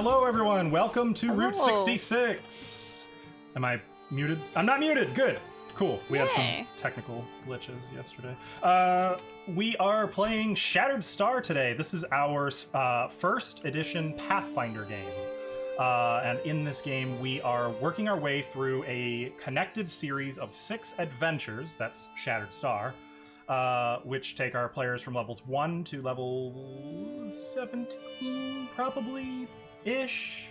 Hello, everyone. Welcome to Hello. Route 66. Am I muted? I'm not muted. Good. Cool. We had some technical glitches yesterday. We are playing Shattered Star today. This is our first edition Pathfinder game. And in this game, we are working our way through a connected series of 6 adventures. That's Shattered Star. Which take our players from levels 1 to level 17, probably-ish.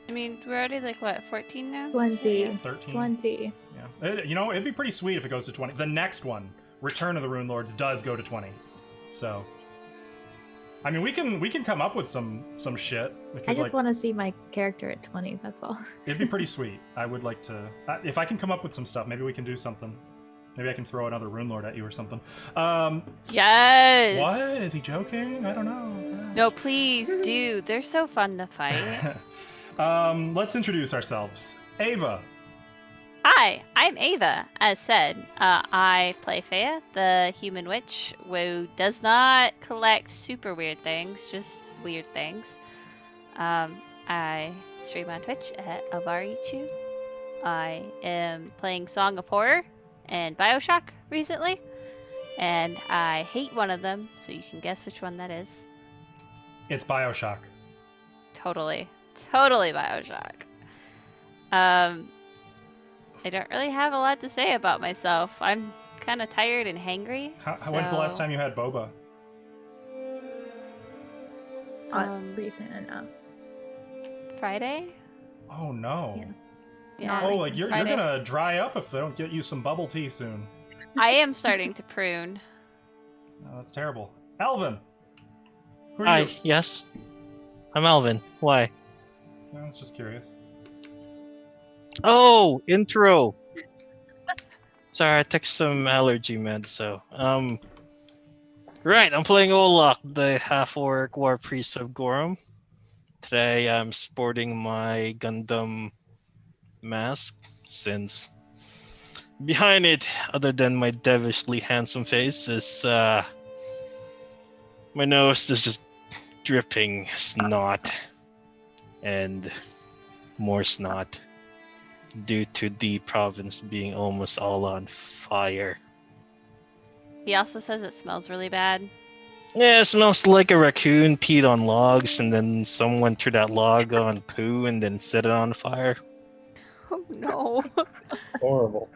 I mean, we're already like, what, 14 now? 20. 13. 20. Yeah. It'd be pretty sweet if it goes to 20. The next one, Return of the Rune Lords, does go to 20. So, I mean, we can come up with some shit. I just want to see my character at 20, that's all. It'd be pretty sweet. I would like to... if I can come up with some stuff, maybe we can do something. Maybe I can throw another Rune Lord at you or something. Yes! What? Is he joking? I don't know. No, please, dude. They're so fun to fight. Let's introduce ourselves. Ava. Hi, I'm Ava. As said, I play Fea, the human witch, who does not collect super weird things, just weird things. I stream on Twitch at Avarichu. I am playing Song of Horror and Bioshock recently, and I hate one of them, so you can guess which one that is. It's Bioshock. Totally Bioshock. I don't really have a lot to say about myself. I'm kind of tired and hangry. When's the last time you had boba? Recent enough. Friday? Oh no. Yeah. Oh, like you're gonna dry up if they don't get you some bubble tea soon. I am starting to prune. Oh, that's terrible. Alvin. Who are Hi, you? yes. I'm Alvin. Why? I was just curious. Oh, intro. Sorry, I took some allergy meds, so right, I'm playing Olak, the half-orc war priest of Gorum. Today I'm sporting my Gundam mask, since behind it, other than my devilishly handsome face, is my nose is just dripping snot and more snot due to the province being almost all on fire. He also says it smells really bad. Yeah, it smells like a raccoon peed on logs and then someone threw that log on poo and then set it on fire. Oh no. Horrible.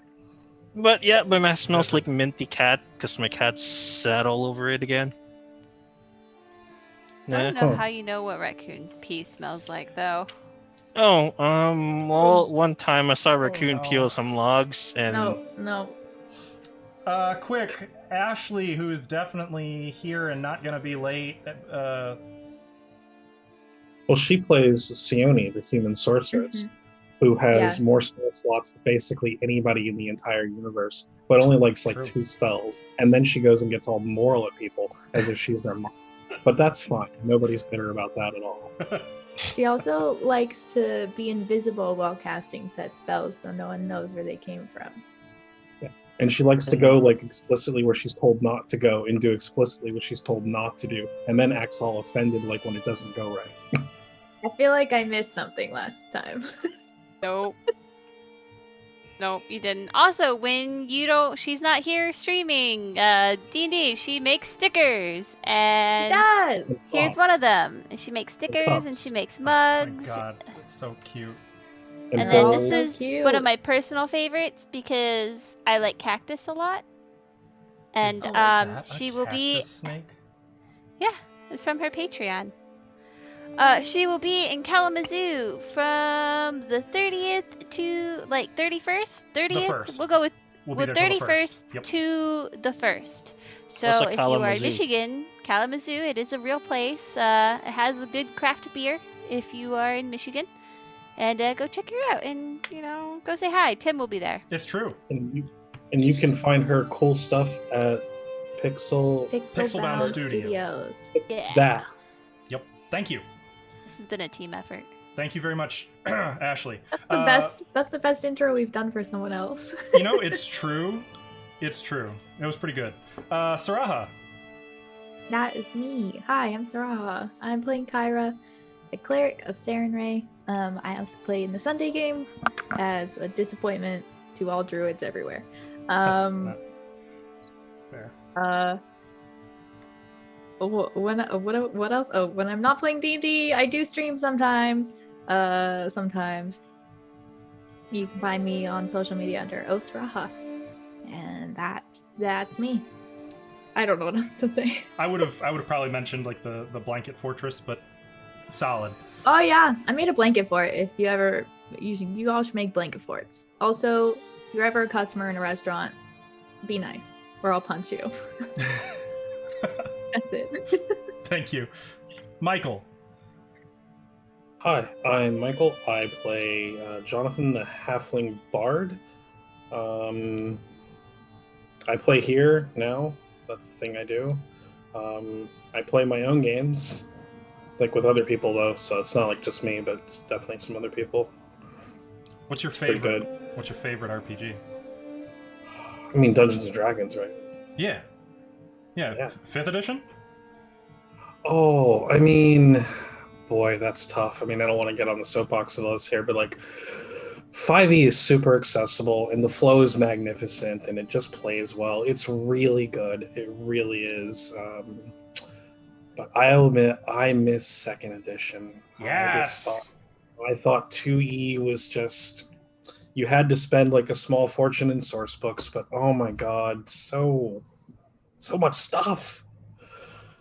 But yeah, my mask smells like minty cat because my cat sat all over it again. I don't know how you know what raccoon pee smells like, though. Oh, well, one time I saw a raccoon no. peel some logs and... No. Quick, Ashley, who is definitely here and not gonna be late, Well, she plays Sione, the human sorceress, who has more spell slots than basically anybody in the entire universe, but only likes like 2 spells. And then she goes and gets all moral at people as if she's their mom. But that's fine. Nobody's bitter about that at all. She also likes to be invisible while casting said spells, so no one knows where they came from. Yeah. And she likes to go like explicitly where she's told not to go and do explicitly what she's told not to do, and then acts all offended like when it doesn't go right. I feel like I missed something last time. Nope. Nope, you didn't. Also, when she's not here streaming D&D, she makes stickers, and She does! here's one of them. And she makes stickers, and she makes mugs. oh my god, it's so cute. And then Oh, this so is cute. one of my personal favorites because I like cactus a lot. And she will be... Snake? Yeah, it's from her Patreon. She will be in Kalamazoo from the 30th to, 31st? 30th? first. We'll go with We'll be there till the 31st first. Yep. to the 1st. So What's a if you are in Kalamazoo? Michigan, Kalamazoo, it is a real place. It has a good craft beer if you are in Michigan. And go check her out and, go say hi. Tim will be there. It's true. And you can find her cool stuff at Pixelbound Studios. Yeah. That. Yep. Thank you. This has been a team effort. Thank you very much, Ashley. That's the best. That's the best intro we've done for someone else. It's true. It's true. It was pretty good. Saraha. That is me. Hi, I'm Saraha. I'm playing Kyra, a cleric of Sarenrae. I also play in the Sunday game as a disappointment to all druids everywhere. That's not fair. What else? Oh, when I'm not playing D&D, I do stream sometimes. Sometimes. You can find me on social media under Osraha. And that's me. I don't know what else to say. I would have probably mentioned like the blanket fortress, but solid. Oh yeah, I made a blanket fort. If you ever, you all should make blanket forts. Also, if you're ever a customer in a restaurant, be nice, or I'll punch you. That's it. Thank you, Michael. Hi, I'm Michael. I play Jonathan, the Halfling Bard. I play here now. That's the thing I do. I play my own games, like with other people though, so it's not like just me, but it's definitely some other people. What's your It's pretty favorite? good. What's your favorite RPG? I mean, Dungeons and Dragons, right? Yeah. 5th edition. Oh, I mean, boy, that's tough. I mean, I don't want to get on the soapbox with us here, but like 5e is super accessible and the flow is magnificent and it just plays well. It's really good. It really is. But I'll admit, I miss 2nd edition. Yes. I thought 2e was just, you had to spend like a small fortune in source books, but oh my god, so much stuff.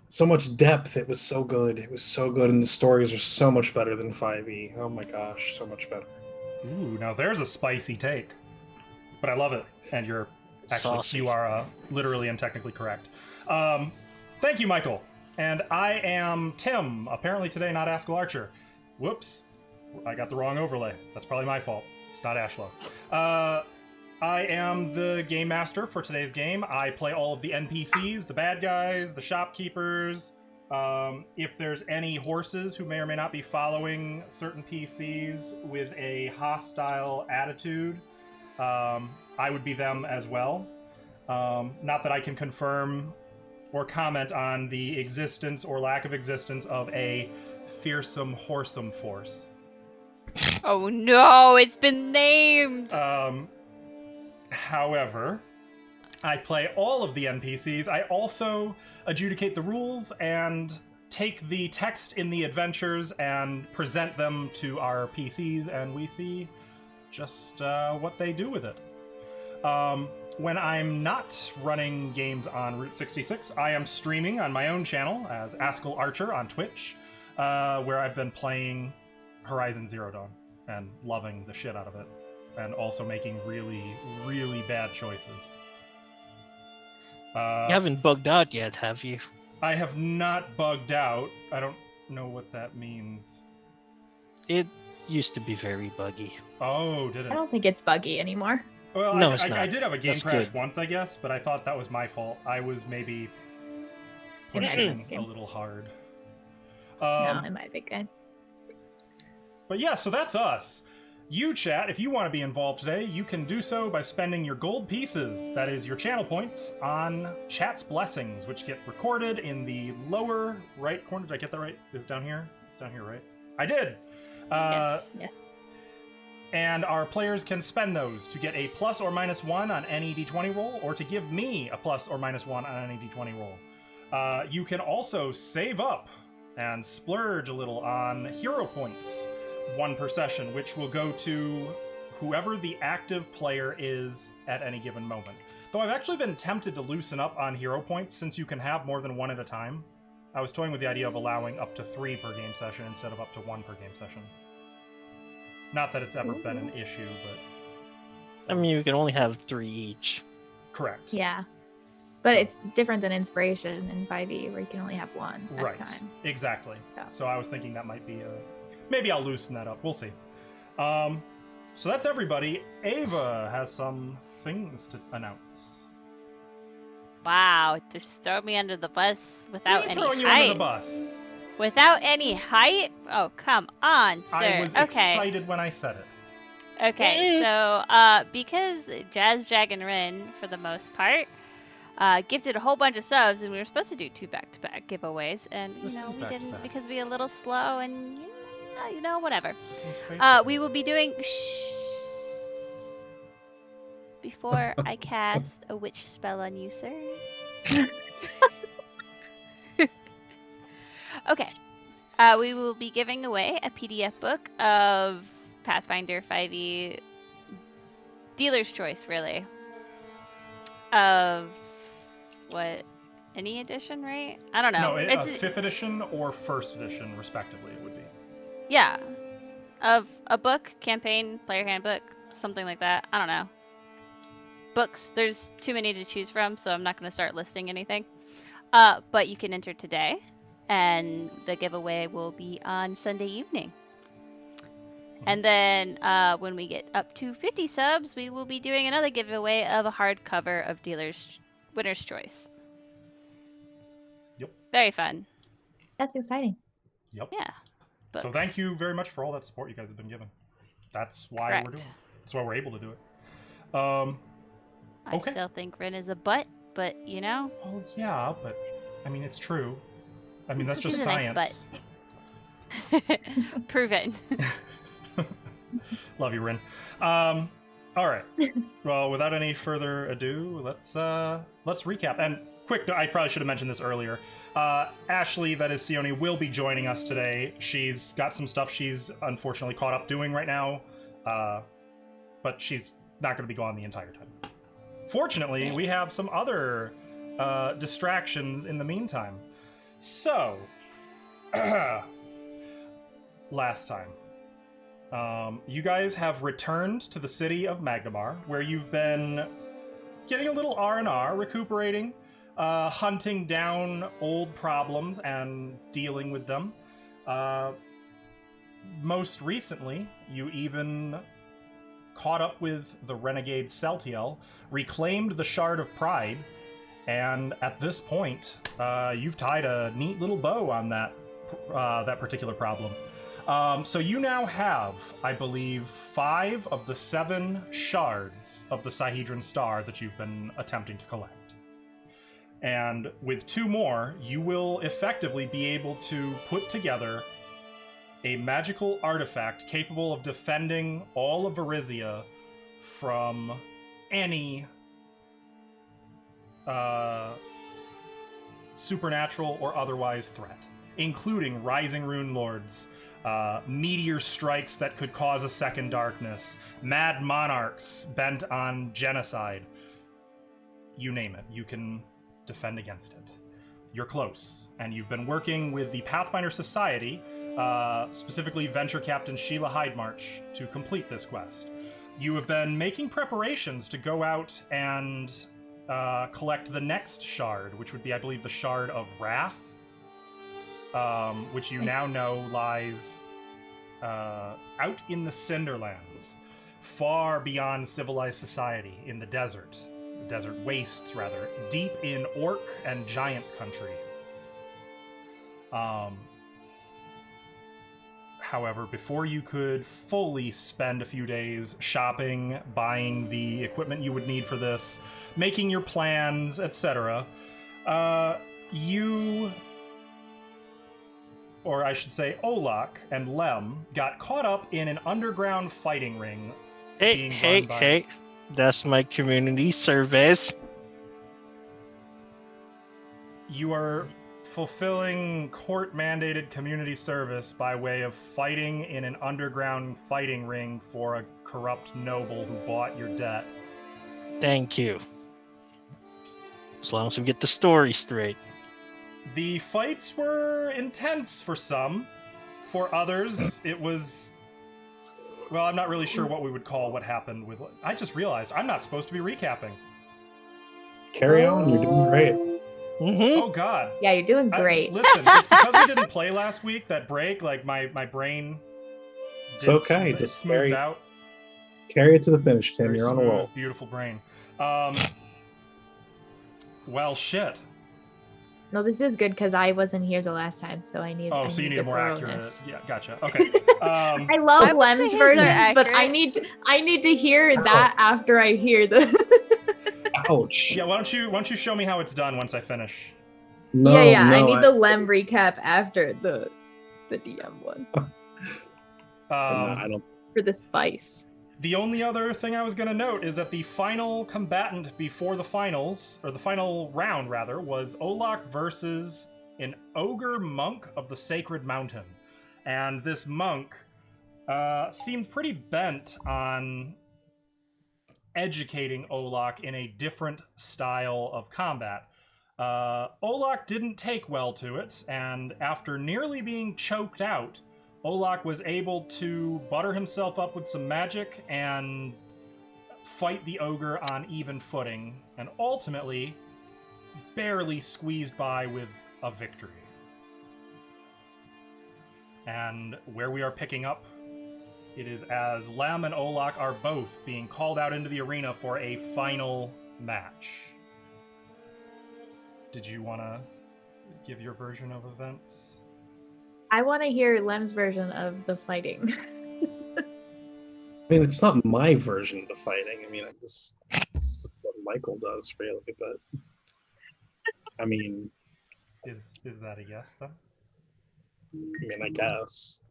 So much depth. It was so good. It was so good, and the stories are so much better than 5e. Oh my gosh, so much better. Ooh, now there's a spicy take, but I love it. And you're actually Saucy. you are literally and technically correct. Thank you, Michael. And I am Tim. Apparently today, not Askell Archer. Whoops, I got the wrong overlay. That's probably my fault. It's not Ashlow. I am the game master for today's game. I play all of the NPCs, the bad guys, the shopkeepers. If there's any horses who may or may not be following certain PCs with a hostile attitude, I would be them as well. Not that I can confirm or comment on the existence or lack of existence of a fearsome horsome force. Oh no, it's been named! However, I play all of the NPCs. I also adjudicate the rules and take the text in the adventures and present them to our PCs, and we see just what they do with it. When I'm not running games on Route 66, I am streaming on my own channel as Askell Archer on Twitch, where I've been playing Horizon Zero Dawn and loving the shit out of it, and also making really, really bad choices. You haven't bugged out yet, have you? I have not bugged out. I don't know what that means. It used to be very buggy. Oh, did it? I don't think it's buggy anymore. Well, No, it's not. I did have a game That's crash good. once, I guess, but I thought that was my fault. I was maybe pushing a little hard. No, it might be good. But yeah, so that's us. You, chat, if you want to be involved today, you can do so by spending your gold pieces, that is your channel points, on Chat's Blessings, which get recorded in the lower right corner. Did I get that right? Is it down here? It's down here, right? I did! Yes. And our players can spend those to get a plus or minus 1 on any d20 roll, or to give me a plus or minus 1 on any d20 roll. You can also save up and splurge a little on hero points, 1 per session, which will go to whoever the active player is at any given moment. Though I've actually been tempted to loosen up on hero points since you can have more than 1 at a time. I was toying with the idea of allowing up to 3 per game session instead of up to 1 per game session. Not that it's ever been an issue, but... I mean, you can only have 3 each. Correct. Yeah. But So- it's different than Inspiration in 5e, where you can only have 1 at Right. a time. Exactly. Yeah. So I was thinking that might be a... Maybe I'll loosen that up. We'll see. So that's everybody. Ava has some things to announce. Wow, just throw me under the bus without Me any throwing you hype. under the bus. Without any hype? Oh, come on, sir. I was Okay. excited when I said it. Okay, so because Jazz Dragon Rin, for the most part, gifted a whole bunch of subs, and we were supposed to do 2 back-to-back giveaways, and This is we didn't back-to-back. because we were a little slow, and whatever. It's just some space We will be doing. Before I cast a witch spell on you, sir. Okay. We will be giving away a PDF book of Pathfinder 5e Dealer's Choice, really. Of what? Any edition, right? I don't know. No, It's 5th edition or 1st edition, respectively, it would be. yeah. Of a book, campaign, player handbook, something like that. I don't know. Books, there's too many to choose from, so I'm not going to start listing anything. But you can enter today, and the giveaway will be on Sunday evening. And then when we get up to 50 subs, we will be doing another giveaway of a hardcover of Winner's Choice. Yep. Very fun. That's exciting. Yep. Yeah. So thank you very much for all that support you guys have been giving. That's why Correct. we're doing it. That's why we're able to do it. I Okay. still think Rin is a butt, but Well, yeah, but I mean, it's true. I mean, that's just He's a nice science. proven. Love you, Rin. All right. Well, without any further ado, let's recap. And quick, I probably should have mentioned this earlier. Ashley, that is Sione, will be joining us today. She's got some stuff she's unfortunately caught up doing right now, but she's not going to be gone the entire time. Fortunately, we have some other distractions in the meantime. So, last time, you guys have returned to the city of Magnamar, where you've been getting a little R&R, recuperating, hunting down old problems and dealing with them. Most recently, you even caught up with the renegade Celtiel, reclaimed the Shard of Pride, and at this point, you've tied a neat little bow on that particular problem. So you now have, I believe, 5 of the 7 shards of the Sihedron Star that you've been attempting to collect. And with 2 more, you will effectively be able to put together a magical artifact capable of defending all of Varizia from any supernatural or otherwise threat, including Rising Rune Lords, meteor strikes that could cause a second darkness, mad monarchs bent on genocide. You name it, you can defend against it. You're close, and you've been working with the Pathfinder Society, specifically Venture Captain Sheila Hydemarch, to complete this quest. You have been making preparations to go out and collect the next shard, which would be, I believe, the Shard of Wrath, which you now know lies out in the Cinderlands, far beyond civilized society, in the desert wastes, rather, deep in orc and giant country. However, before you could fully spend a few days shopping, buying the equipment you would need for this, making your plans, etc., you, or I should say Olak and Lem, got caught up in an underground fighting ring. Hey, that's my community service. You are fulfilling court-mandated community service by way of fighting in an underground fighting ring for a corrupt noble who bought your debt. Thank you. As long as we get the story straight. The fights were intense for some. For others, it was... Well, I'm not really sure what we would call what happened with... I just realized I'm not supposed to be recapping. Carry on, you're doing great. Mm-hmm. Oh, God. Yeah, you're doing great. Listen, it's because we didn't play last week, that break, like, my brain... It's okay, It just smoothed out. Carry it to the finish, Tim. Very You're on a smooth, roll. Beautiful brain. Well, shit. No, this is good because I wasn't here the last time, so I need. Oh, so you need a the more accurate... thoroughness. Yeah, gotcha. Okay. I love I would say Lem's his are versions, but I accurate. need to hear that after I hear the. Ouch. Yeah, why don't you show me how it's done once I finish? No, I no, need the Lem recap after the DM one. I don't. For the spice. The only other thing I was going to note is that the final combatant before the finals, or the final round rather, was Olak versus an ogre monk of the Sacred Mountain. And this monk seemed pretty bent on educating Olak in a different style of combat. Olak didn't take well to it, and after nearly being choked out, Olak was able to butter himself up with some magic and fight the ogre on even footing, and ultimately barely squeezed by with a victory. And where we are picking up, it is as Lem and Olak are both being called out into the arena for a final match. Did you want to give your version of events? I want to hear Lem's version of the fighting. I mean, it's not my version of the fighting. I mean, that's what Michael does, really. But I mean, is that a yes, then? I mean, I guess.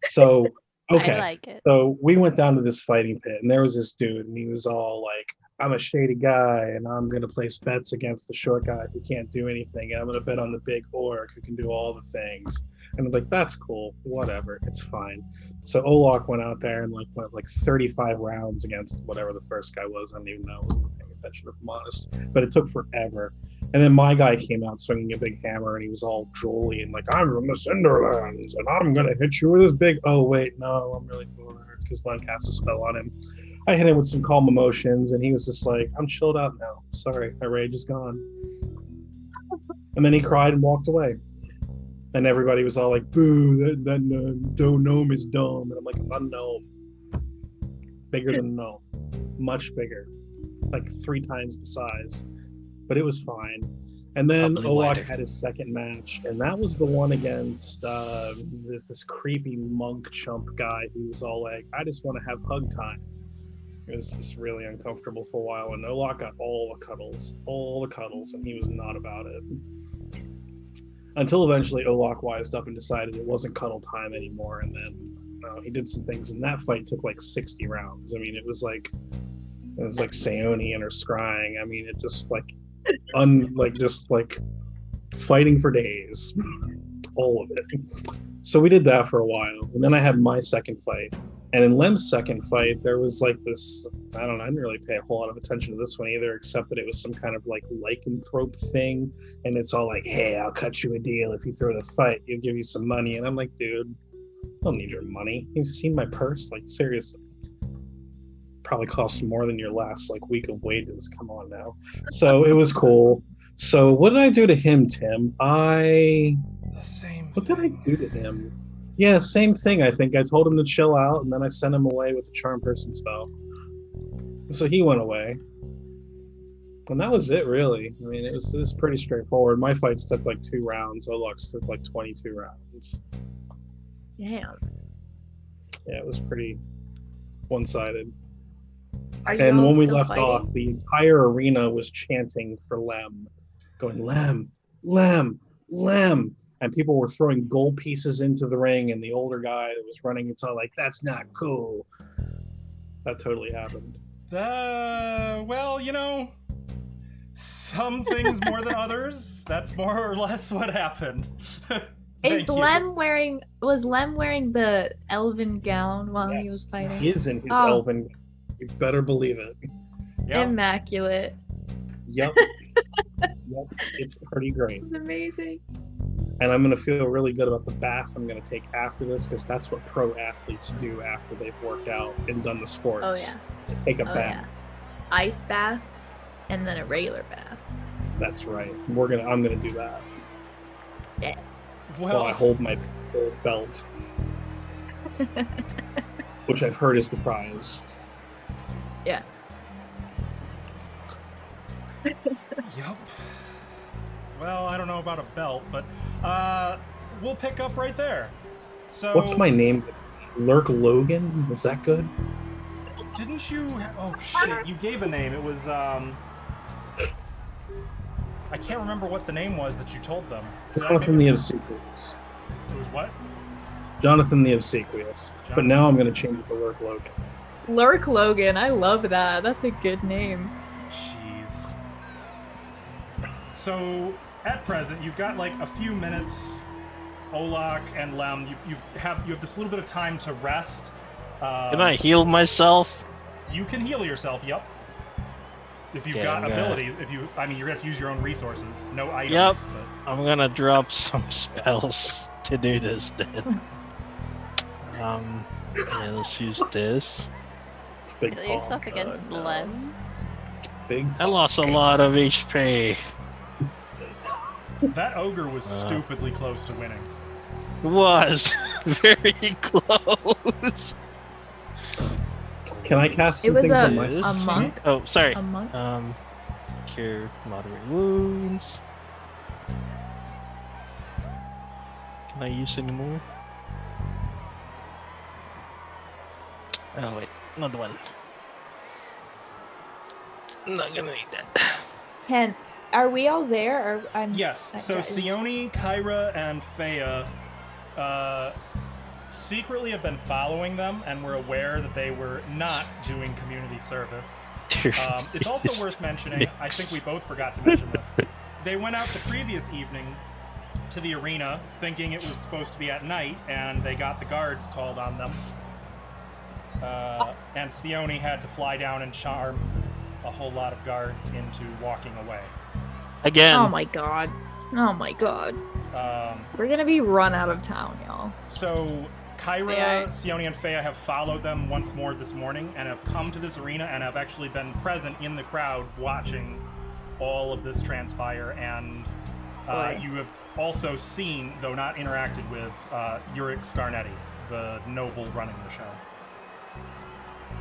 So, okay. I like it. So we went down to this fighting pit, and there was this dude, and he was all like, I'm a shady guy, and I'm going to place bets against the short guy who can't do anything, and I'm going to bet on the big orc who can do all the things. And I'm like, that's cool, whatever, it's fine. So Olak went out there and went 35 rounds against whatever the first guy was. I don't even know. I wasn't paying attention, if I'm honest. But it took forever. And then my guy came out swinging a big hammer, and he was all drolly and like, I'm from the Cinderlands, and I'm going to hit you with this big... Oh, wait, no, I'm really cool, because Len cast a spell on him. I hit him with some calm emotions, and he was just like, I'm chilled out now. Sorry, my rage is gone. And then he cried and walked away. And everybody was all like, boo, that gnome is dumb. And I'm like, I'm not a gnome. Bigger than a gnome. Much bigger. Like 3 times the size. But it was fine. And then Olak had his second match. And that was the one against this creepy monk chump guy who was all like, I just want to have hug time. It was just really uncomfortable for a while. And Olak got all the cuddles. And he was not about it. Until eventually Olak wised up and decided it wasn't cuddle time anymore, and then he did some things, and that fight took like 60 rounds. I mean, it was like Sayoni and her scrying. I mean, it just like fighting for days, all of it. So we did that for a while, and then I had my second fight. And in Lem's second fight, there was like this, I don't know, I didn't really pay a whole lot of attention to this one either, except that it was some kind of like lycanthrope thing. And it's all like, hey, I'll cut you a deal if you throw the fight. He'll give you some money. And I'm like, dude, I don't need your money. You've seen my purse? Like, seriously. Probably cost more than your last like week of wages. Come on now. So it was cool. So what did I do to him, Tim? What did I do to him? Yeah, same thing, I think. I told him to chill out, and then I sent him away with the charm person spell. So he went away. And that was it, really. I mean, it was pretty straightforward. My fights took like 2 rounds. Olak's took like 22 rounds. Damn. Yeah, it was pretty one-sided. And when we left off, the entire arena was chanting for Lem. Going, Lem, Lem, Lem. And people were throwing gold pieces into the ring, and the older guy that was running, it's all like, that's not cool. That totally happened. Well, you know, some things more than others. That's more or less what happened. Was Lem wearing the elven gown while he was fighting? He is in his elven gown. You better believe it. Yep. Immaculate. Yep. Yep. It's pretty great. It's amazing. And I'm going to feel really good about the bath I'm going to take after this, because that's what pro athletes do after they've worked out and done the sports. Oh, yeah. They take a bath. Yeah. Ice bath and then a regular bath. That's right. I'm going to do that. Yeah. While I hold my belt. Which I've heard is the prize. Yeah. Yep. Well, I don't know about a belt, but we'll pick up right there. So what's my name? Lurk Logan? Is that good? Didn't you? Oh shit! You gave a name. It was I can't remember what the name was that you told them. Nothing the secrets. It was what? Jonathan the Obsequious. But now I'm going to change it to Lurk Logan. Lurk Logan, I love that. That's a good name. Jeez. So, at present, you've got like a few minutes, Olak and Lem. You have this little bit of time to rest. Can I heal myself? You can heal yourself. Yep. If you've got abilities, you're gonna have to use your own resources. No items. Yep. But... I'm gonna drop some spells to do this then. Let's use this. It's a big Heal yourself against Lem. Big. I lost a lot of HP. That ogre was stupidly close to winning. Was very close. Can I cast some things on myself? A monk? Oh, sorry. A monk? Cure moderate wounds. Can I use any more? Oh wait, another one. I'm not gonna need that. Are we all there? Or Yes. So Sione, Kyra, and Fea secretly have been following them, and were aware that they were not doing community service. It's also worth mentioning, I think we both forgot to mention this, they went out the previous evening to the arena thinking it was supposed to be at night, and they got the guards called on them. And Sione had to fly down and charm a whole lot of guards into walking away. Again. Oh my god. Oh my god. We're gonna be run out of town, y'all. So Kyra, Sione, and Fea have followed them once more this morning and have come to this arena and have actually been present in the crowd watching all of this transpire. And you have also seen, though not interacted with, Uric Scarnetti, the noble running the show.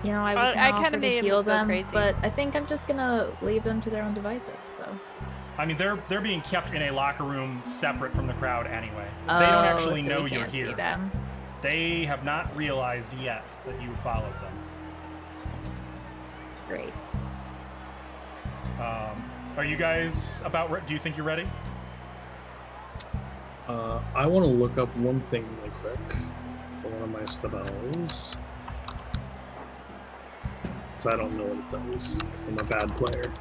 You know, I was I gonna kinda offer made to him heal go them, crazy. but I think I'm just gonna leave them to their own devices, so... I mean, they're being kept in a locker room separate from the crowd anyway, so they don't actually so know we you're can't here. see them. They have not realized yet that you followed them. Great. Are you guys do you think you're ready? I want to look up one thing really quick for one of my spells. So I don't know what it does. If I'm a bad player.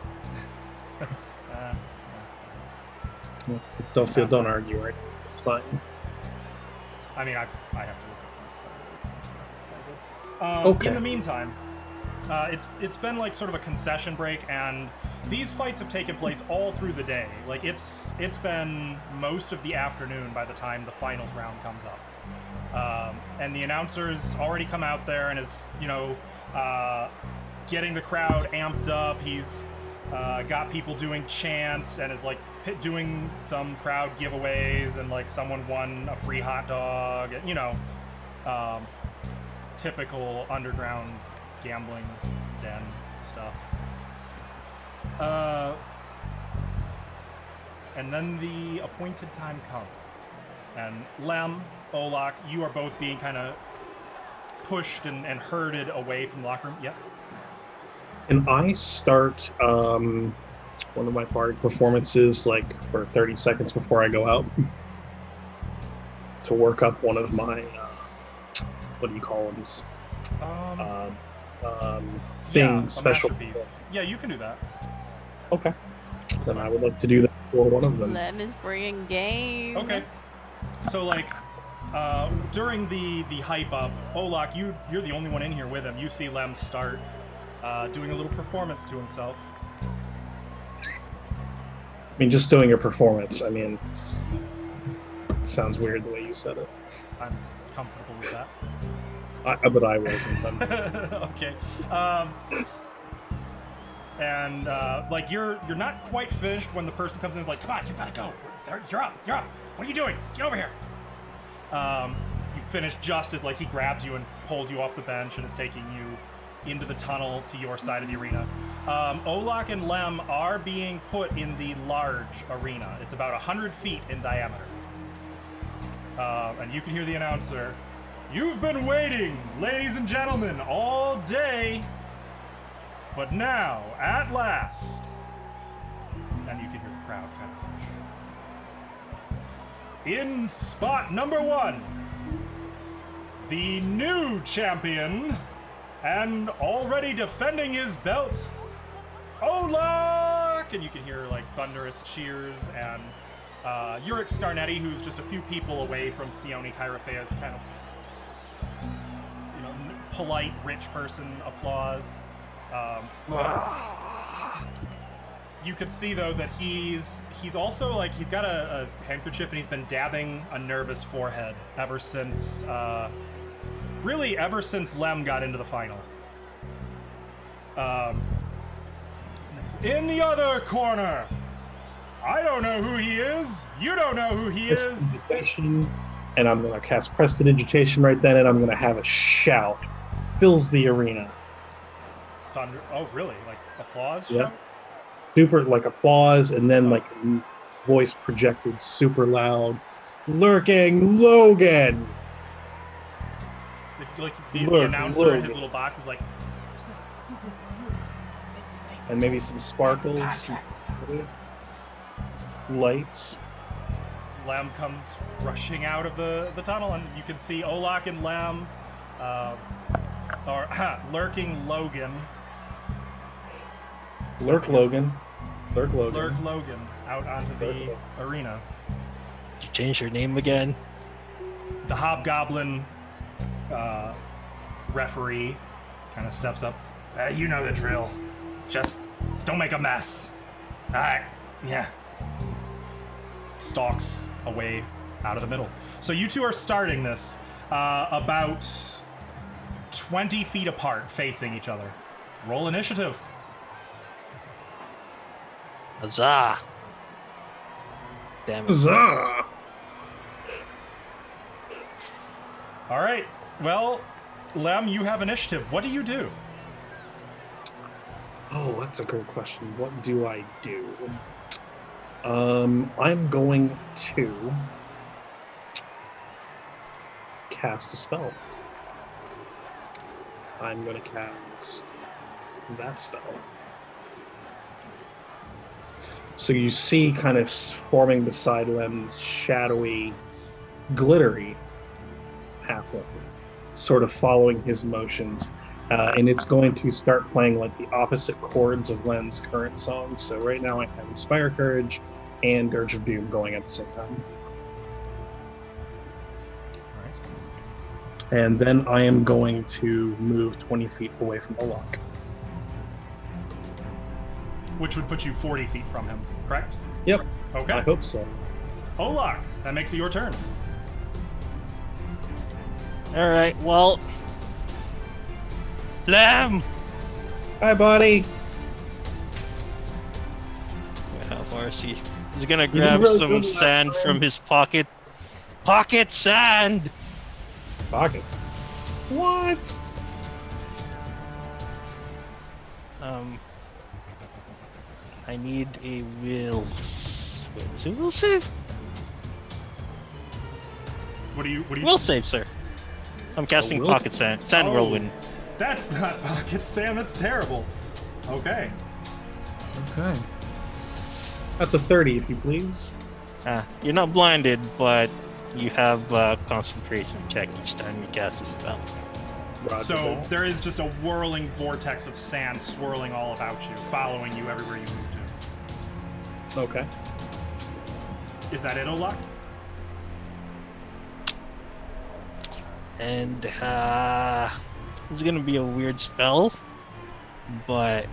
Don't argue, right? It's fine. I mean, I have to look up my spell. Okay. In the meantime, it's been like sort of a concession break, and these fights have taken place all through the day. Like it's been most of the afternoon by the time the finals round comes up, and the announcer's already come out there and is getting the crowd amped up. He's got people doing chants and is like doing some crowd giveaways, and like someone won a free hot dog, typical underground gambling den stuff. And then the appointed time comes, and Lem, Olak, you are both being kind of pushed and herded away from the locker room. Yep. Can I start one of my bard performances like for 30 seconds before I go out to work up one of my what do you call them? Special. Yeah, you can do that. Okay. Then I would like to do that for one of them. Lem is bringing game. Okay. So like during the hype up, Olak, you're the only one in here with him. You see Lem start doing a little performance to himself. I mean, just doing a performance. I mean, it sounds weird the way you said it. I'm comfortable with that. But I wasn't. Okay. And like you're not quite finished when the person comes in and is like, "Come on, you gotta go. You're up. What are you doing? Get over here." You finish just as like he grabs you and pulls you off the bench and is taking you into the tunnel to your side of the arena. Olak and Lem are being put in the large arena. It's about 100 feet in diameter. And you can hear the announcer, "You've been waiting, ladies and gentlemen, all day. But now, at last," and you can hear the crowd kind of push. "In spot number 1, the new champion, and already defending his belt, Olak! And you can hear like thunderous cheers, and Uric Scarnetti, who's just a few people away from Sione Kairafea's kind of, polite, rich person applause. You could see though that he's also like he's got a handkerchief and he's been dabbing a nervous forehead ever since Lem got into the final. In the other corner, I don't know who he is. You don't know who he is. And I'm gonna cast Prestidigitation right then, and I'm gonna have a shout. Fills the arena. Thunder. Oh, really? Like applause? Yep. Shout? Super, like applause, and then like voice projected super loud. Lurking Logan! Like the announcer in his little box is like... And maybe some sparkles. Lights. Lem comes rushing out of the tunnel, and you can see Olak and Lem, lurking Logan. Lurk Logan out onto the arena. Did you change your name again? The Hobgoblin referee kind of steps up. You know the drill. Just don't make a mess. All right. Yeah. Stalks away out of the middle. So you two are starting this about 20 feet apart, facing each other. Roll initiative. Huzzah! Damn it. Huzzah! All right. Well, Lem, you have initiative. What do you do? Oh, that's a good question. What do I do? I'm going to cast a spell. I'm going to cast that spell. So you see kind of forming beside Lem's shadowy, glittery halfling, sort of following his motions. And it's going to start playing like the opposite chords of Len's current song. So right now I have Inspire Courage and Dirge of Doom going at the same time. All right. And then I am going to move 20 feet away from Olak. Which would put you 40 feet from him, correct? Yep. Okay. I hope so. Olak, that makes it your turn. Alright, well... Lem! Hi, buddy. How far is he? He's gonna grab some sand from his pocket. Pocket sand! Pockets. What? I need a will. Wait, so will save? What do you? Will save, sir. I'm casting pocket sand. Sand whirlwind. That's not pocket sand. That's terrible. Okay. Okay. That's a 30, if you please. You're not blinded, but you have a concentration check each time you cast a spell. Roger So that. there is just a whirling vortex of sand swirling all about you, following you everywhere you move to. Okay. Is that it, Olak? And it's gonna be a weird spell, but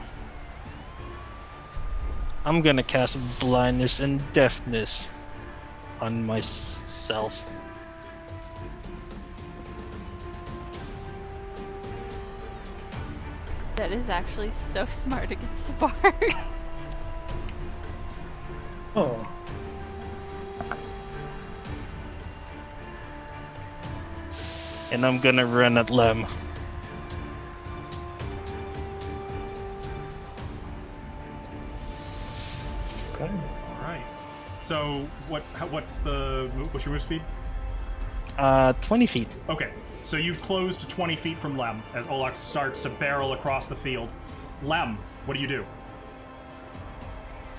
I'm gonna cast blindness and deafness on myself. That is actually so smart against a bard. Oh. And I'm gonna run at Lem. Okay. All right. So what's your move speed? 20 feet. Okay. So you've closed to 20 feet from Lem as Olak starts to barrel across the field. Lem, what do you do?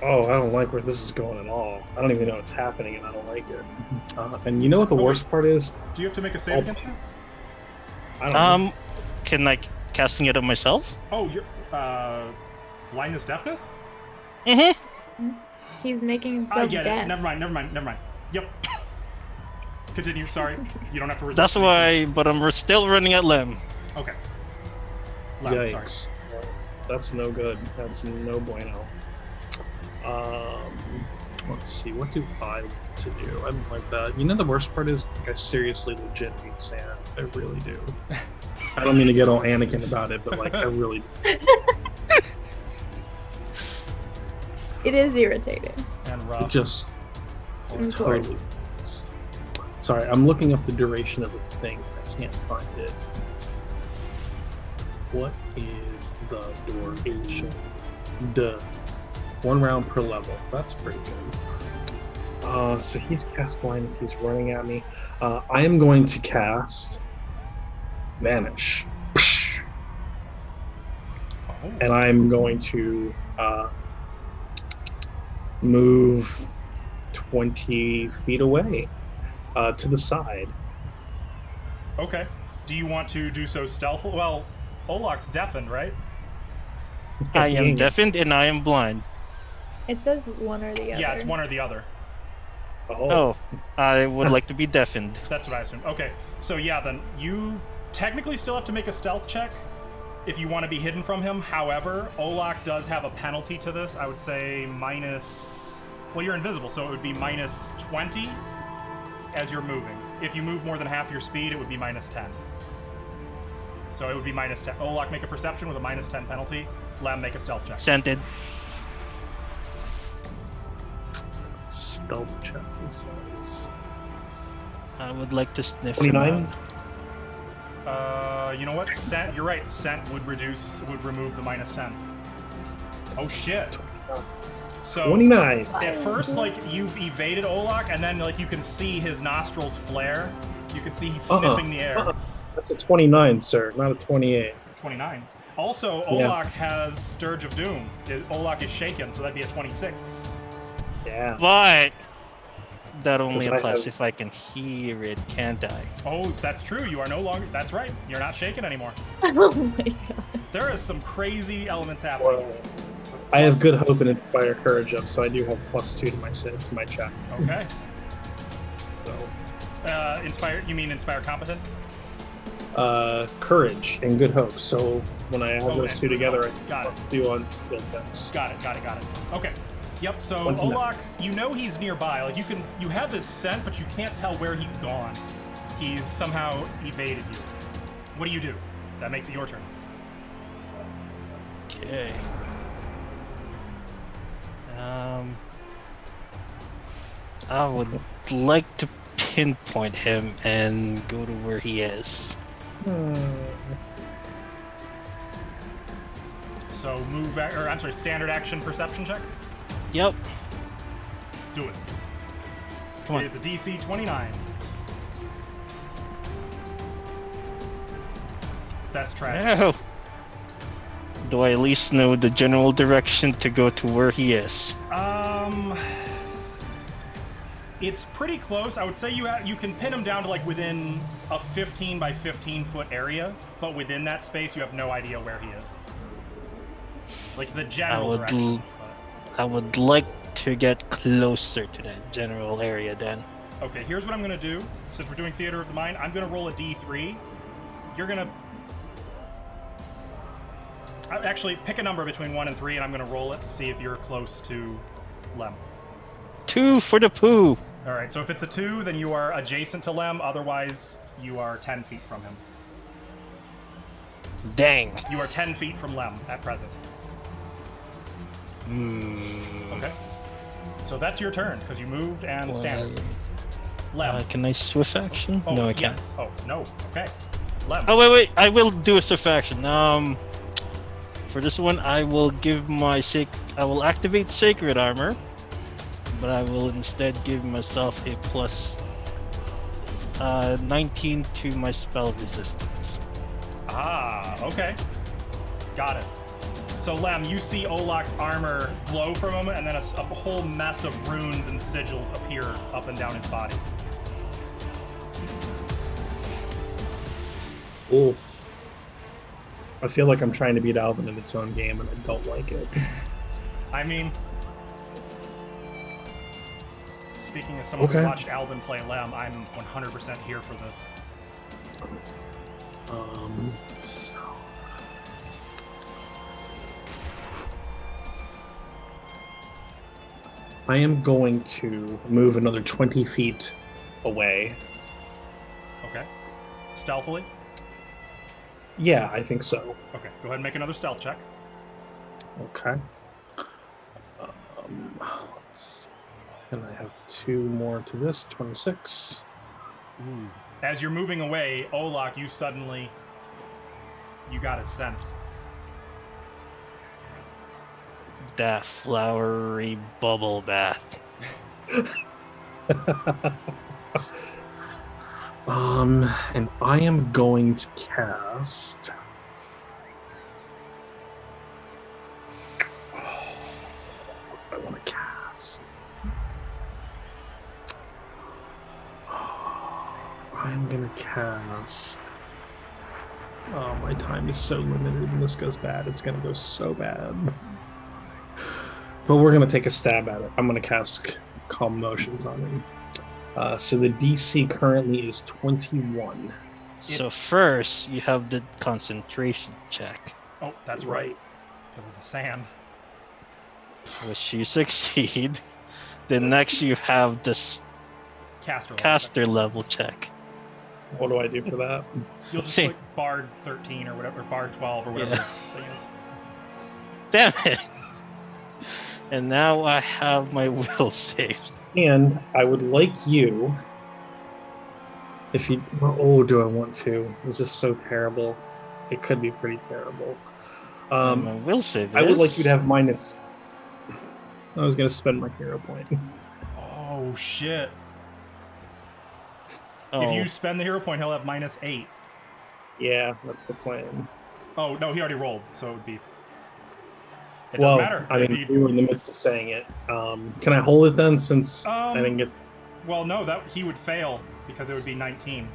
Oh, I don't like where this is going at all. I don't even know what's happening, and I don't like it. And you know what the worst part is? Do you have to make a save against that? I don't know. Can I casting it on myself? Oh, you're blindness, deafness. Mm-hmm. He's making I himself get deaf. it. Never mind. Yep. Continue. Sorry, you don't have to resist. That's why, but I'm still running at Lem. Okay. Lem, Yikes. sorry. That's no good. That's no bueno. Let's see. What do I want to do? I don't like that. You know, the worst part is I seriously legit need sand. I really do. I don't mean to get all Anakin about it, but like I really do. It is irritating. And It rough. just Of totally. Sorry, I'm looking up the duration of the thing. I can't find it. What is the duration? Duh. 1 round per level. That's pretty good. So he's cast blindness. He's running at me. I am going to cast Vanish. Oh. And I'm going to move 20 feet away to the side. Okay. Do you want to do so stealthily? Well, Olak's deafened, right? I am deafened and I am blind. It says one or the other. Yeah, it's one or the other. Oh, I would like to be deafened. That's what I assumed. Okay, so yeah, then you technically still have to make a stealth check if you want to be hidden from him. However, Olak does have a penalty to this. I would say minus... Well, you're invisible, so it would be minus 20 as you're moving. If you move more than half your speed, it would be minus 10. So it would be minus 10. Olak, make a perception with a minus 10 penalty. Lem, make a stealth check. Scented. Stealth check, he says. I would like to sniff 29? him out. You know what? Scent, you're right. Scent would remove the minus 10. Oh, shit. So 29. at first, like, you've evaded Olak, and then, like, you can see his nostrils flare. You can see he's sniffing the air. That's a 29, sir, not a 28. 29. Also, Olak has Sturge of Doom. Olak is shaken, so that'd be a 26. Yeah. But that only Because I applies have- if I can hear it, can't I? Oh, that's true. You are no longer... That's right. You're not shaken anymore. Oh my god. There is some crazy elements happening. Well, I have good hope and inspire courage up, so I do have +2 to my check. Okay. So, Inspire... You mean inspire competence? courage and good hope. So when I add those and two good together, hope. I Got can it. +2 on skill checks. Got it. Okay. Yep, so 29. Olak, you know he's nearby. Like, you have his scent, but you can't tell where he's gone. He's somehow evaded you. What do you do? That makes it your turn. Okay. I would like to pinpoint him and go to where he is. So standard action perception check. Yep. Do it. Come on. It is a DC 29. That's trash. Oh. Do I at least know the general direction to go to where he is? It's pretty close. I would say you can pin him down to like within a 15 by 15 foot area, but within that space you have no idea where he is. Like the general direction. I would like to get closer to that general area then. Okay, here's what I'm gonna do. Since we're doing Theater of the Mind, I'm gonna roll a D3. You're gonna actually pick a number between 1 and 3, and I'm gonna roll it to see if you're close to Lem. 2 for the poo. All right, so if it's a 2, then you are adjacent to Lem. Otherwise, you are 10 feet from him. Dang. You are 10 feet from Lem at present. Okay. So that's your turn, because you moved and stand. Lem. Can I swift action? Oh, No, I can't. yes. Oh, no. Okay. Lem. Oh, wait. I will do a swift action. For this one, I will give I will activate Sacred Armor, but I will instead give myself a plus 19 to my spell resistance. Ah, okay. Got it. So, Lem, you see Olak's armor glow for a moment, and then a whole mess of runes and sigils appear up and down his body. Oh. I feel like I'm trying to beat Alvin in its own game, and I don't like it. I mean, speaking as someone who watched Alvin play Lem, I'm 100% here for this. So... I am going to move another 20 feet away. Okay. Stealthily? Yeah, I think so. Okay, go ahead and make another stealth check. Okay. Let's see. And I have 2 more to this, 26. Ooh. As you're moving away, Olak, you got a scent. That flowery bubble bath. And I am going to cast... I want to cast... I'm going to cast... Oh, my time is so limited and this goes bad. It's going to go so bad. But we're going to take a stab at it. I'm going to cast Calm Motions on him. So the DC currently is 21. So first, you have the concentration check. Oh, that's right. Because of the sand. Which you succeed. Then next you have this caster level check. What do I do for that? You'll just click Bard 13 or whatever, Bard 12 or whatever thing is. Damn it! And now I have my will save. And I would like you, if you... Oh, do I want to? This is so terrible. It could be pretty terrible. My will save I would like you to have minus... I was going to spend my hero point. Oh, shit. Oh. If you spend the hero point, he'll have -8. Yeah, that's the plan. Oh, no, he already rolled, so it would be... It Well, doesn't matter. I mean, we were in the midst of saying it. Can I hold it then, since I didn't get... Well, no, that he would fail, because it would be 19.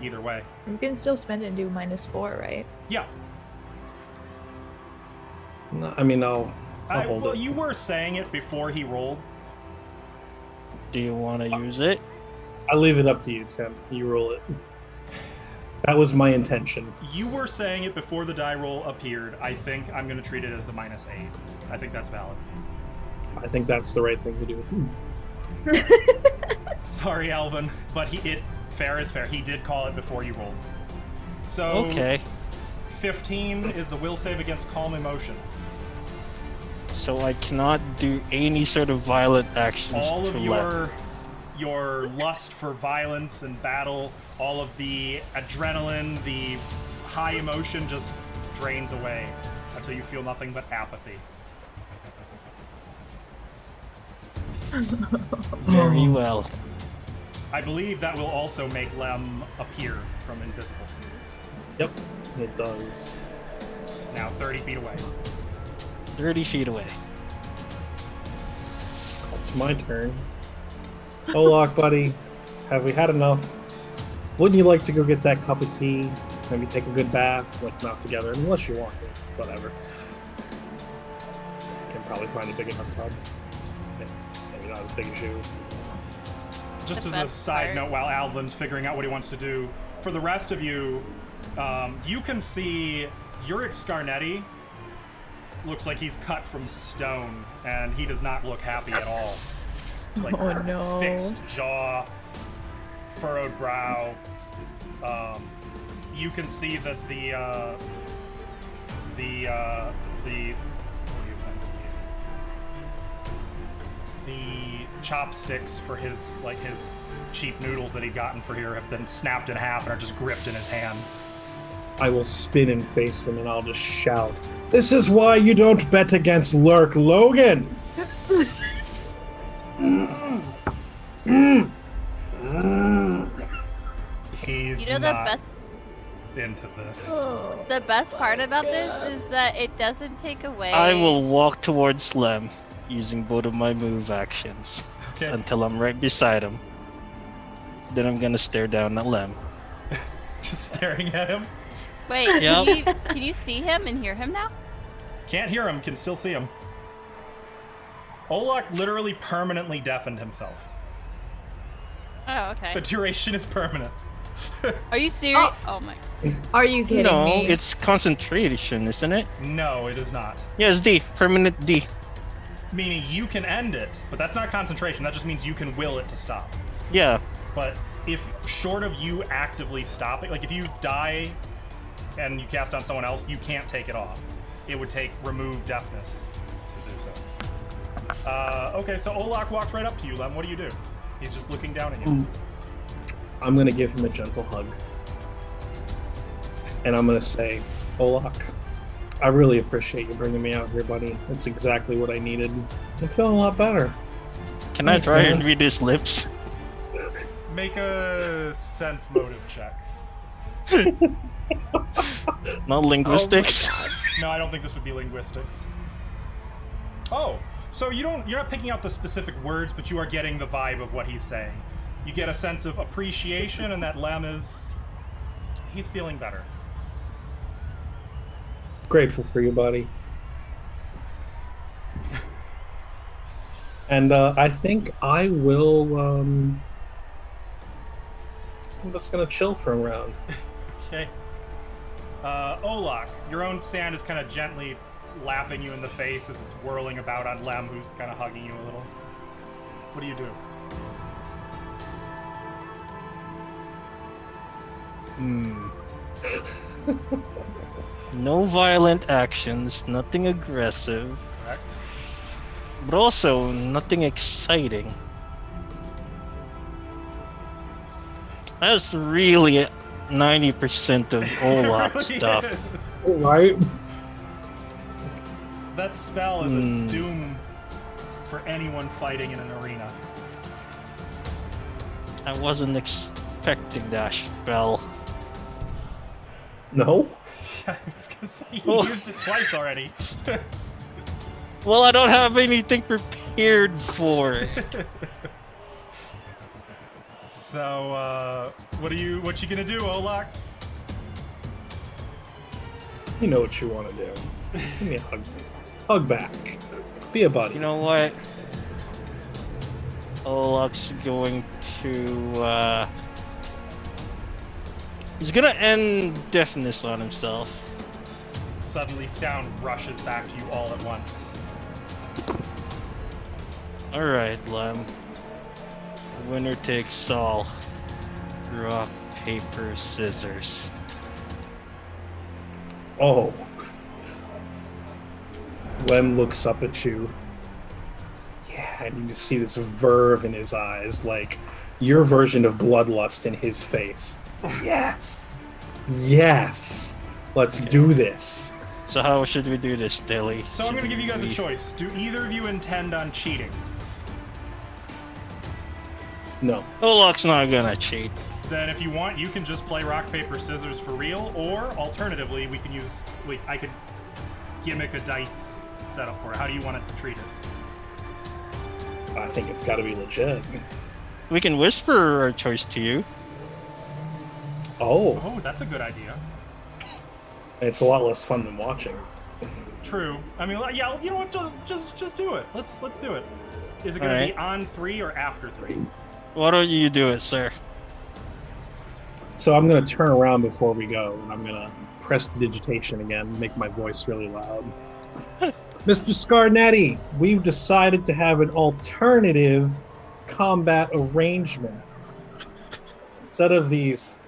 Either way. You can still spend it and do -4, right? Yeah. No, I mean, I'll hold it. You were saying it before he rolled. Do you want to use it? I leave it up to you, Tim. You roll it. That was my intention. You were saying it before the die roll appeared. I think I'm going to treat it as the -8. I think that's valid. I think that's the right thing to do. Sorry, Alvin, but fair is fair. He did call it before you rolled. So, okay. 15 is the will save against calm emotions. So I cannot do any sort of violent actions All of left. your lust for violence and battle, all of the adrenaline, the high emotion just drains away until you feel nothing but apathy. Very well. I believe that will also make Lem appear from invisible. Yep, it does. Now 30 feet away. 30 feet away. It's my turn. Olak, buddy, have we had enough? Wouldn't you like to go get that cup of tea? Maybe take a good bath? Like, not together, unless you want to. Whatever. Can probably find a big enough tub. Maybe not as big as you. Just as a side note, while Alvin's figuring out what he wants to do, for the rest of you, you can see Uric Scarnetti looks like he's cut from stone, and he does not look happy at all. Like, oh no. Fixed jaw, furrowed brow. You can see that the chopsticks for his cheap noodles that he'd gotten for here have been snapped in half and are just gripped in his hand. I will spin and face him, and I'll just shout, "This is why you don't bet against Lurk Logan!" He's the best into this. The best part about this is that it doesn't take away. I will walk towards Lem using both of my move actions until I'm right beside him. Then I'm gonna stare down at Lem. Just staring at him. Wait, Yep. can you see him and hear him now? Can't hear him, can still see him. Olak literally permanently deafened himself. Oh, okay. The duration is permanent. Are you serious? Oh my. Are you kidding No, me? it's concentration, isn't it? No, it is not. Yes, D. Permanent D. Meaning you can end it, but that's not concentration. That just means you can will it to stop. Yeah. But if short of you actively stopping, like if you die and you cast on someone else, you can't take it off. It would take remove deafness to do so. Okay, so Olak walks right up to you, Lem. What do? He's just looking down at you. I'm going to give him a gentle hug. And I'm going to say, Olak, I really appreciate you bringing me out here, buddy. It's exactly what I needed. I'm feeling a lot better. Can Thanks, I try man. and read his lips? Make a sense motive check. Not linguistics. No, I don't think this would be linguistics. Oh, so you're not picking out the specific words, but you are getting the vibe of what he's saying. You get a sense of appreciation, and that Lem he's feeling better. Grateful for you, buddy. And I think I will. I'm just gonna chill for a round. Okay. Olak, your own sand is kind of gently lapping you in the face as it's whirling about on Lem, who's kind of hugging you a little. What do you do? No violent actions, nothing aggressive, Correct. but also nothing exciting. That's really 90% of Olak Really stuff. is. Right? That spell is a doom for anyone fighting in an arena. I wasn't expecting that spell. No? I was gonna say you used it twice already. Well, I don't have anything prepared for it. So, what you gonna do, Olak? You know what you want to do. Give me a hug. Hug back. Be a buddy. You know what? Olak's going to, he's gonna end deafness on himself. Suddenly, sound rushes back to you all at once. Alright, Lem. Winner takes all. Rock, paper, scissors. Oh. Lem looks up at you. Yeah, and you just see this verve in his eyes, like your version of bloodlust in his face. Yes. Yes. Let's do this. So how should we do this, Dilly? So I'm gonna give you guys a choice. Do either of you intend on cheating? No. Olak's not gonna cheat. Then if you want, you can just play rock, paper, scissors for real, or alternatively, I could gimmick a dice setup for it. How do you want it treated? I think it's got to be legit. We can whisper our choice to you. Oh, Oh, that's a good idea. it's a lot less fun than watching. True. I mean, yeah. You know what? Just do it. Let's do it. Is it gonna be on 3 or after 3? Why don't you do it, sir? So I'm going to turn around before we go, and I'm going to press digitation again, make my voice really loud. Mr. Scarnetti, we've decided to have an alternative combat arrangement. Instead of these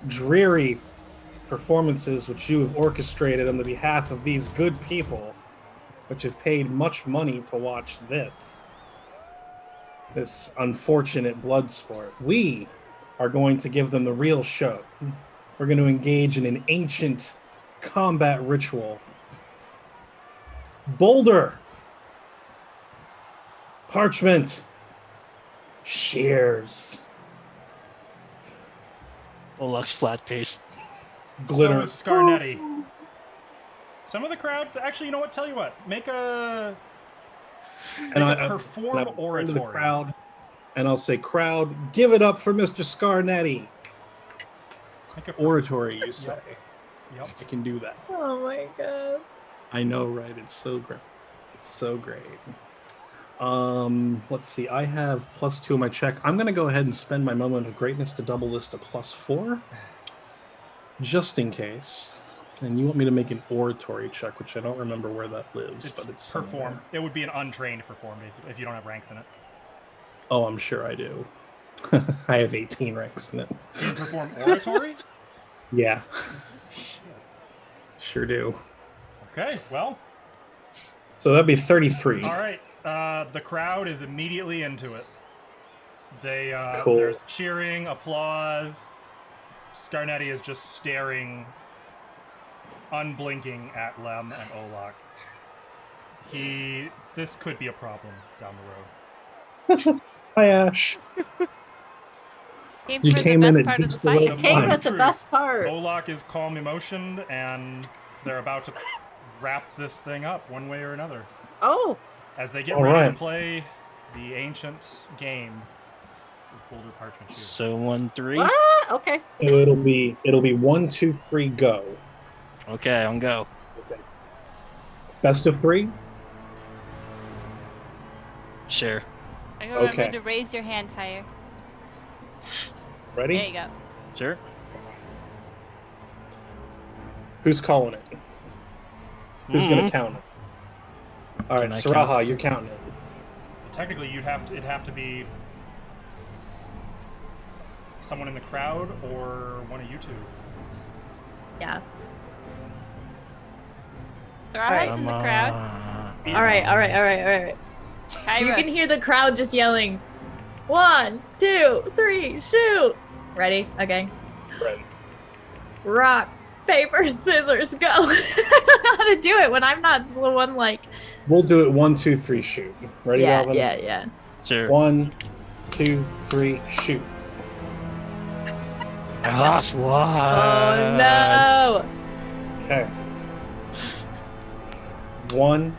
dreary performances which you have orchestrated on the behalf of these good people, which have paid much money to watch this unfortunate blood sport, we are going to give them the real show. We're going to engage in an ancient combat ritual. Boulder, parchment, shears, Olak's flat pace. glitter. So Scarnetti. Some of the crowds, actually, you know what? Tell you what. Make a perform and I oratory. to the crowd, and I'll say, crowd, give it up for Mr. Scarnetti. Oratory, you say? Yep. I can do that. Oh my god. I know, right? It's so great. It's so great. Let's see. I have +2 on my check. I'm going to go ahead and spend my moment of greatness to double this to +4, just in case. And you want me to make an oratory check, which I don't remember where that lives, but it's perform. somewhere. It would be an untrained perform, basically, if you don't have ranks in it. Oh, I'm sure I do. I have 18 ranks in it. You perform oratory? Yeah. Shit. Sure do. Okay, well. So that'd be 33. All right. The crowd is immediately into it. Cool. There's cheering, applause. Scarnetti is just staring, unblinking at Lem and Olak. This could be a problem down the road. Hi, Ash. You came in at just the right The time. moment At the truth. best part. Olak is calm emotioned, and they're about to wrap this thing up one way or another. Oh. As they get All ready right. to play the ancient game with Boulder Parchment Shield. So 1-3. Ah, okay. So it'll be 1, 2, 3, go. Okay, on go. Okay. Best of 3. Sure. I remember Okay. to raise your hand higher. Ready? There you go. Sure. Who's calling it? Who's gonna Mhm. count it? All right, Can I Saraha, count? you're counting it. Technically, it'd have to be someone in the crowd or one of you two. Yeah. Thrive in the crowd. All right. You Kyra. can hear the crowd just yelling, 1, 2, 3, shoot! Ready? Okay. Ready. Rock, paper, scissors, go! I don't know how to do it when I'm not the one like. We'll do it 1, 2, 3, shoot. Ready, Yeah, Alvin? yeah. Sure. 1, 2, 3, shoot. I lost one. Oh no! Okay. 1,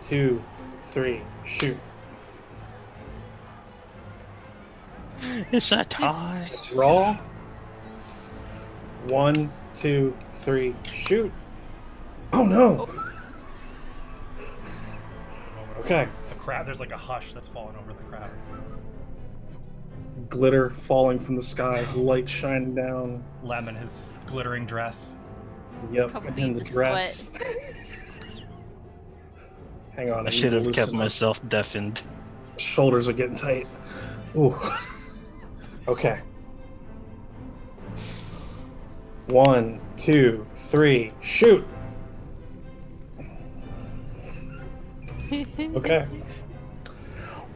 2, 3, shoot. It's a tie. Draw. 1, 2, 3, shoot. Oh no! Okay. The crowd. There's like a hush that's fallen over the crowd. Glitter falling from the sky, light shining down. Lem in his glittering dress. Yep, Couple and beads the of dress. Hang on, I need should to have kept loosen up. myself deafened. Shoulders are getting tight. Ooh. Okay. 1, 2, 3, shoot. Okay.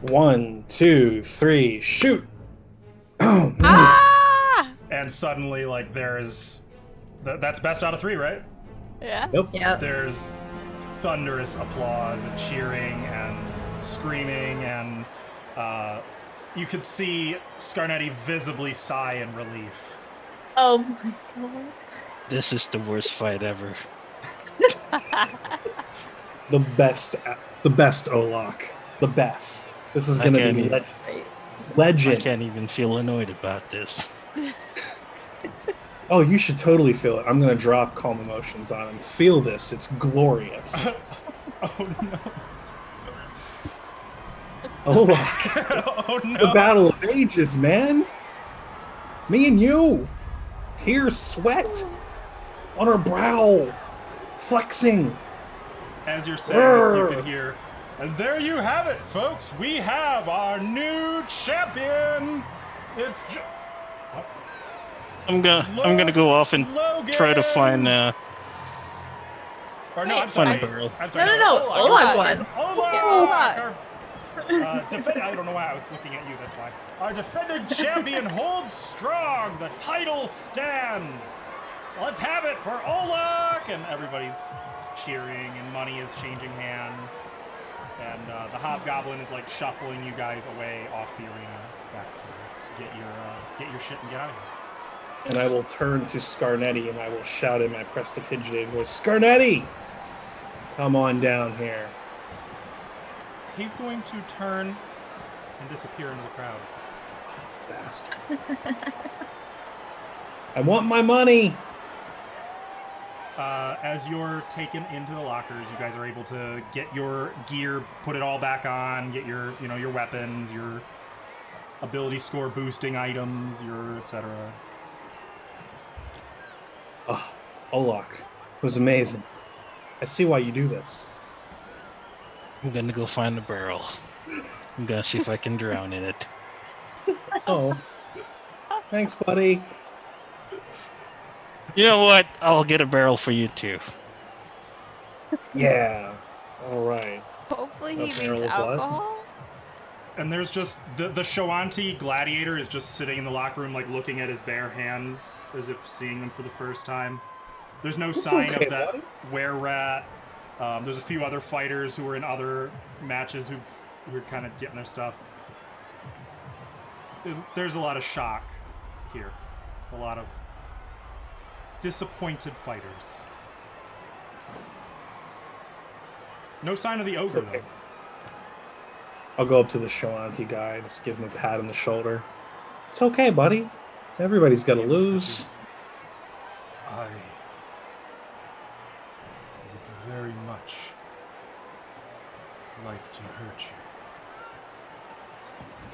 1, 2, 3, shoot. Oh, no. Ah! And suddenly, like, there's... That's best out of 3, right? Yeah. Yep. Yep. There's thunderous applause and cheering and screaming, and you could see Scarnetti visibly sigh in relief. Oh my god. This is the worst fight ever. The best Olak. The best. This is I going to can't be even- Right. I legend. can't even feel annoyed about this. Oh, you should totally feel it. I'm going to drop calm emotions on him. Feel this. It's glorious. Oh no. Olak. Oh no. The battle of ages, man. Me and you. Here, sweat on our brow. Flexing. As you're saying this, you can hear, and there you have it, folks. We have our new champion. It's I'm gonna go off and Logan. try to find Or no, I'm Wait, sorry. find a barrel. I'm sorry. No. Olak won. Olak. I don't know why I was looking at you. That's why. Our defending champion holds strong. The title stands. Let's have it for Olak, and everybody's cheering, and money is changing hands, and the Hobgoblin is like shuffling you guys away off the arena back to get your shit and get out of here. And I will turn to Scarnetti and I will shout in my prestidigitated voice, Scarnetti! Come on down here. He's going to turn and disappear into the crowd. Oh, bastard. I want my money. As you're taken into the lockers, you guys are able to get your gear, put it all back on, get your, your weapons, your ability score boosting items, your etc. Oh, Olak, it was amazing. I see why you do this. I'm gonna go find a barrel. I'm gonna see if I can drown in it. Oh, thanks, buddy. You know what? I'll get a barrel for you too. Yeah. All right. Hopefully A he barrel means of what? alcohol. And there's just the Shoanti gladiator is just sitting in the locker room, like looking at his bare hands as if seeing them for the first time. There's no sign okay, of that buddy. were-rat. There's a few other fighters who were in other matches who are kind of getting their stuff. There's a lot of shock here. A lot of disappointed fighters. No sign of the ogre, okay. though. I'll go up to the Shoanti guy, just give him a pat on the shoulder. It's okay, buddy. Everybody's got to lose. I would very much like to hurt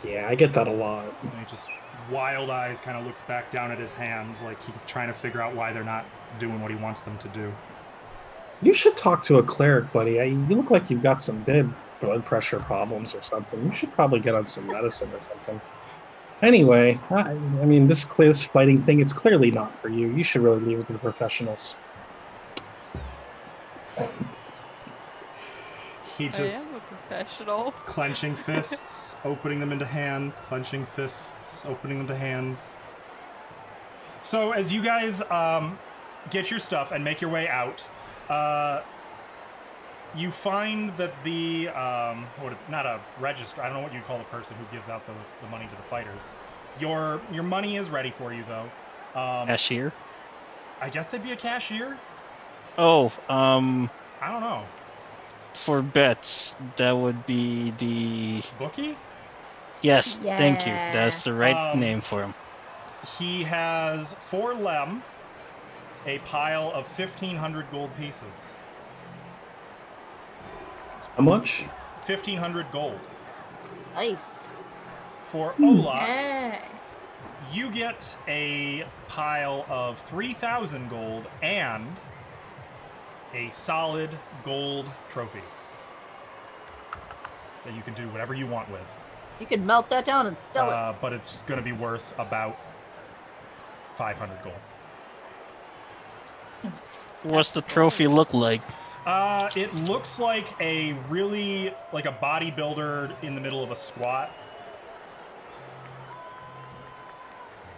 you. Yeah, I get that a lot. And he just wild eyes kind of looks back down at his hands like he's trying to figure out why they're not doing what he wants them to do. You should talk to a cleric, buddy. You look like you've got some bad blood pressure problems or something. You should probably get on some medicine or something. Anyway, I mean, this fighting thing, it's clearly not for you. You should really leave it to the professionals. He just I am a professional. clenching fists, opening them into hands, clenching fists, opening them to hands. So as you guys get your stuff and make your way out, you find that the not a register. I don't know what you call the person who gives out the money to the fighters. Your money is ready for you though. Cashier? I guess they'd be a cashier. Oh, I don't know. for bets, that would be the... Bookie? Yes, thank you. Yeah. That's the right name for him. He has for Lem a pile of 1,500 gold pieces. How much? 1,500 gold. Nice. For Olaf, Hey. you get a pile of 3,000 gold and a solid gold trophy that you can do whatever you want with. You can melt that down and sell it. But it's going to be worth about 500 gold. What's the trophy look like? It looks like a bodybuilder in the middle of a squat.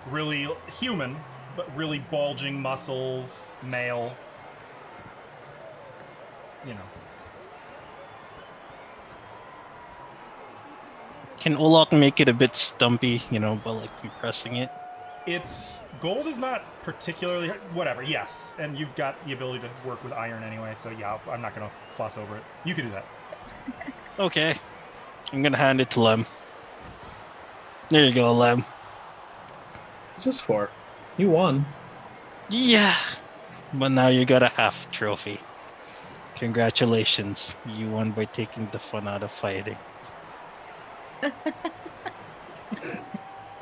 Really human, but really bulging muscles, male. You know. Can Olak make it a bit stumpy, by like compressing it? Gold is not particularly whatever. Yes, and you've got the ability to work with iron anyway, so yeah, I'm not gonna fuss over it. You can do that. Okay. I'm gonna hand it to Lem. There you go, Lem. What's this for? You won. Yeah. But now you got a half trophy. Congratulations. You won by taking the fun out of fighting.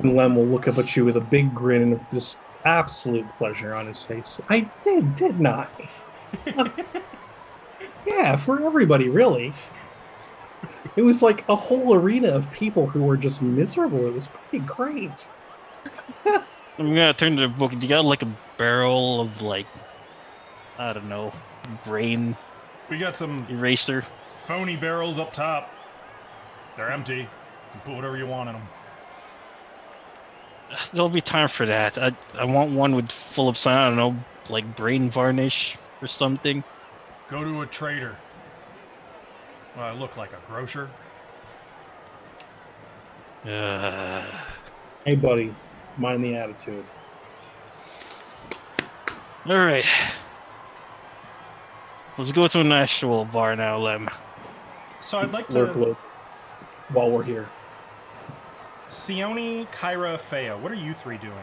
And Lem will look up at you with a big grin of just absolute pleasure on his face. I didn't I? Yeah, for everybody, really. It was like a whole arena of people who were just miserable. It was pretty great. I'm gonna turn to the book. You got like a barrel of I don't know, brain We got some eraser. phony barrels up top. They're empty. You can put whatever you want in them. There'll be time for that. I want one with full of I don't know, like brain varnish or something. Go to a trader. Well, I look like a grocer. Hey, buddy, mind the attitude. All right. Let's go to an actual bar now, Lem. So I'd like Lurk to... low while we're here. Sione, Kyra, Fea, what are you three doing?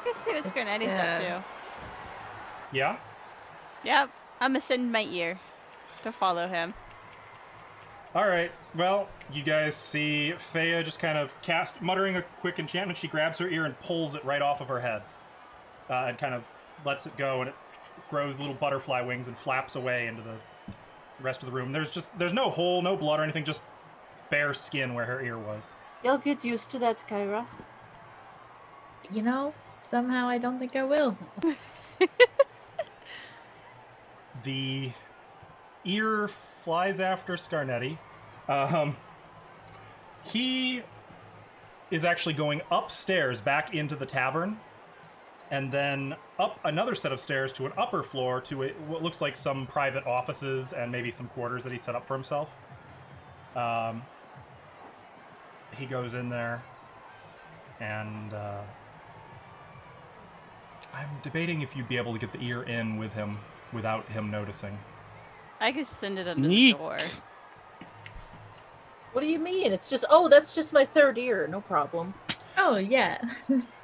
Just see what Scarnetti's up to. Yeah? Yep. I'm gonna send my ear to follow him. Alright, well, you guys see Faya just kind of muttering a quick enchantment. She grabs her ear and pulls it right off of her head. And kind of lets it go, and it grows little butterfly wings and flaps away into the rest of the room. There's no hole, no blood or anything, just bare skin where her ear was. You'll get used to that, Kyra. You know, somehow I don't think I will. The ear flies after Scarnetti. He is actually going upstairs back into the tavern, and then up another set of stairs to an upper floor to what looks like some private offices and maybe some quarters that he set up for himself. He goes in there, and I'm debating if you'd be able to get the ear in with him without him noticing. I could send it under the door. What do you mean? It's just, that's just my third ear. No problem. Oh, yeah.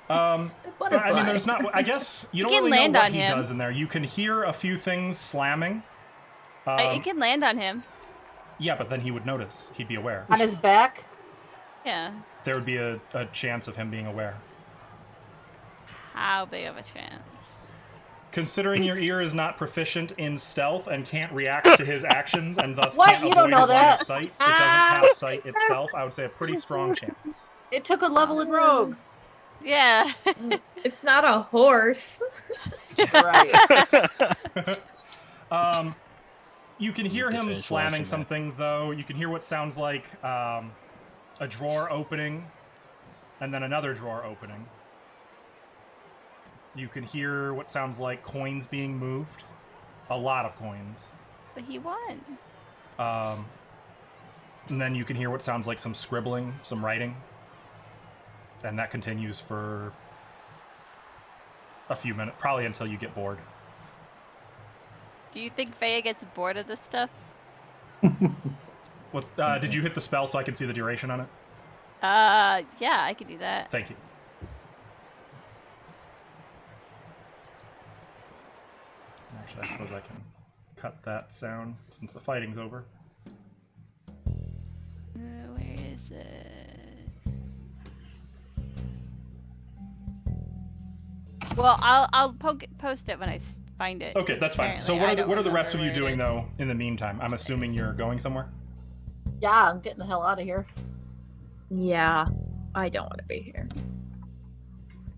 I mean, there's not, I guess you don't really know what he does in there. You can hear a few things slamming. It can land on him. Yeah, but then he would notice. He'd be aware. On his back? Yeah. There would be a chance of him being aware. How big of a chance? Considering your ear is not proficient in stealth and can't react to his actions and thus can't You don't avoid know his line that. of sight, it doesn't have sight itself, I would say a pretty strong chance. It took a level in Rogue. Yeah. It's not a horse. Right. You can hear him slamming some things, though. You can hear what sounds like a drawer opening and then another drawer opening. You can hear what sounds like coins being moved. A lot of coins. But he won. And then you can hear what sounds like some scribbling, some writing. And that continues for a few minutes, probably until you get bored. Do you think Faya gets bored of this stuff? Did you hit the spell so I can see the duration on it? Yeah, I could do that. Thank you. Actually, I suppose I can cut that sound since the fighting's over. Where is it? Well, I'll post it when I find it. Okay, that's fine. So Apparently, what are the rest of you doing though in the meantime? I'm assuming you're going somewhere. Yeah, I'm getting the hell out of here. Yeah, I don't want to be here.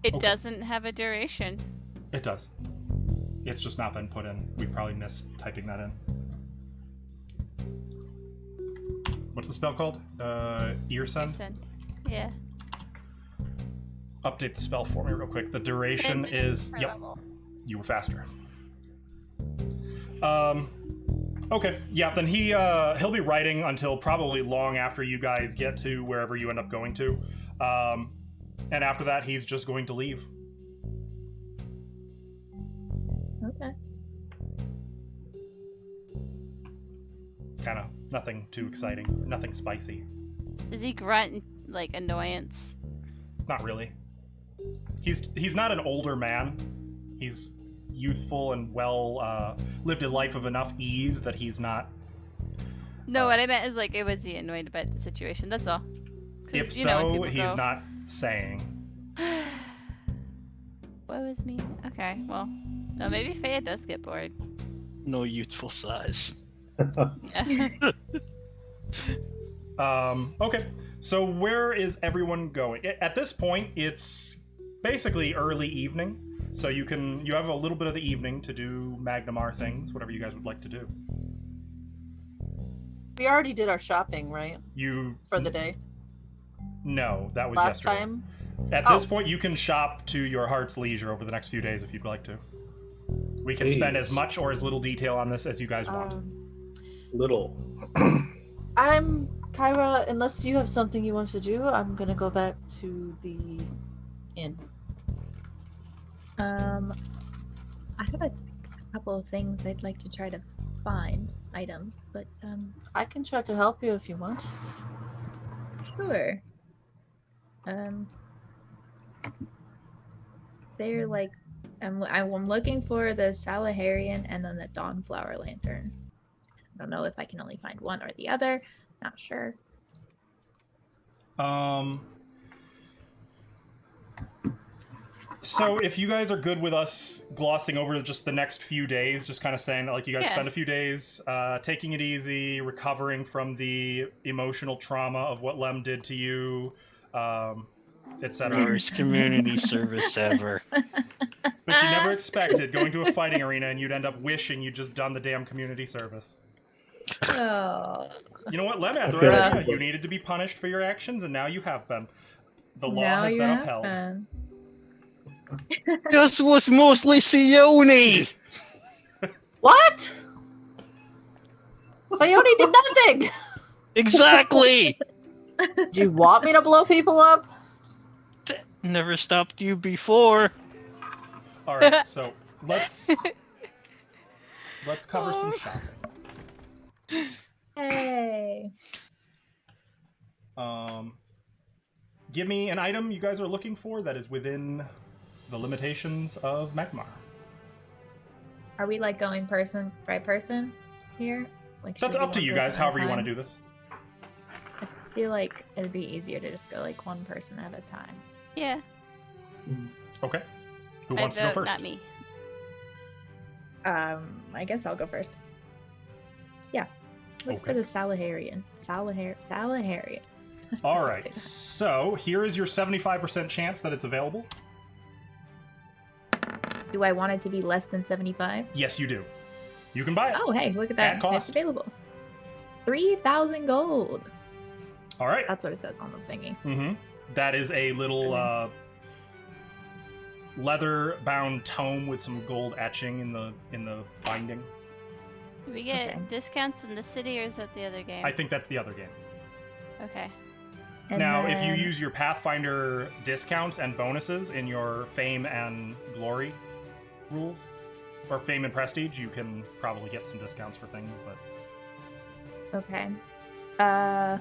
It doesn't have a duration. It does. It's just not been put in. We probably missed typing that in. What's the spell called? Ear send? Yeah. Update the spell for me real quick. The duration is... Yep. Level. You were faster. Okay. Yeah, then he'll be writing until probably long after you guys get to wherever you end up going to. And after that, he's just going to leave. Okay. Kind of nothing too exciting. Nothing spicy. Does he grunt like annoyance? Not really. He's not an older man. He's youthful and well lived a life of enough ease that he's not. No, what I meant is like, was he annoyed about the situation? That's all. If so, he's not saying. What was me? Okay, well, no, maybe Faya does get bored. No youthful size. Yeah. Okay. So where is everyone going? At this point, it's basically early evening. So you have a little bit of the evening to do Magnamar things, whatever you guys would like to do. We already did our shopping, right? For the day? No, that was last yesterday. time. At this point, you can shop to your heart's leisure over the next few days if you'd like to. We can spend as much or as little detail on this as you guys want. Little. I'm Kyra. Unless you have something you want to do, I'm gonna go back to the inn. I have a couple of things I'd like to try to find, items, but I can try to help you if you want. there like I'm looking for the Salaharian and then the Dawnflower Lantern. I don't know if I can only find one or the other. Not sure. So if you guys are good with us glossing over just the next few days, just kind of saying that like you guys spend a few days taking it easy, recovering from the emotional trauma of what Lem did to you, etc. Worst community service ever. But you never expected going to a fighting arena and you'd end up wishing you'd just done the damn community service. Oh. You know what, Lem had the right idea. You needed to be punished for your actions, and now you have been. The law has been upheld. This was mostly Sione! What? Sayone did nothing! Exactly! Do you want me to blow people up? Never stopped you before. Alright, so let's cover some shopping. Hey. Give me an item you guys are looking for that is within the limitations of Magmar. Are we like going person by person here? Like, that's up to you guys, however you want to do this. I feel like it'd be easier to just go like one person at a time. Yeah. Okay. Who wants to go first? Not me. I guess I'll go first. Yeah. Look for the Salaharian. Salaharian. All right. So here is your 75% chance that it's available. Do I want it to be less than 75? Yes, you do. You can buy it. Oh, hey, look at that. At cost. It's available. 3,000 gold. All right. That's what it says on the thingy. Mm-hmm. That is a little leather-bound tome with some gold etching in the binding. Do we get discounts in the city, or is that the other game? I think that's the other game. Okay. And now, then... if you use your Pathfinder discounts and bonuses in your Fame and Glory rules, or Fame and Prestige, you can probably get some discounts for things, but... Okay. How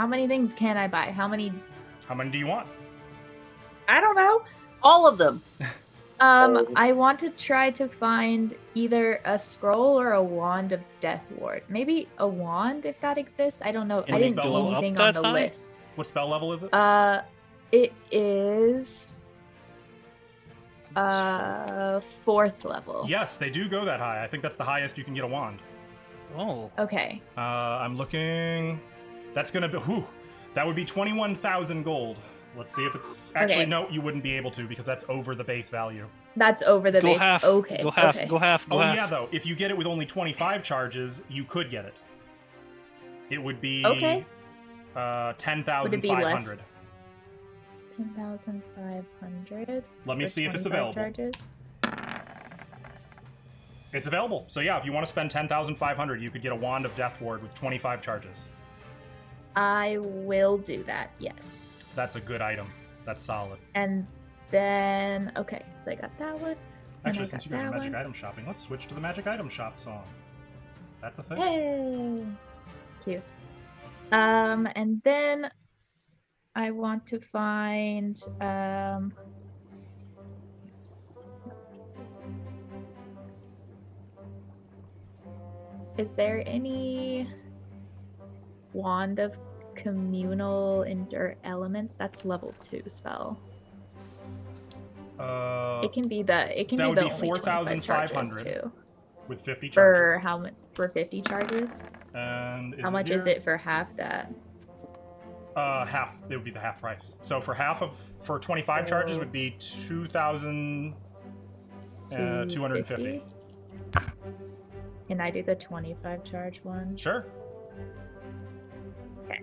many things can I buy? How many do you want? I don't know. All of them. I want to try to find either a scroll or a wand of Death Ward. Maybe a wand, if that exists. I don't know. I didn't see anything on the list. What spell level is it? It is 4th level. Yes, they do go that high. I think that's the highest you can get a wand. Oh. Okay. I'm looking. That's gonna be. Whew, that would be 21,000 gold. Let's see if it's actually no. You wouldn't be able to because that's over the base value. That's over the base. Half. Okay. Go half. Okay. Go half. Go half. Yeah, though, if you get it with only 25 charges, you could get it. It would be 10,500. 10,500. Let me see if it's available. Charges. It's available. So yeah, if you want to spend 10,500, you could get a wand of Death Ward with 25 charges. I will do that. Yes. That's a good item. That's solid. And then, okay, so I got that one. Actually, since you guys are magic item shopping, let's switch to the magic item shop song. That's a thing. Hey, cute. And then I want to find is there any wand of communal endure elements? That's level 2 spell. It can be the that would the be only 4,500 too. with 50 charges. For how much? For 50 charges? And how much is it for half that? Half. It would be the half price. So for 25 charges would be 2,250. Can I do the 25 charge one? Sure. Okay.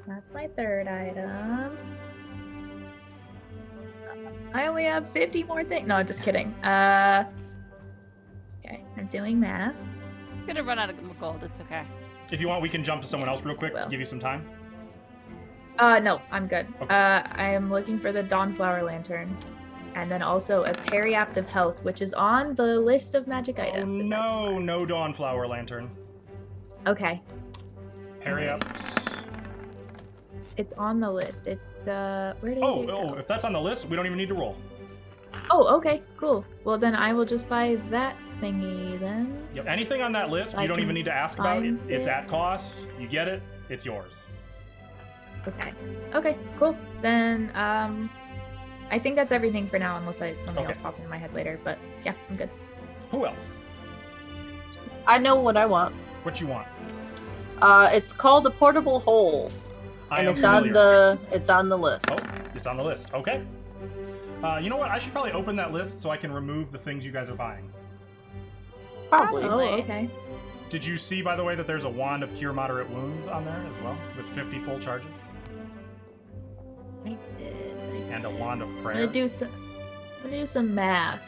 That's my 3rd item. I only have 50 more things. No, just kidding. Okay, I'm doing math. I'm gonna run out of gold. It's okay. If you want, we can jump to someone else real quick to give you some time. No, I'm good. Okay. I am looking for the Dawnflower Lantern. And then also a Periapt of Health, which is on the list of magic items. Oh, no Dawnflower Lantern. Okay. Periapt. It's on the list. It's the... Where did it go? If that's on the list, we don't even need to roll. Oh, okay, cool. Well, then I will just buy that thingy then. Yep. Anything on that list, you don't even need to ask about it. It's at cost. You get it. It's yours. Okay. Okay, cool. Then, I think that's everything for now, unless something else pops into my head later. But yeah, I'm good. Who else? I know what I want. What you want? It's called a portable hole, and it's on the list. Oh, it's on the list. Okay. You know what? I should probably open that list so I can remove the things you guys are buying. Probably. Oh, okay. Did you see, by the way, that there's a wand of cure moderate wounds on there as well, with 50 full charges? I did. And a wand of prayer. I'm gonna do some math.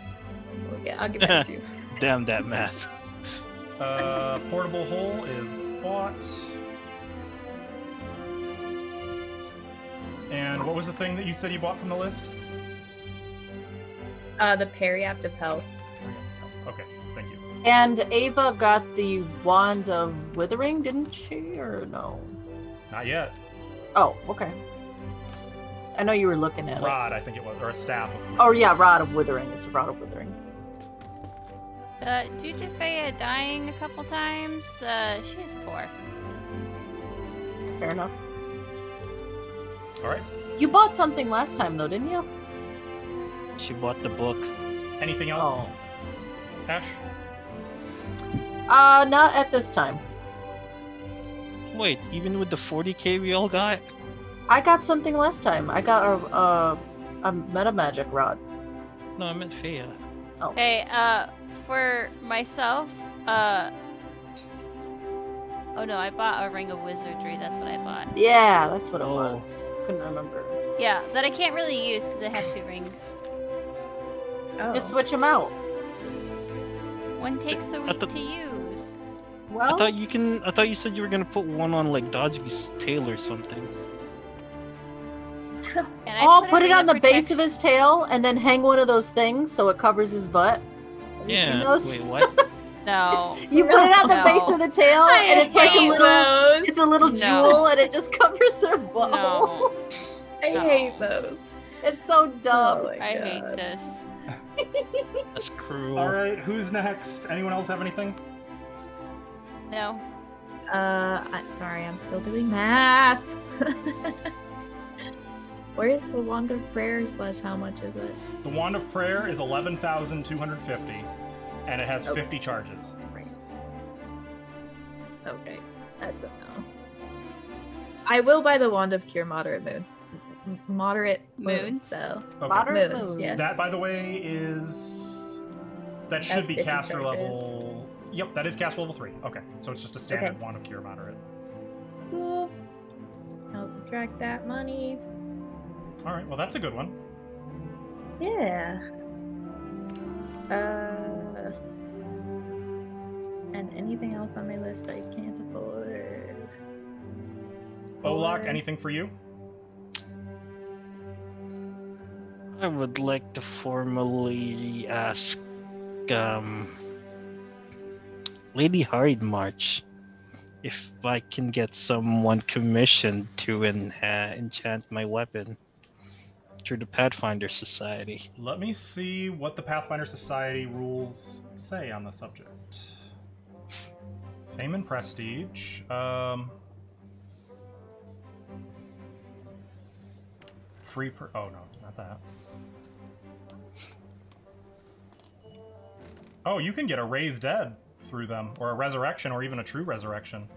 Okay, I'll get back to you. Damn that math. Portable hole is bought. And what was the thing that you said you bought from the list? The periaptive health. Okay, thank you. And Ava got the wand of withering, didn't she, or no? Not yet. Oh, okay. I know you were looking at Rod, I think it was, or a staff. Oh yeah, rod of withering. It's a rod of withering. Jujubea dying a couple times. She is poor. Fair enough. All right. You bought something last time, though, didn't you? She bought the book. Anything else? Oh. Ash? Not at this time. Wait, even with the 40k we all got? I got something last time. I got a meta magic rod. No, I meant Fea. Oh. Okay, for myself, oh no, I bought a ring of wizardry. That's what I bought. Yeah, that's what it Oh. was. Couldn't remember. Yeah, that I can't really use because I have 2 rings. Oh. Just switch them out. One takes a week thought- to use. Well, I thought you said you were gonna put one on like Dodgeby's tail or something. And I put a it ring on the base protection- of his tail and then hang one of those things so it covers his butt. Have you seen those? Wait, what? No. You put it on the No. base of the tail I and it's like a hate little those. it's a little No. jewel and it just covers their butt. No. I No. hate those. It's so dumb. Oh my I hate God. this. That's cruel. All right, who's next? Anyone else have anything? No. I'm sorry, I'm still doing math. Where's the wand of prayer / how much is it? The wand of prayer is 11,250, and it has 50 charges. Okay, that's a no. I will buy the wand of cure moderate moons. Moderate moons, Moons? though. Okay. Moderate Moons, moons. yes. That, by the way, that should That's be 50 caster charges. level. Yep, that is caster level 3. Okay, so it's just a standard Okay. wand of cure moderate. Cool. I'll subtract that money. All right, well that's a good one. Yeah. And anything else on my list I can't afford. Olak, Or- anything for you? I would like to formally ask Lady Hardmarch if I can get someone commissioned to enchant my weapon through the Pathfinder Society. Let me see what the Pathfinder Society rules say on the subject. Fame and prestige. Free per. Oh no, not that. Oh, you can get a raised dead through them, or a resurrection, or even a true resurrection.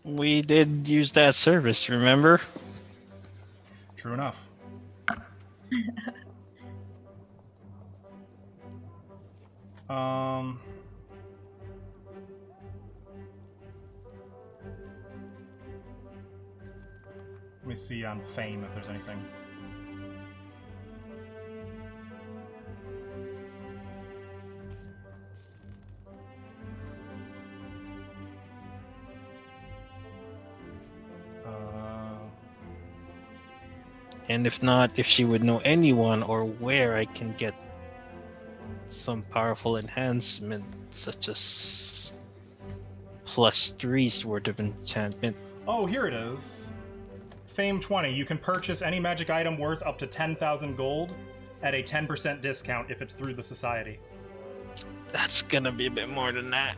We did use that service, remember? True enough. Let me see on Fame if there's anything. And if not, if she would know anyone or where I can get some powerful enhancement, such as +3's worth of enchantment. Oh, here it is. Fame 20. You can purchase any magic item worth up to 10,000 gold at a 10% discount if it's through the society. That's gonna be a bit more than that.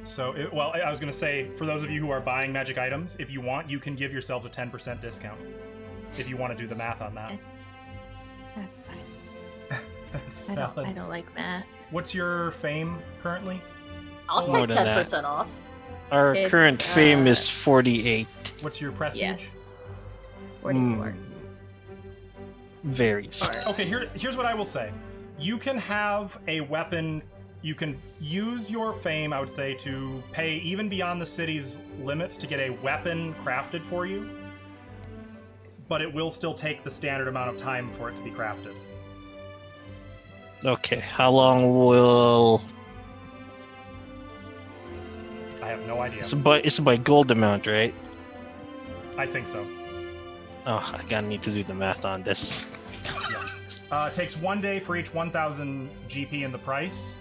So, I was going to say, for those of you who are buying magic items, if you want, you can give yourselves a 10% discount. If you want to do the math on that. That's fine. That's I valid. don't like math. What's your fame currently? I'll More take than 10% off. Our It's, current fame is 48. What's your prestige? Yes. 44. Varies. Okay, here's what I will say. You can have a weapon. You can use your fame, I would say, to pay even beyond the city's limits to get a weapon crafted for you. But it will still take the standard amount of time for it to be crafted. Okay, how long will... I have no idea. It's by gold amount, right? I think so. Oh, I gotta need to do the math on this. It takes 1 day for each 1,000 GP in the price.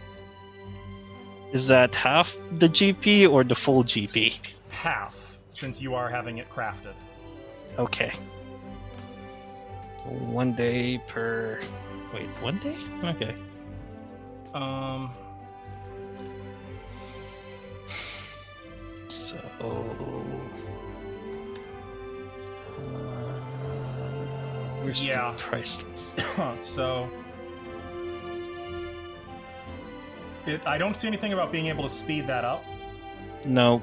Is that half the GP or the full GP? Half, since you are having it crafted. Okay. 1 day per... Wait, 1 day? Okay. So... where's the price list? So... I don't see anything about being able to speed that up. No.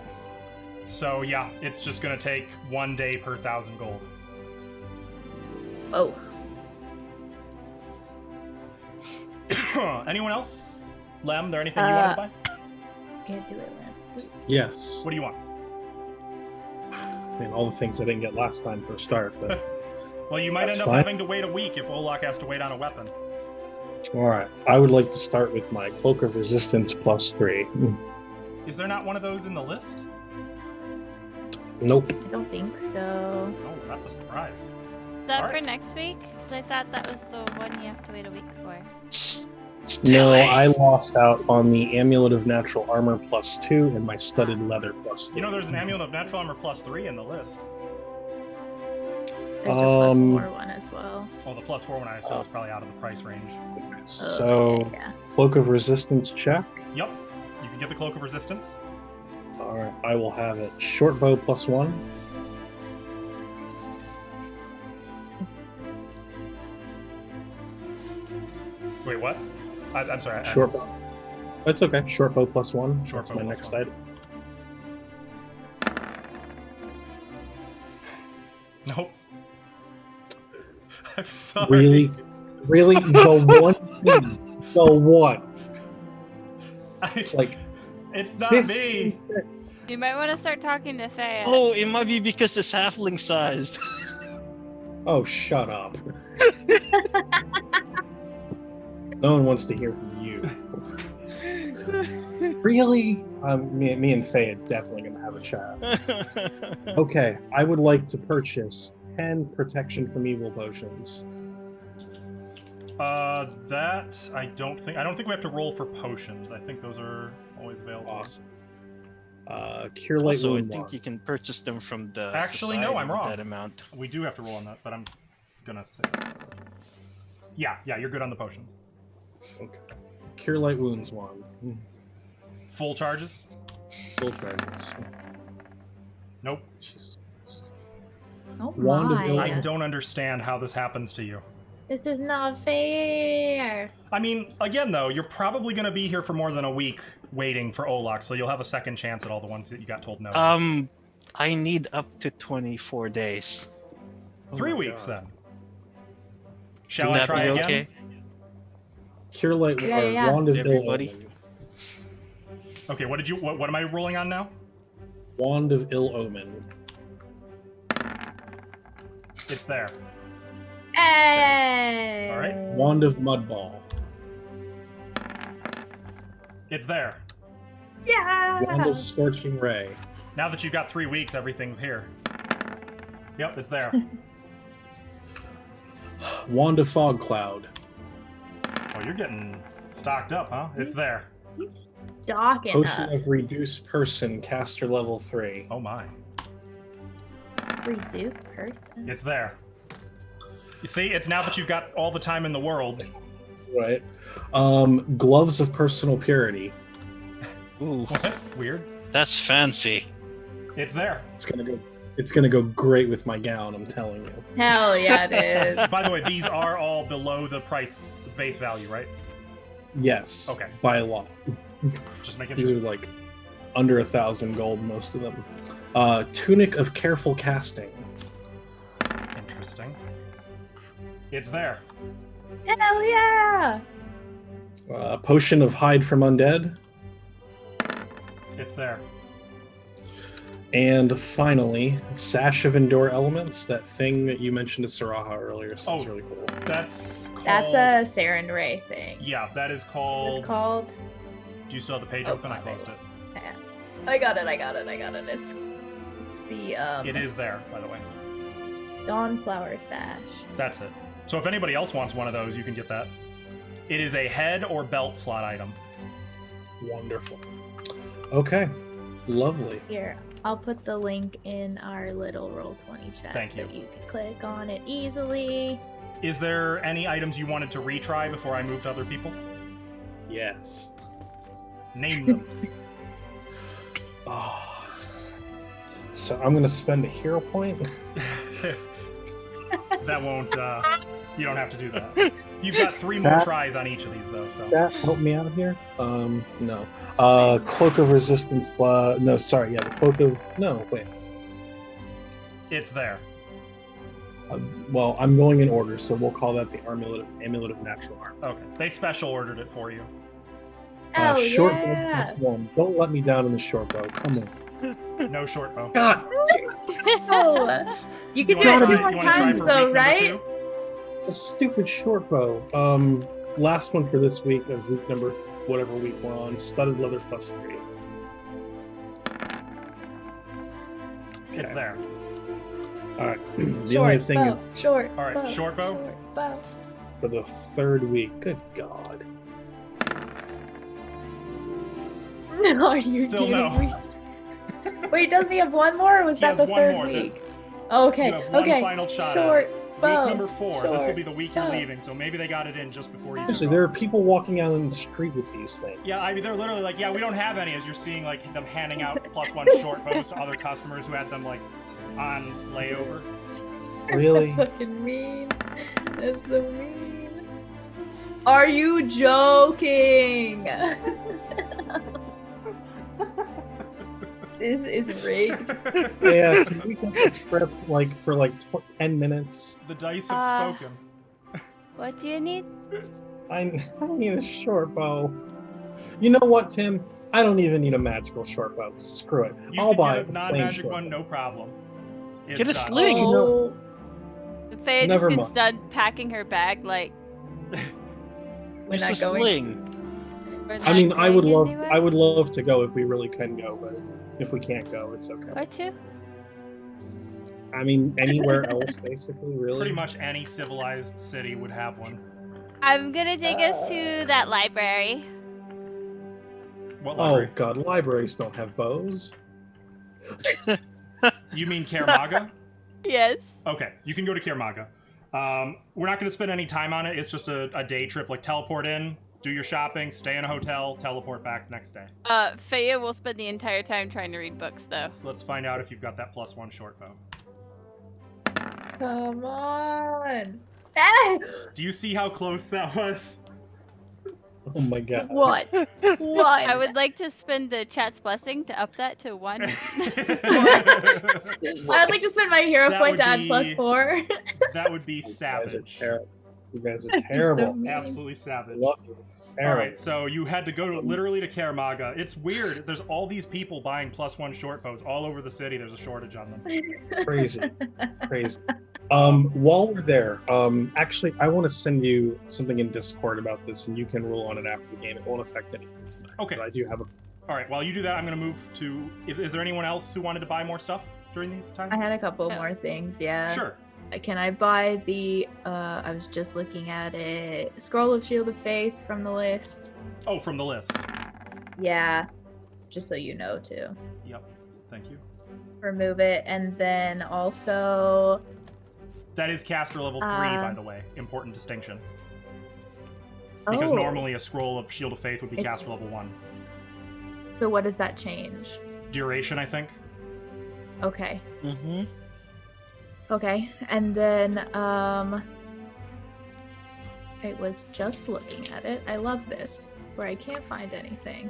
So yeah, it's just going to take 1 day per 1,000 gold. Oh. Anyone else? Lem, there anything you wanted to buy? Can't do it, man. Yes. What do you want? I mean, all the things I didn't get last time for a start, but... Well, you might That's end up fine. having to wait a week if Olak has to wait on a weapon. Alright, I would like to start with my Cloak of Resistance +3. Is there not one of those in the list? Nope. I don't think so. Oh, that's a surprise. Is that Alright. for next week? Because I thought that was the one you have to wait a week for. No, I lost out on the Amulet of Natural Armor +2 and my Studded Leather +3. You know, there's an Amulet of Natural Armor +3 in the list. There's a +4 one as well. Oh, the +4 one I saw was probably out of the price range. So, Yeah. Cloak of Resistance check. Yep, you can get the Cloak of Resistance. Alright, I will have it. Short bow +1. Wait, what? I'm sorry. Short bow. That's okay. Short bow +1. Short That's bow my +1. next item. Nope. I'm sorry. Really? Really? The one thing. The one. Like, It's not 15 me. seconds. You might want to start talking to Faye. Oh, it might be because it's halfling sized. Oh, shut up. No one wants to hear from you. Really? Me and Faye are definitely going to have a chat. Okay, I would like to purchase 10 protection from evil potions. That I don't think we have to roll for potions. I think those are always available. Awesome. Cure Light Also, I Wound think 1. you can purchase them from the Actually, no, society I'm with wrong. that amount. We do have to roll on that, but I'm gonna say. Yeah, you're good on the potions. Okay. Cure Light Wounds 1. Full charges? Full charges. Nope. Jesus. Oh Wand of my. Ill- I don't understand how this happens to you. This is not fair. I mean, again, though, you're probably going to be here for more than a week waiting for Olak, so you'll have a second chance at all the ones that you got told no. I need up to 24 days. 3 my weeks, God. then. Shall Would I that try be again? okay? Cure Light Yeah. Wand of Ill Everybody? Omen. Okay, what am I rolling on now? Wand of Ill Omen. It's there. Hey. All right. Wand of Mudball. It's there. Yeah. Wand of Scorching Ray. Now that you've got 3 weeks, everything's here. Yep, it's there. Wand of Fog Cloud. Oh, you're getting stocked up, huh? It's there. Docking Potion up. of Reduce Person, caster level 3. Oh my. Reduced person. It's there. You see, it's now that you've got all the time in the world. Right. Gloves of personal purity. Ooh, Weird. that's fancy. It's there. It's gonna go great with my gown, I'm telling you. Hell yeah, it is. By the way, these are all below the price base value, right? Yes. Okay. By a lot. Just making These sure. are like under 1,000 gold, most of them. Tunic of careful casting. Interesting. It's there. Hell yeah! Potion of hide from undead. It's there. And finally, Sash of Endure Elements, that thing that you mentioned to Saraha earlier. Sounds really cool. That's called... That's a Saren Ray thing. Yeah, that is called... It's called... Do you still have the page Oh, open? I my closed bad. it. I got it. It's the It is there, by the way. Dawnflower Sash. That's it. So if anybody else wants one of those, you can get that. It is a head or belt slot item. Wonderful. Okay. Lovely. Here, I'll put the link in our little Roll20 chat. Thank you. So you can click on it easily. Is there any items you wanted to retry before I move to other people? Yes. Name them. Oh. So I'm gonna spend a hero point. That won't, you don't have to do that. You've got 3 more tries on each of these, though, so. That help me out here? No. Cloak of Resistance. No, sorry. Yeah, the Cloak of. No, wait. It's there. Well, I'm going in order, so we'll call that the Amulet of Natural Armor. Okay. They special ordered it for you. Oh, short yeah. bow +1. Don't let me down in the short bow. Come on. No short bow. God, Oh, you can You do wanna it try- 2 more you wanna try times, for though, week number right? 2? it's a stupid short bow. Last one for this week of week number whatever week we're on. Studded leather +3. It's there. All right. The only thing is Short. All right, bow, short bow? bow. for the 3rd week. Good God. Are you Still kidding no. me? Wait, doesn't he have one more, or was He that has the one 3rd more. week? Okay, You have one okay. final shot at Short bow. Week number 4. This will short be the week you're bow. leaving, so maybe they got it in just before you Seriously, took there off. are people walking out on the street with these things. Yeah, I mean, they're literally like, yeah, we don't have any, as you're seeing, like, them handing out +1 short bows to other customers who had them, like, on layover. Really? That's fucking mean. That's so mean. Are you joking? This is rigged. Yeah, can we take a trip for 10 minutes? The dice have spoken. What do you need? I need a short bow. You know what, Tim? I don't even need a magical short bow. Screw it. You I'll can buy get a a plain non-magic short one, bow. no problem. It's Get a done. sling. Oh, Faye just Never gets mind. done packing her bag, like, we're It's not a going. sling. we're I not mean, I would going love, anywhere? I would love to go if we really can go, but if we can't go, it's okay. Or 2? I mean, anywhere else, basically, really. Pretty much any civilized city would have one. I'm gonna take us to that library. What Oh library? God, libraries don't have bows. You mean Kermaga? Yes. Okay, you can go to Kermaga. We're not going to spend any time on it. It's just a day trip. Like, teleport in, do your shopping, stay in a hotel, teleport back next day. Faye will spend the entire time trying to read books, though. Let's find out if you've got that +1 short bow. Come on. Ah! Do you see how close that was? Oh my God. What? What? I would like to spend the chat's blessing to up that to 1. I'd like to spend my hero That point would to add be- +4. That would be You guys are savage. terrible. You guys are That'd be so terrible. mean. Absolutely savage. Love you. All Terrible. right, so you had to go literally to Kermaga. It's weird. There's all these people buying +1 short bows all over the city. There's a shortage on them. Crazy. Crazy. While we're there, actually, I want to send you something in Discord about this, and you can rule on it after the game. It won't affect anything tonight. Okay. But I do have a. All right, while you do that, I'm going to move to... Is there anyone else who wanted to buy more stuff during these times? I had a couple Oh. more things, yeah. Sure. Can I buy the, I was just looking at it, Scroll of Shield of Faith from the list? Oh, from the list. Yeah, just so you know, too. Yep. Thank you. Remove it. And then also, That is caster level 3, by the way. Important distinction. Because normally a scroll of Shield of Faith would be caster level 1. So what does that change? Duration, I think. Okay. Mm-hmm. Okay, and then I was just looking at it. I love this, where I can't find anything.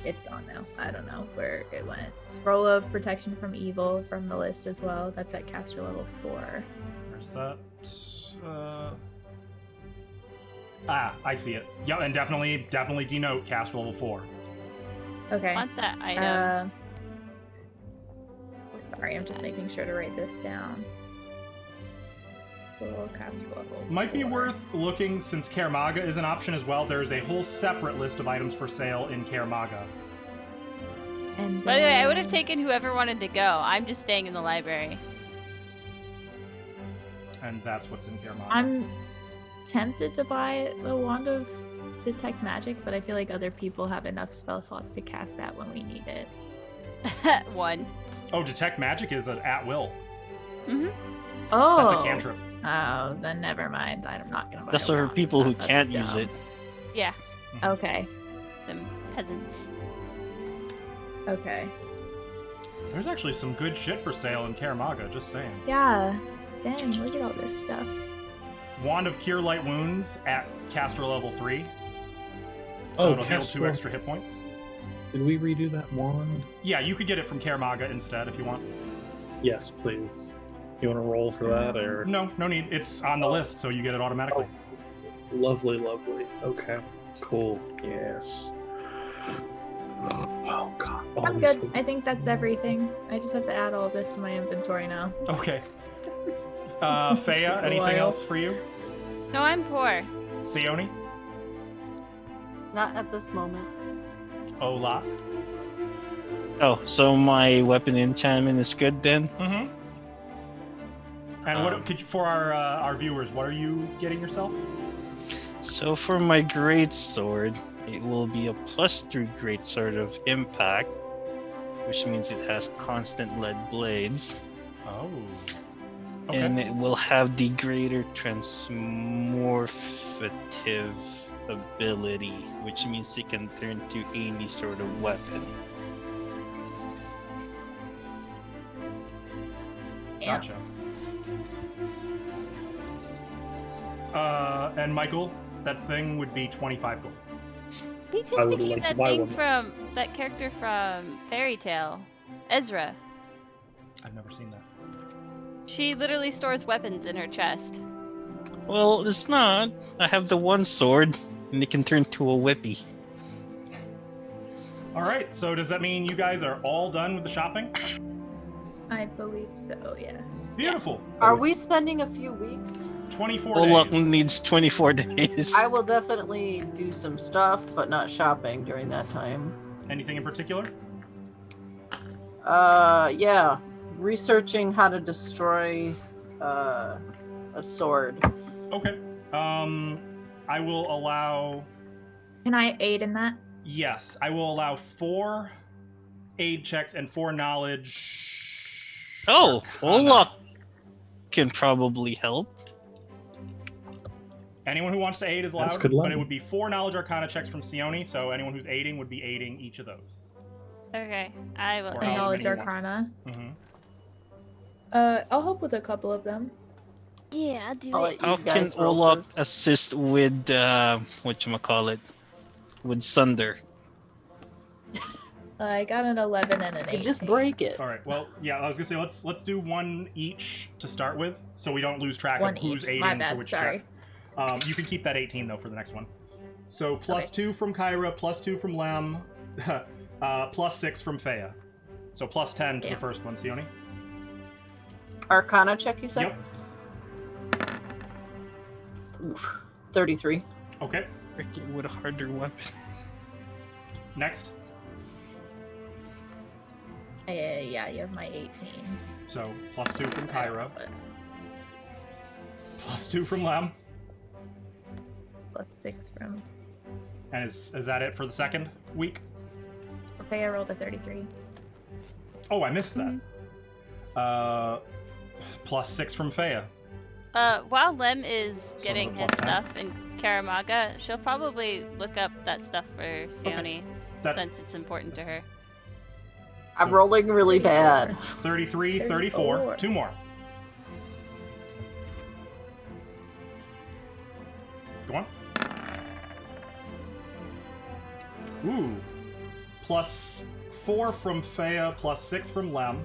It's gone now. I don't know where it went. Scroll of Protection from Evil from the list as well. That's at caster level 4. Where's that? I see it. Yeah, and definitely denote caster level 4. Okay. I want that item. Sorry, I'm just making sure to write this down. Caster level Might be 4. worth looking, since Karamaga is an option as well. There's a whole separate list of items for sale in Karamaga. And By the way, I would have taken whoever wanted to go. I'm just staying in the library. And that's what's in Karamaga. I'm tempted to buy the Wand of Detect Magic, but I feel like other people have enough spell slots to cast that when we need it. 1. Oh, Detect Magic is an at-will. Mm-hmm. Oh! That's a cantrip. Oh, then never mind. I'm not gonna buy That's a for wand. people who That's can't dumb. use it. Yeah, Okay. them peasants. Okay. There's actually some good shit for sale in Karamaga, just saying. Yeah. Dang, look at all this stuff. Wand of Cure Light Wounds at caster level 3. So Oh, it'll heal caster- 2 extra hit points. Did we redo that wand? Yeah, you could get it from Karamaga instead if you want. Yes, please. You want to roll for that, or? No need. It's on the list, so you get it automatically. Lovely, lovely. Okay, cool. Yes. Oh god. all I'm these good. things. I think that's everything. I just have to add all this to my inventory now. Okay. Fea, Take a anything while. else for you? No, I'm poor. Sione? Not at this moment. Ola? Oh, so my weapon enchantment is good then? Mm-hmm. And what could you, for our viewers, what are you getting yourself? So for my great sword, it will be a +3 great sword of impact, which means it has constant lead blades, Oh. Okay. and it will have the greater transmorphative ability, which means it can turn to any sort of weapon. Yeah. Gotcha. And Michael, that thing would be 25 gold. He I just would became like to that buy thing one. from that character from Fairy Tale, Ezra. I've never seen that. She literally stores weapons in her chest. Well, it's not. I have the one sword, and it can turn to a whippy. All right, so does that mean you guys are all done with the shopping? I believe so, yes. Beautiful. Are we spending a few weeks? 24 Olak days. needs 24 days. I will definitely do some stuff, but not shopping during that time. Anything in particular? Yeah. Researching how to destroy a sword. Okay. I will allow... Can I aid in that? Yes, I will allow 4 aid checks and 4 knowledge... Oh, Arcana. Olak can probably help. Anyone who wants to aid is allowed, That's good but luck. it would be 4 knowledge arcana checks from Sione, so anyone who's aiding would be aiding each of those. Okay, I will. Or aid. how Knowledge many you want. Arcana. Mm-hmm. I'll help with a couple of them. Yeah, I'll do I'll it. let How you can guys roll Olak first. assist with whatchamacallit? With Sunder? I got an 11 and an 8. You just break it. All right. Well, yeah, I was gonna say let's do 1 each to start with, so we don't lose track One of who's each. aiding My for bad, which sorry. check. You can keep that 18 though for the next one. So plus Okay. 2 from Kyra, plus 2 from Lem, plus 6 from Fea. So plus 10 to Yeah. the first one, Sione. Arcana check, you said? Yep. Oof. 33. Okay. Freaking with a harder weapon. Next. Yeah, you have my 18. So plus 2 from Kyra, But plus 2 from Lem, plus 6 from... and is that it for the second week? Okay, I rolled a 33. Oh, I missed that. +6 from Fea. While Lem is So getting another his +10. stuff in Karamaga, she'll probably look up that stuff for Sione, since it's important to her. I'm rolling really bad. 33, 34. 2 more. Go on. Ooh. +4 from Fea, +6 from Lem.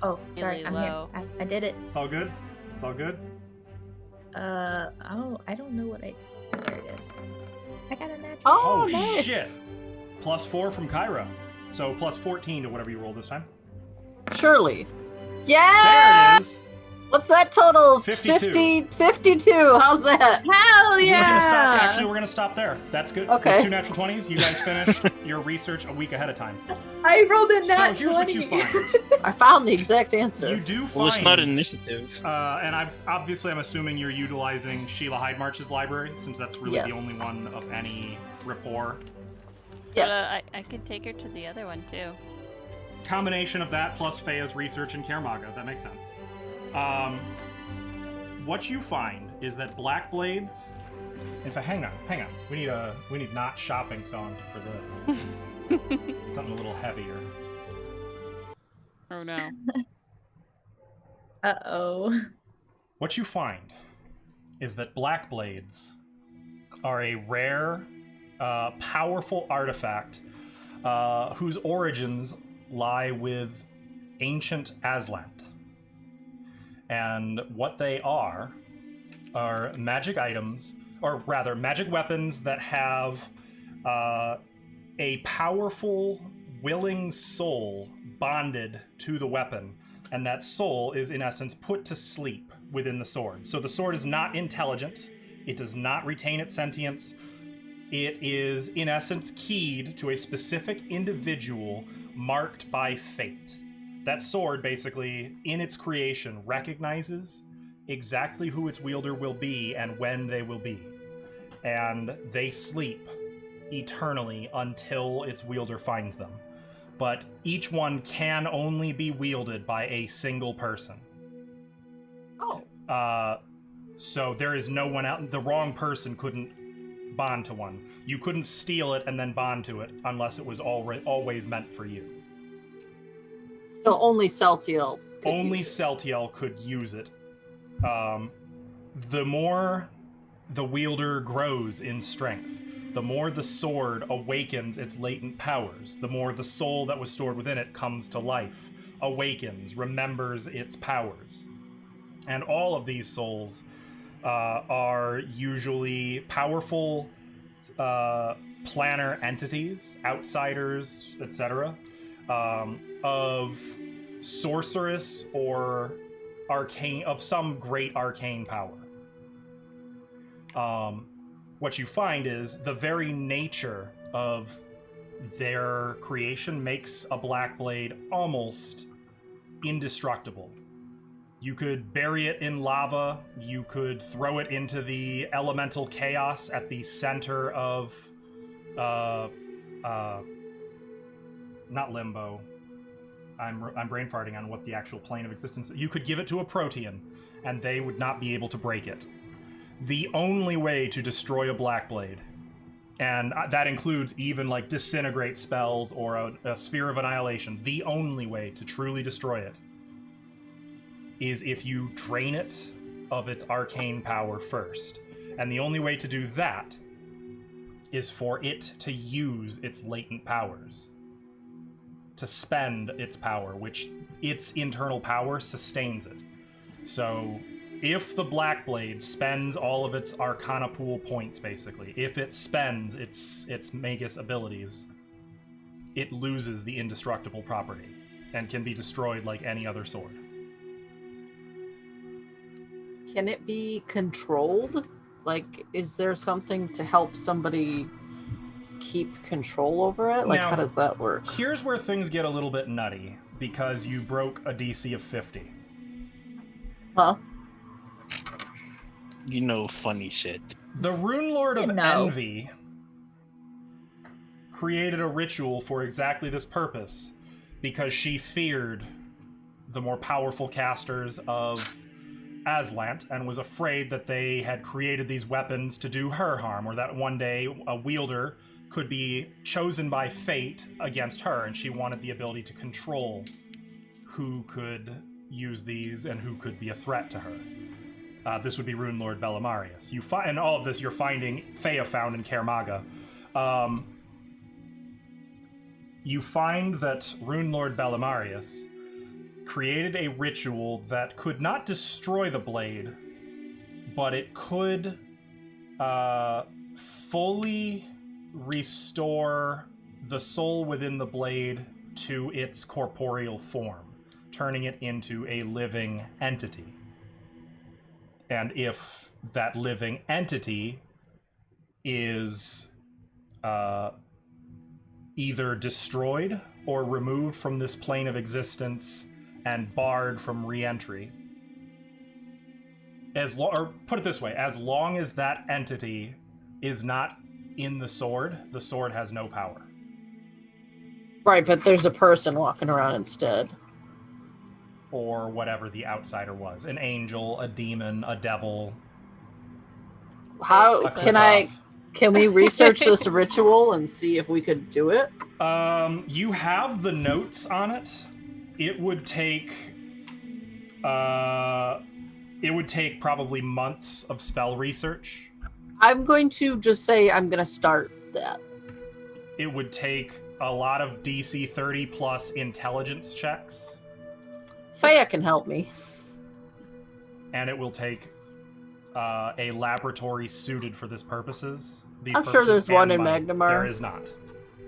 Oh, sorry, Really I'm low. here. I did it. It's all good? It's all good? Oh, I don't know what I... There it is. I got a natural. Oh, nice. Shit! +4 from Kyra. So +14 to whatever you roll this time. Surely. There Yeah! it is! What's that total? 52. 52. How's that? Hell yeah! We're gonna stop. Actually, we're gonna stop there. That's good. Okay. With 2 natural 20s, you guys finished your research a week ahead of time. I rolled a So nat here's what 20. you find. I found the exact answer. You do find. Well, it's not initiative. And I'm assuming you're utilizing Sheila Hydemarch's library, since that's really the only Yes. one of any rapport. Yes. But, I could take her to the other one too. Combination of that plus Fea's research in Karamaga. That makes sense. What you find is that black blades. In fact, hang on. We need not shopping song for this. Something a little heavier. Oh no. Uh-oh. What you find is that black blades are a rare, powerful artifact whose origins lie with ancient Aslant. And what they are magic items, or rather, magic weapons that have a powerful, willing soul bonded to the weapon. And that soul is, in essence, put to sleep within the sword. So the sword is not intelligent. It does not retain its sentience. It is, in essence, keyed to a specific individual marked by fate. That sword, basically, in its creation, recognizes exactly who its wielder will be and when they will be. And they sleep eternally until its wielder finds them. But each one can only be wielded by a single person. Oh. So there is no one out. The wrong person couldn't bond to one. You couldn't steal it and then bond to it unless it was always meant for you. So only Celtiel. Only Celtiel could use it. The more the wielder grows in strength, the more the sword awakens its latent powers, the more the soul that was stored within it comes to life, awakens, remembers its powers. And all of these souls are usually powerful planner entities, outsiders, etc., of sorceress or arcane, of some great arcane power. What you find is the very nature of their creation makes a black blade almost indestructible. You could bury it in lava, you could throw it into the elemental chaos at the center of not limbo. I'm brain farting on what the actual plane of existence is. You could give it to a Protean, and they would not be able to break it. The only way to destroy a black blade, and that includes even like disintegrate spells or a sphere of annihilation, the only way to truly destroy it is if you drain it of its arcane power first. And the only way to do that is for it to use its latent powers, to spend its power, which its internal power sustains it. So if the black blade spends all of its arcana pool points, basically, if it spends its magus abilities, it loses the indestructible property and can be destroyed like any other sword. Can it be controlled? Like, is there something to help somebody keep control over it? Like, Now, how does that work? Here's where things get a little bit nutty, because you broke a DC of 50. Huh? You know, funny shit. The Rune Lord of No. Envy created a ritual for exactly this purpose, because she feared the more powerful casters of Aslant and was afraid that they had created these weapons to do her harm, or that one day a wielder could be chosen by fate against her, and she wanted the ability to control who could use these and who could be a threat to her. This would be Rune Lord Bellamarius. And all of this you're finding Fea found in Kermaga. You find that Rune Lord Bellamarius created a ritual that could not destroy the blade, but it could fully restore the soul within the blade to its corporeal form, turning it into a living entity. And if that living entity is either destroyed or removed from this plane of existence and barred from re-entry, or put it this way, as long as that entity is not in the sword has no power. Right, but there's a person walking around instead. Or whatever the outsider was. An angel, a demon, a devil. How can we research this ritual and see if we could do it? You have the notes on it. It would take probably months of spell research. I'm going to just say I'm going to start that. It would take a lot of DC 30 plus intelligence checks. Fea can help me. And it will take a laboratory suited for this purposes. I'm sure there's one in money. Magnamar. There is not.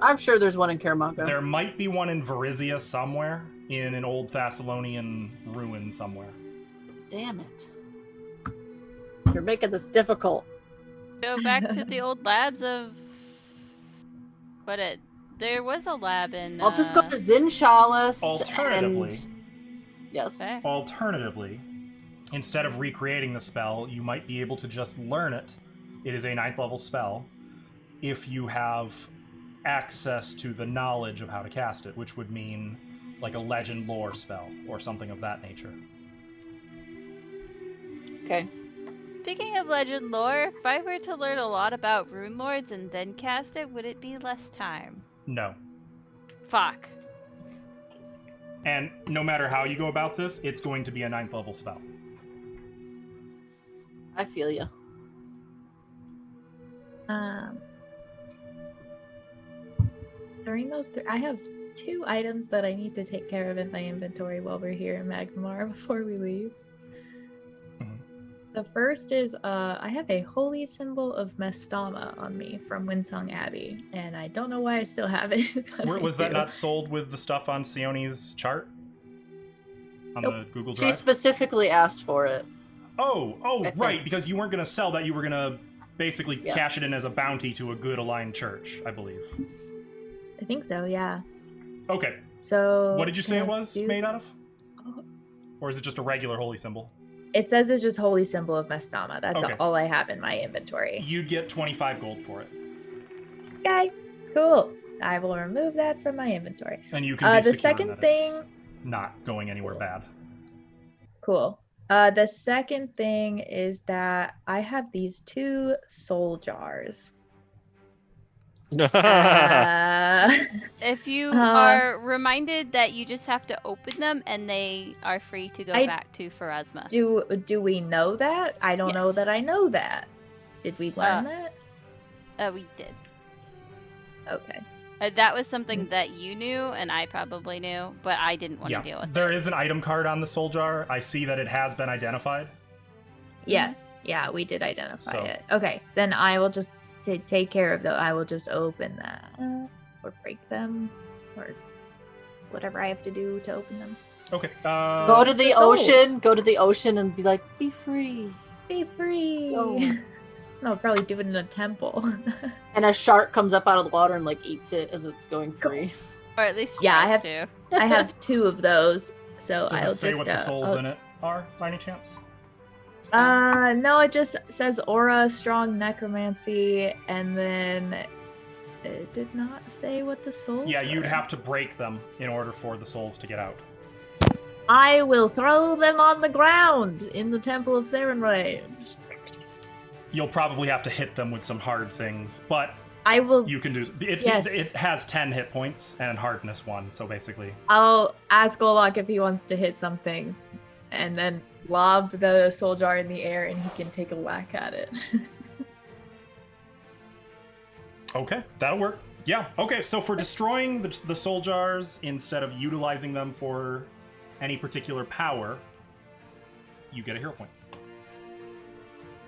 I'm sure there's one in Kermaga. There might be one in Varizia somewhere, in an old Thessalonian ruin somewhere. Damn it. You're making this difficult. Go back to the old labs of... There was a lab in... I'll just go to Zinshalist Alternatively... Yes. Okay. Alternatively, instead of recreating the spell, you might be able to just learn it. It is a 9th level spell. If you have access to the knowledge of how to cast it, which would mean like a legend lore spell or something of that nature. Okay. Speaking of legend lore, if I were to learn a lot about rune lords and then cast it, would it be less time? No. Fuck. And no matter how you go about this, it's going to be a 9th level spell. I feel you. During those, I have 2 items that I need to take care of in my inventory while we're here in Magnamar before we leave. The first is I have a holy symbol of Mestama on me from Winsong Abbey, and I don't know why I still have it. Was that not sold with the stuff on Sione's chart? On the Google Drive? She specifically asked for it. Oh, right, because you weren't going to sell that, you were going to basically cash it in as a bounty to a good aligned church, I believe. I think so, yeah. Okay. So what did you say it was made out of? Or is it just a regular holy symbol? It says it's just holy symbol of Mestama. That's all I have in my inventory. You'd get 25 gold for it. Okay, cool. I will remove that from my inventory. And you can be the second thing, not going anywhere bad. Cool. The second thing is that I have these 2 soul jars. If you are reminded that you just have to open them and they are free to go back to Pharasma. Do we know that? I don't know that I know that. Did we learn that? We did. Okay. That was something that you knew and I probably knew, but I didn't want to deal with it. There is an item card on the soul jar. I see that it has been identified. Yes. Yeah, we did identify it. Okay, then I will just take care of those. I will just open that or break them or whatever I have to do to open them. Okay. Go to the ocean. Go to the ocean and be like, be free. Be free. Go. No, probably do it in a temple. And a shark comes up out of the water and like eats it as it's going free. Or at least I have to. I have 2 of those, so Does I'll it say just what the souls in it are, by any chance? No, it just says aura, strong necromancy, and then It did not say what the souls Yeah, you'd were. have to break them in order for the souls to get out. I will throw them on the ground in the Temple of Cinderlands. You'll probably have to hit them with some hard things, but I will. you can do it. Yes. It has 10 hit points and hardness 1, so basically. I'll ask Golok if he wants to hit something, and then lob the soul jar in the air, and he can take a whack at it. Okay, that'll work. Yeah, okay, so for destroying the soul jars, instead of utilizing them for any particular power, you get a hero point.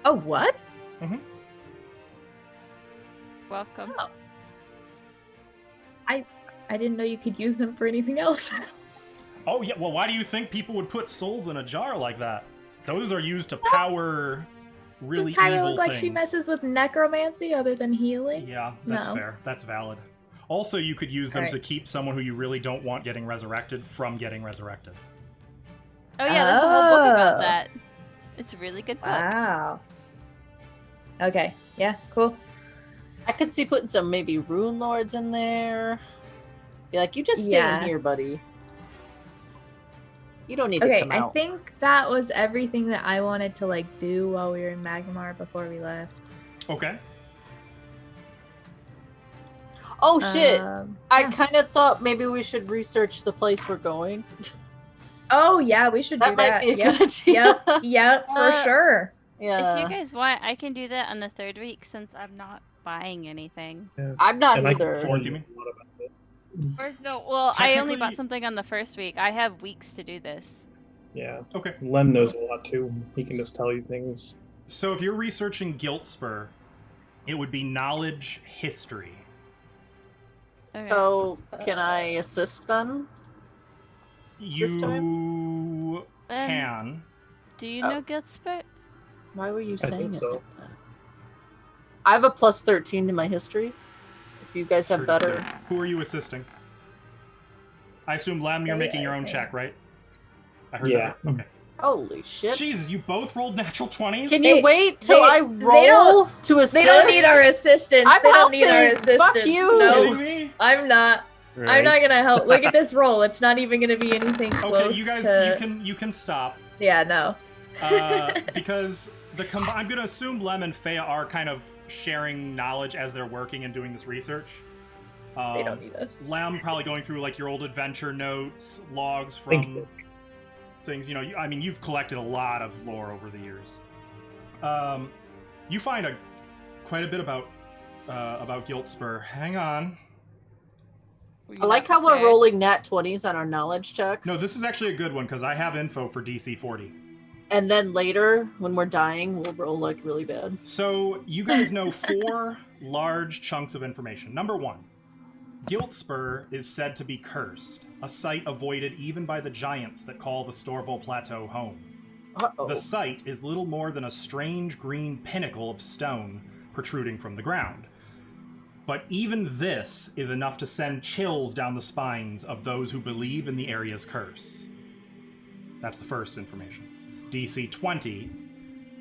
Oh, what? Mm-hmm. Welcome. Oh. I didn't know you could use them for anything else. Oh, yeah, well, why do you think people would put souls in a jar like that? Those are used to power really Does Kyra evil look like things. she messes with necromancy other than healing? Yeah, that's No. fair. That's valid. Also, you could use them Right. to keep someone who you really don't want getting resurrected from getting resurrected. Oh yeah, there's a whole book about Oh. that. It's a really good book. Wow. Okay. Yeah. Cool. I could see putting some maybe rune lords in there. Be like, you just stay Yeah. in here, buddy. You don't need to Okay. come I out. think that was everything that I wanted to like do while we were in Magmar before we left. Okay. Oh shit! I yeah. kind of thought maybe we should research the place we're going. Oh yeah, we should do That might that. be a Yep. good idea. Yep. For sure. If Yeah, you guys want, I can do that on the 3rd week since I'm not buying anything. I'm not And I can either. inform you you mean? a lot about it. Or no, well, I only Technically- bought something on the 1st week. I have weeks to do this. Yeah. Okay. Lem knows a lot too. He can just tell you things. So if you're researching Guilt Spur, it would be knowledge history. Okay. So, can I assist then? This You Then, can. do you Oh. know Guild Spirit? Why were you I saying think it so. like that? I have a plus 13 to my history. If you guys have better. Who are you assisting? I assume, Lem, you're Oh, making yeah, your own okay. check, right? I heard Yeah. that. Okay. Holy shit. Jesus, you both rolled natural 20s? Can you They- wait till they- I they roll to assist? They don't need our assistance. I'm They don't need our helping. Fuck assistance. you. Are you No, kidding me? I'm not. I'm not gonna help. Look at this roll. It's not even gonna be anything close Okay, you guys, to... you can stop. Yeah, no. Because I'm gonna assume Lem and Fea are kind of sharing knowledge as they're working and doing this research. They don't need us. Lem probably going through like your old adventure notes, logs Thank from you. things. You know, I mean, you've collected a lot of lore over the years. You find quite a bit about Guilt Spur. Hang on. I like how we're rolling nat 20s on our knowledge checks. No, this is actually a good one because I have info for DC 40. And then later, when we're dying, we'll roll like really bad. So you guys know 4 large chunks of information. Number 1, Guilt Spur is said to be cursed, a site avoided even by the giants that call the Storval Plateau home. Uh-oh. The site is little more than a strange green pinnacle of stone protruding from the ground. But even this is enough to send chills down the spines of those who believe in the area's curse. That's the first information. DC 20,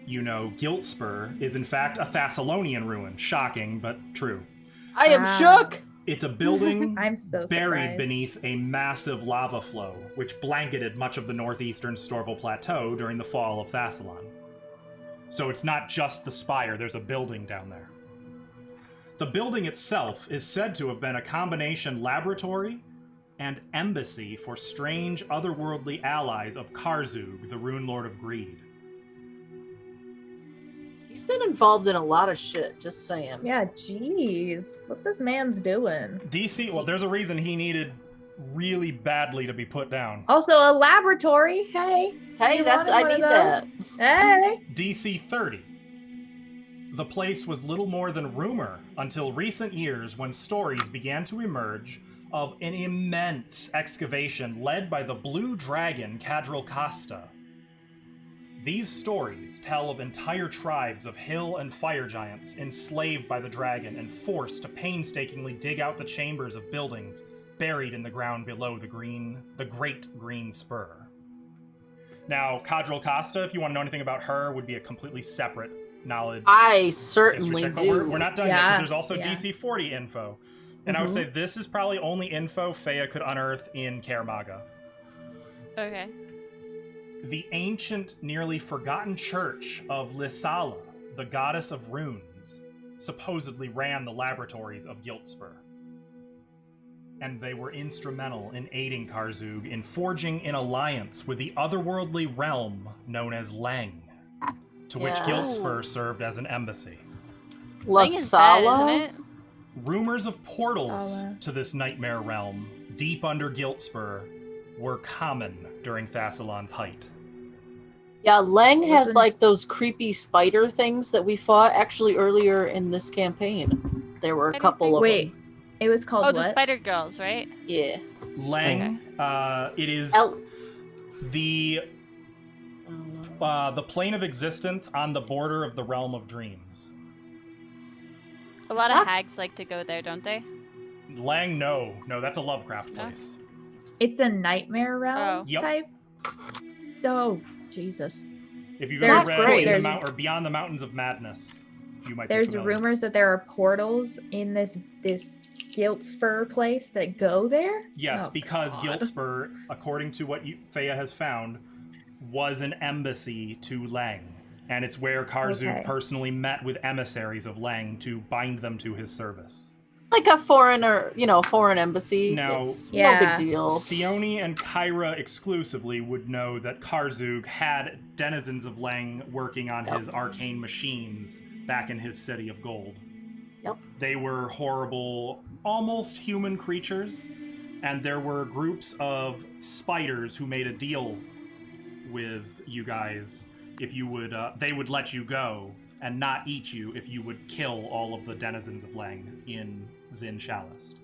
you know Guilt Spur is in fact a Thessalonian ruin. Shocking, but true. I am Wow. shook! It's a building I'm so buried surprised. beneath a massive lava flow, which blanketed much of the northeastern Storval Plateau during the fall of Thassalon. So it's not just the spire, there's a building down there. The building itself is said to have been a combination laboratory and embassy for strange otherworldly allies of Karzug, the Rune Lord of Greed. He's been involved in a lot of shit, just saying. Yeah, jeez. What's this man's doing? DC, well, there's a reason he needed really badly to be put down. Also, a laboratory. Hey. Hey, You that's wanted I one of need those? that. Hey. DC 30. The place was little more than rumor until recent years when stories began to emerge of an immense excavation led by the blue dragon Cadril Costa. These stories tell of entire tribes of hill and fire giants enslaved by the dragon and forced to painstakingly dig out the chambers of buildings buried in the ground below the Great Green Spur. Now, Cadril Costa, if you want to know anything about her, would be a completely separate knowledge. I history certainly check, but do. we're not done yet, Yeah, because there's also yeah. DC 40 info. And I would say this is probably only info Fea could unearth in Kaer Maga. Okay. The ancient, nearly forgotten church of Lissala, the goddess of runes, supposedly ran the laboratories of Giltspur. And they were instrumental in aiding Karzug in forging an alliance with the otherworldly realm known as Leng, to which Yeah. Giltspur served as an embassy. La Lang is bad, Sala? isn't it? Rumors of portals Sala. to this nightmare realm, deep under Giltspur, were common during Thassalon's height. Yeah, Lang has Wasn't- like those creepy spider things that we fought actually earlier in this campaign. There were a couple of Wait, them. it was called Oh, the what? Spider Girls, right? Yeah. Leng, it is the plane of existence on the border of the realm of dreams. A lot Stop. of hags like to go there, don't they? Leng, no, that's a Lovecraft No? place. It's a nightmare realm Oh. Yep. type. Oh, Jesus. If you've There's- ever read great. In the there's- or Beyond the Mountains of Madness, you might There's be familiar. rumors that there are portals in this Giltspur place that go there. Yes, Oh, because God. Giltspur, according to what Fea has found, was an embassy to Leng. And it's where Karzug Okay. personally met with emissaries of Leng to bind them to his service. Like a foreign embassy. Now- It's no Yeah. big deal. Sione and Kyra exclusively would know that Karzug had denizens of Leng working on his arcane machines back in his city of gold. Yep. They were horrible, almost human creatures, and there were groups of spiders who made a deal with you guys. If you would, they would let you go and not eat you if you would kill all of the denizens of Leng in Zin Shalist.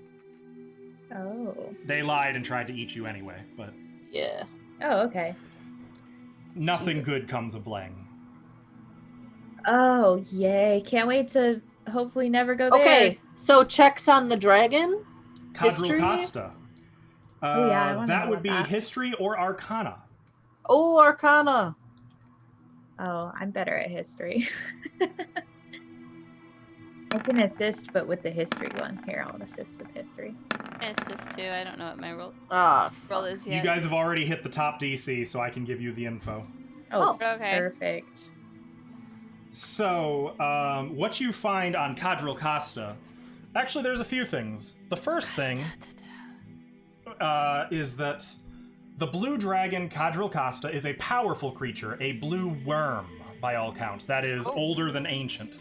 Oh. They lied and tried to eat you anyway, but Yeah. Oh, okay. nothing good comes of Leng. Oh, yay. Can't wait to hopefully never go there. Okay, so checks on the dragon. History? Cadril Costa. Oh, yeah, I wanna that know would be about that. history or arcana. Oh, Arcana. Oh, I'm better at history. I can assist, but with the history one. Here, I'll assist with history. It's this too. I don't know what my roll Ah, is yet. You guys have already hit the top DC, so I can give you the info. Oh, Okay. perfect. So, what you find on Cadril Costa, actually, there's a few things. The first thing is that the blue dragon Cadril Costa is a powerful creature, a blue worm by all counts. That is older than ancient.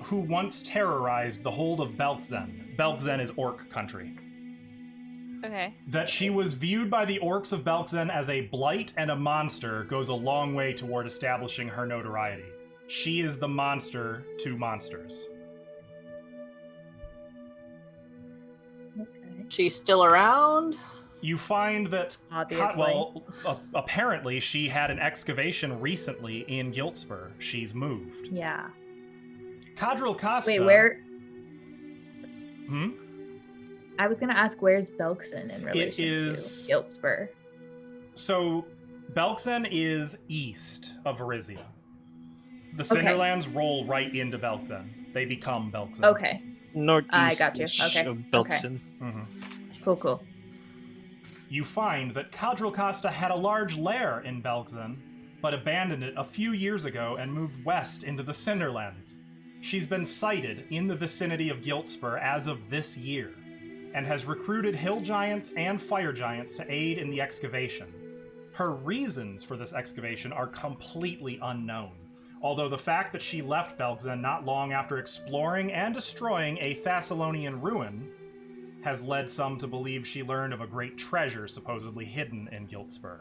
Who once terrorized the hold of Belkzen. Belkzen is orc country. Okay. That she was viewed by the orcs of Belkzen as a blight and a monster goes a long way toward establishing her notoriety. She is the monster to monsters. Okay. she's still around. You find that, Obviously. apparently she had an excavation recently in Giltspur. She's moved. Yeah. Cadril Costa... Wait, where? Hmm? I was gonna ask, where's Belkzen in relation is- to Giltspur? So, Belkzen is east of Varizia. The Okay. Cinderlands roll right into Belkzen. They become Belkzen. Okay. Northeast I got you. Okay, of okay. Belkzen. Mhm. Cool. You find that Cadril Costa had a large lair in Belkzen, but abandoned it a few years ago and moved west into the Cinderlands. She's been sighted in the vicinity of Giltspur as of this year, and has recruited hill giants and fire giants to aid in the excavation. Her reasons for this excavation are completely unknown, although the fact that she left Belkzen not long after exploring and destroying a Thessalonian ruin has led some to believe she learned of a great treasure supposedly hidden in Giltspur.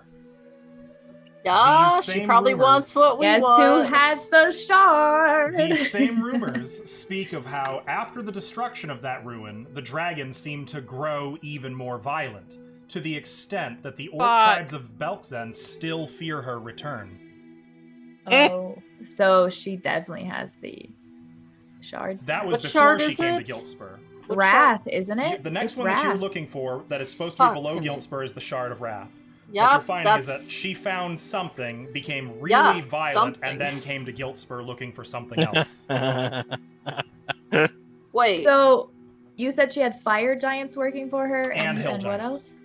Yeah, These she same probably rumors- wants what we Guess want. who has the shard? These same rumors speak of how, after the destruction of that ruin, the dragons seemed to grow even more violent, to the extent that the orc tribes of Belkzen still fear her return. Oh, so she definitely has the shard. That was What before shard she is came it? to Giltspur. Wrath, isn't it? The next It's one that you're Wrath. looking for, that is supposed to be below Fucking- Giltspur, is the Shard of Wrath. Yeah, what you're finding is that she found something, became really violent, something. and then came to Giltspur looking for something else. Wait. So, you said she had fire giants working for her, And hill what giants. else?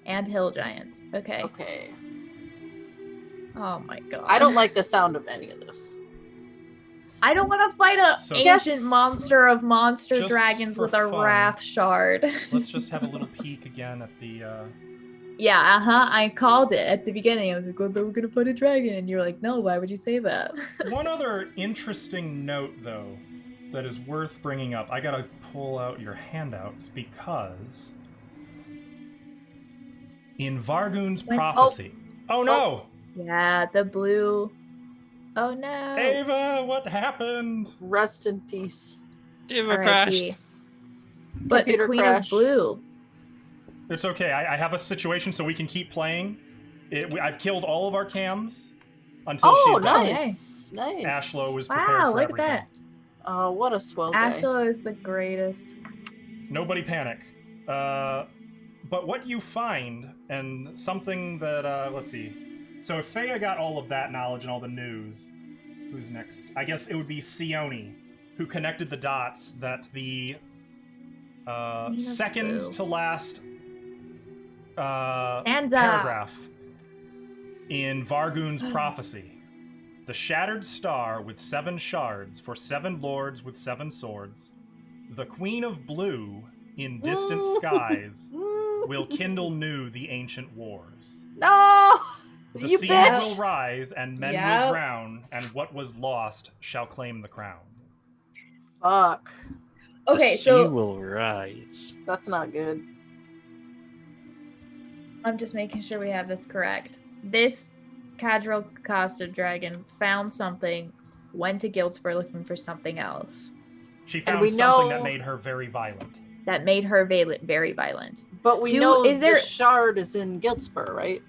And hill giants. Okay. Okay. Oh my god. I don't like the sound of any of this. I don't want to fight a So- ancient monster of monster Just dragons for with a fun. wrath shard. Let's just have a little peek again at the. Yeah, I called it at the beginning. I was like, well, we're gonna put a dragon, and you're like, no, why would you say that? One other interesting note, though, that is worth bringing up. I gotta pull out your handouts because in Vargun's prophecy. Oh no! Yeah, the blue. Oh no. Ava, what happened? Rest in peace. Ava crashed. R.I.P. But Computer the Queen crash. of Blue. It's okay. I have a situation so we can keep playing. I've killed all of our cams until she's back. Nice. Nice. Ashlow was prepared Wow, for look everything. at that. Oh, what a swell guy. Ashlow is the greatest. Nobody panic. But what you find, and something that, let's see. So if Fea got all of that knowledge and all the news, who's next? I guess it would be Sione, who connected the dots that the second Blue. to last Anza. paragraph in Vargun's prophecy. The shattered star with 7 shards for 7 lords with 7 swords. The Queen of Blue in distant skies will kindle new the ancient wars. No! The You seas bitch! will rise and men will drown, and what was lost shall claim the crown. Fuck. Okay, The sea so will rise. That's not good. I'm just making sure we have this correct. This Cadril Costa dragon found something, went to Giltspur looking for something else. She And found we something know- that made her very violent. That made her very violent. But we Do- know is there- the shard is in Giltspur, right?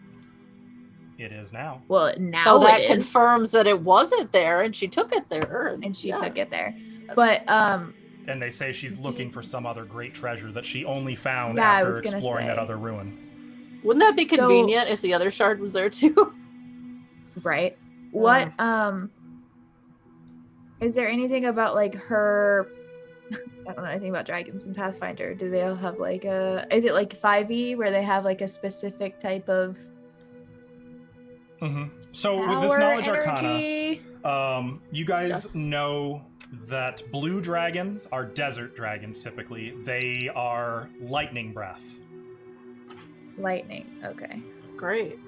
It is now. Well, now So that it is, confirms that it wasn't there, and she took it there. and she yeah. took it there. But And they say she's looking for some other great treasure that she only found Yeah, I after was gonna exploring that say. other ruin. Wouldn't that be So- convenient if the other shard was there too? right, what is there anything about like her? I don't know anything about dragons in Pathfinder. Do they all have like a? Is it like 5e where they have like a specific type of So with this power, knowledge arcana, energy? you guys Yes. know that blue dragons are desert dragons typically. They are lightning breath. Lightning. Okay. Great.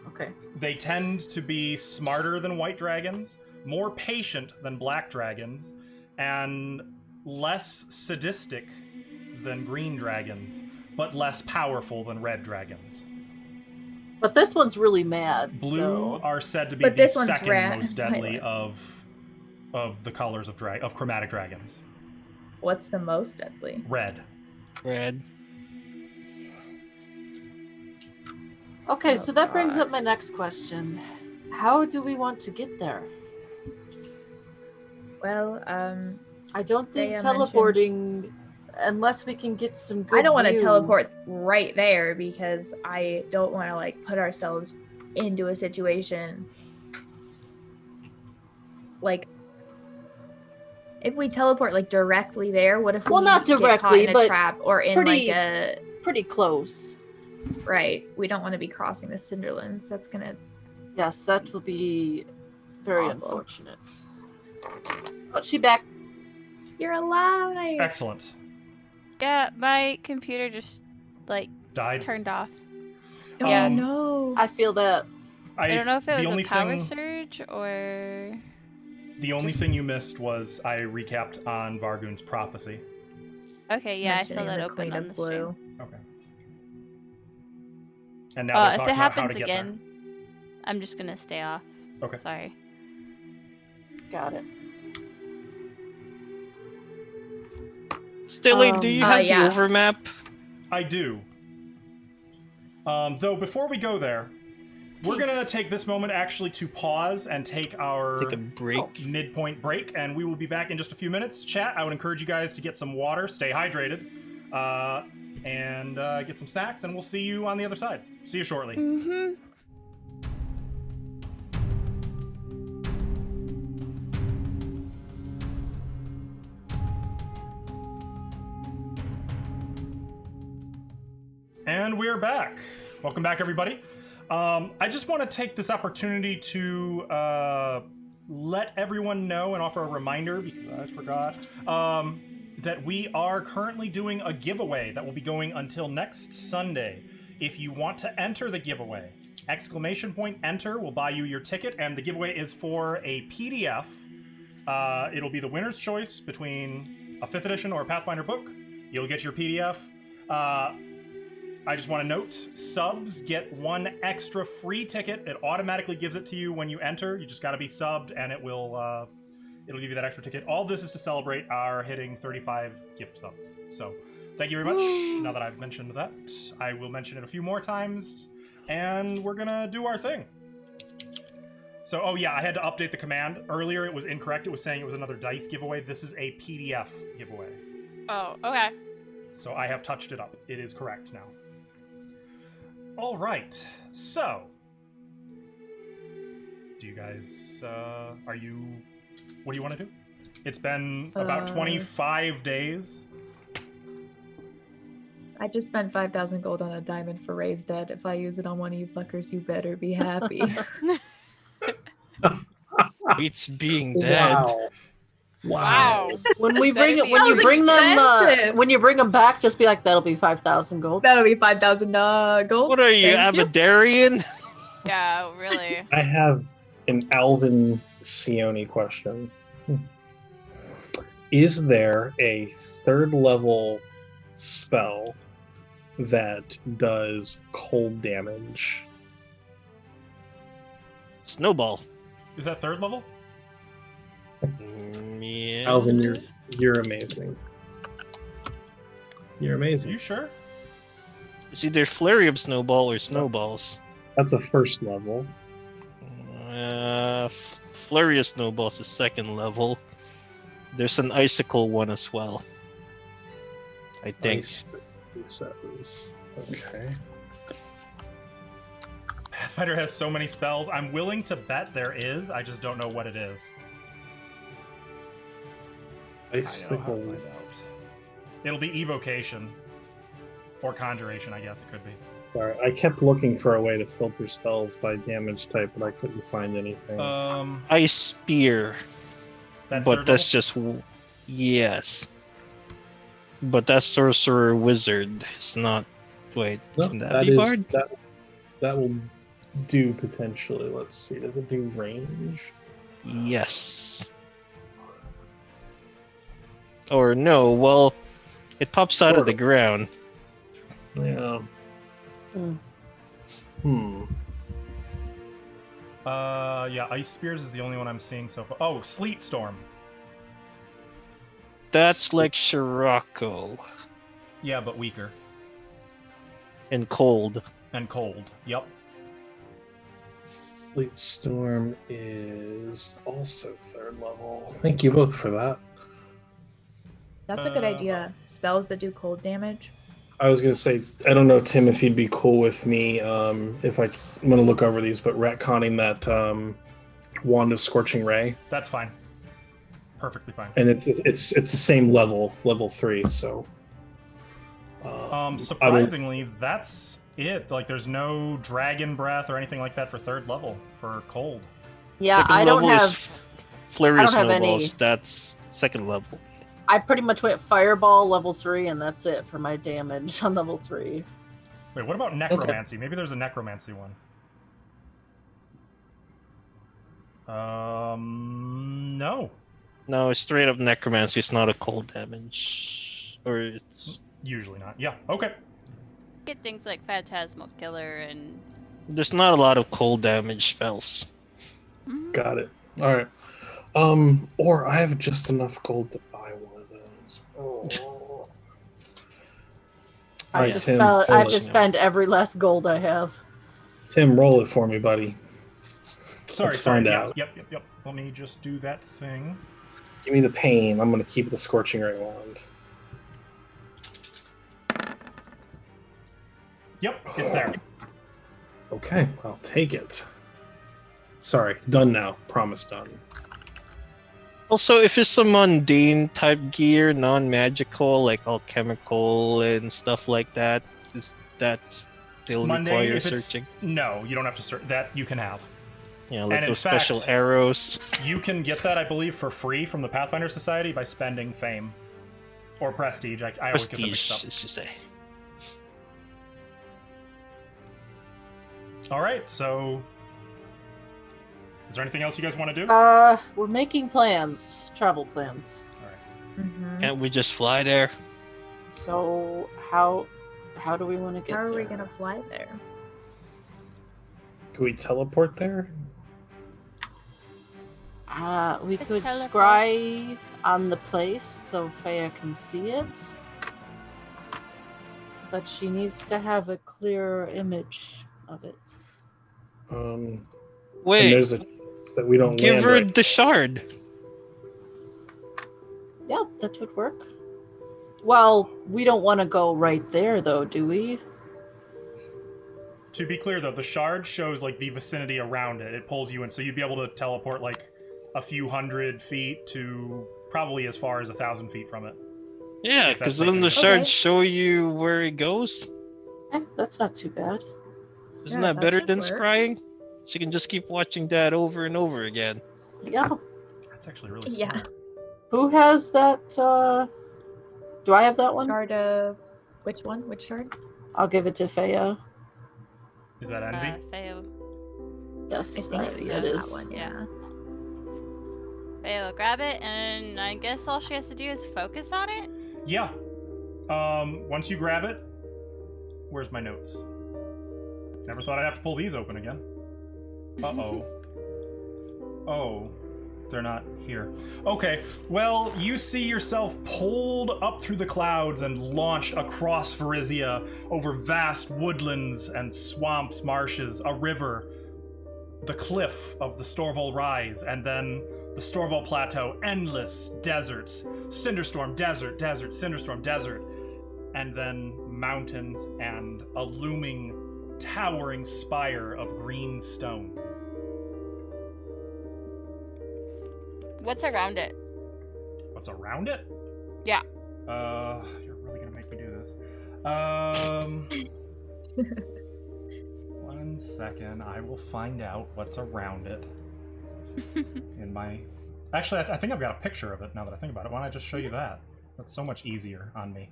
Okay. They tend to be smarter than white dragons, more patient than black dragons, and less sadistic than green dragons, but less powerful than red dragons. But this one's really mad. Blue so- are said to be But the this one's second red. most deadly of the colors of chromatic dragons. What's the most deadly? Red. Red. Okay, Oh, so that brings God. up my next question. How do we want to get there? Well, I don't think Thea teleporting, unless we can get some good I don't want to view. teleport right there because I don't want to like put ourselves into a situation like if we teleport like directly there. What if Well, we not get caught directly, in a but trap or in pretty- like a Pretty close. right? We don't want to be crossing the Cinderlands. That's gonna Yes, that will be very Awful. unfortunate. Oh, she back. you're alive. Excellent. Yeah, my computer just like Died. turned off. Oh Yeah. no. I feel that. I don't know if it the was only a power thing, surge or. The only thing you missed was I recapped on Vargun's prophecy. Okay, yeah, I saw Mentioning that the open Queen on of the Blue. stream. Okay. And now they're If talking it about how to happens get again, I'm just gonna stay off. there. Okay. Sorry. Got it. Stilly, do you have yeah. the overmap? I do. Though before we go there, we're gonna take this moment actually to pause and take our Take a break. midpoint break, and we will be back in just a few minutes. Chat, I would encourage you guys to get some water, stay hydrated, and get some snacks, and we'll see you on the other side. See you shortly. Mm-hmm. And we're back. Welcome back, everybody. I just want to take this opportunity to let everyone know and offer a reminder, because I forgot, that we are currently doing a giveaway that will be going until next Sunday. If you want to enter the giveaway, !enter will buy you your ticket, and the giveaway is for a PDF. It'll be the winner's choice between a 5th edition or a Pathfinder book. You'll get your PDF. I just want to note, subs get 1 extra free ticket. It automatically gives it to you when you enter. You just got to be subbed, and it'll give you that extra ticket. All this is to celebrate our hitting 35 gift subs. So, thank you very much. Now that I've mentioned that, I will mention it a few more times, and we're gonna do our thing. So, oh yeah, I had to update the command. Earlier, it was incorrect. It was saying it was another dice giveaway. This is a PDF giveaway. Oh, okay. So I have touched it up. It is correct now. All right, so do you guys, what do you want to do? It's been about 25 days. I just spent 5,000 gold on a diamond for Ray's dead. If I use it on one of you fuckers, you better be happy. It's being dead. Wow. When we bring Better it, when be you bring expensive. them, when you bring them back, just be like, "That'll be 5,000 gold." That'll be 5,000 gold. What are you, Thank you. Abadarian? Yeah, really. I have an Alvin Sione question. Is there a 3rd level spell that does cold damage? Snowball. Is that 3rd level? Yeah. Alvin, you're amazing. You're Are amazing. you sure? It's either Flurry of Snowball or Snowballs. That's a 1st level. Flurry of Snowballs is 2nd level. There's an Icicle one as well, I think. Okay. Pathfinder has so many spells. I'm willing to bet there is. I just don't know what it is. I know how to Icicle. find out. It'll be evocation. Or conjuration, I guess it could be. Sorry, I kept looking for a way to filter spells by damage type, but I couldn't find anything. Ice Spear. That's But 3rd that's level? just yes. But that's sorcerer wizard. It's not. Wait, No, can that that be is bard? that will do potentially. Let's see. Does it do range? Yes. Or no? Well, it pops out of the ground. Yeah. Yeah, Ice Spears is the only one I'm seeing so far. Oh, Sleet Storm. That's like Scirocco Yeah, but weaker. and cold. And cold. Yep. Sleet Storm is also 3rd level. Thank you both for that. That's a good idea. Spells that do cold damage. I was gonna say, I don't know, Tim, if you'd be cool with me, if I'm gonna look over these, but retconning that Wand of Scorching Ray, That's fine. Perfectly fine. and it's the same level 3. So, Surprisingly, that's it. Like, there's no Dragon Breath or anything like that for 3rd level for cold. Yeah, Second I don't level is have. Flurry I of don't have Snowballs. any. That's 2nd level. I pretty much went Fireball level 3, and that's it for my damage on level 3. Wait, what about Necromancy? Maybe there's a Necromancy one. No. No, it's straight up necromancy. It's not a cold damage, or it's Usually not. Yeah, okay. Get things like Phantasmal Killer and. there's not a lot of cold damage spells. got it. All right. Or I have just enough gold to buy one of those. Oh. I Alright, just Tim, I roll have it. to spend every last gold I have. Tim, roll it for me, buddy. Sorry, Let's sorry. find Yeah, out. Yep. Let me just do that thing. Give me the pain. I'm gonna keep the Scorching Ray wand. Yep, it's there. Okay, I'll take it. Sorry, done now. Promise done. Also, if it's some mundane type gear, non-magical, like alchemical and stuff like that, that still Mundane, require if it's... searching? No, you don't have to search. That you can have. Yeah, like And in those special fact, arrows. You can get that, I believe, for free from the Pathfinder Society by spending fame. Or prestige. I always get them mixed Prestige, up. I should say. Alright, so... Is there anything else you guys want to do? We're making plans. Travel plans. Alright. Mm-hmm. Can't we just fly there? So, how do we want to get How are there? we gonna fly there? Can we teleport there? We Could could teleport. scry on the place so Freya can see it. But she needs to have a clear image of it. And Wait, there's a chance that we don't give land her right. the shard. Yeah, that would work. Well, we don't want to go right there, though, do we? To be clear, though, the shard shows, like, the vicinity around it. It pulls you in, so you'd be able to teleport, like, a few hundred feet to probably as far as 1,000 feet from it. Yeah, If that because makes then the any sense. shards Okay. show you where it goes. That's not too bad. Isn't Yeah, that better should than work. scrying? She can just keep watching that over and over again. Yeah. That's actually really Yeah. smart. Who has that? Do I have that one? Shard of which one? Which shard? I'll give it to Freya. Is that Envy? Fail. Yes, I think it's it that is. one. Yeah. Fail, grab it, and I guess all she has to do is focus on it? Yeah. Once you grab it... Where's my notes? Never thought I'd have to pull these open again. Uh-oh. Oh. They're not here. Okay, well, you see yourself pulled up through the clouds and launched across Varisia over vast woodlands and swamps, marshes, a river, the cliff of the Storval Rise, and then the Storval Plateau, endless deserts, Cinderstorm, desert, Cinderstorm, desert, and then mountains and a looming, towering spire of green stone. What's around it? What's around it? Yeah. You're really gonna make me do this. 1 second, I will find out what's around it. In my... Actually, I think I've got a picture of it now that I think about it. Why don't I just show you that? That's so much easier on me.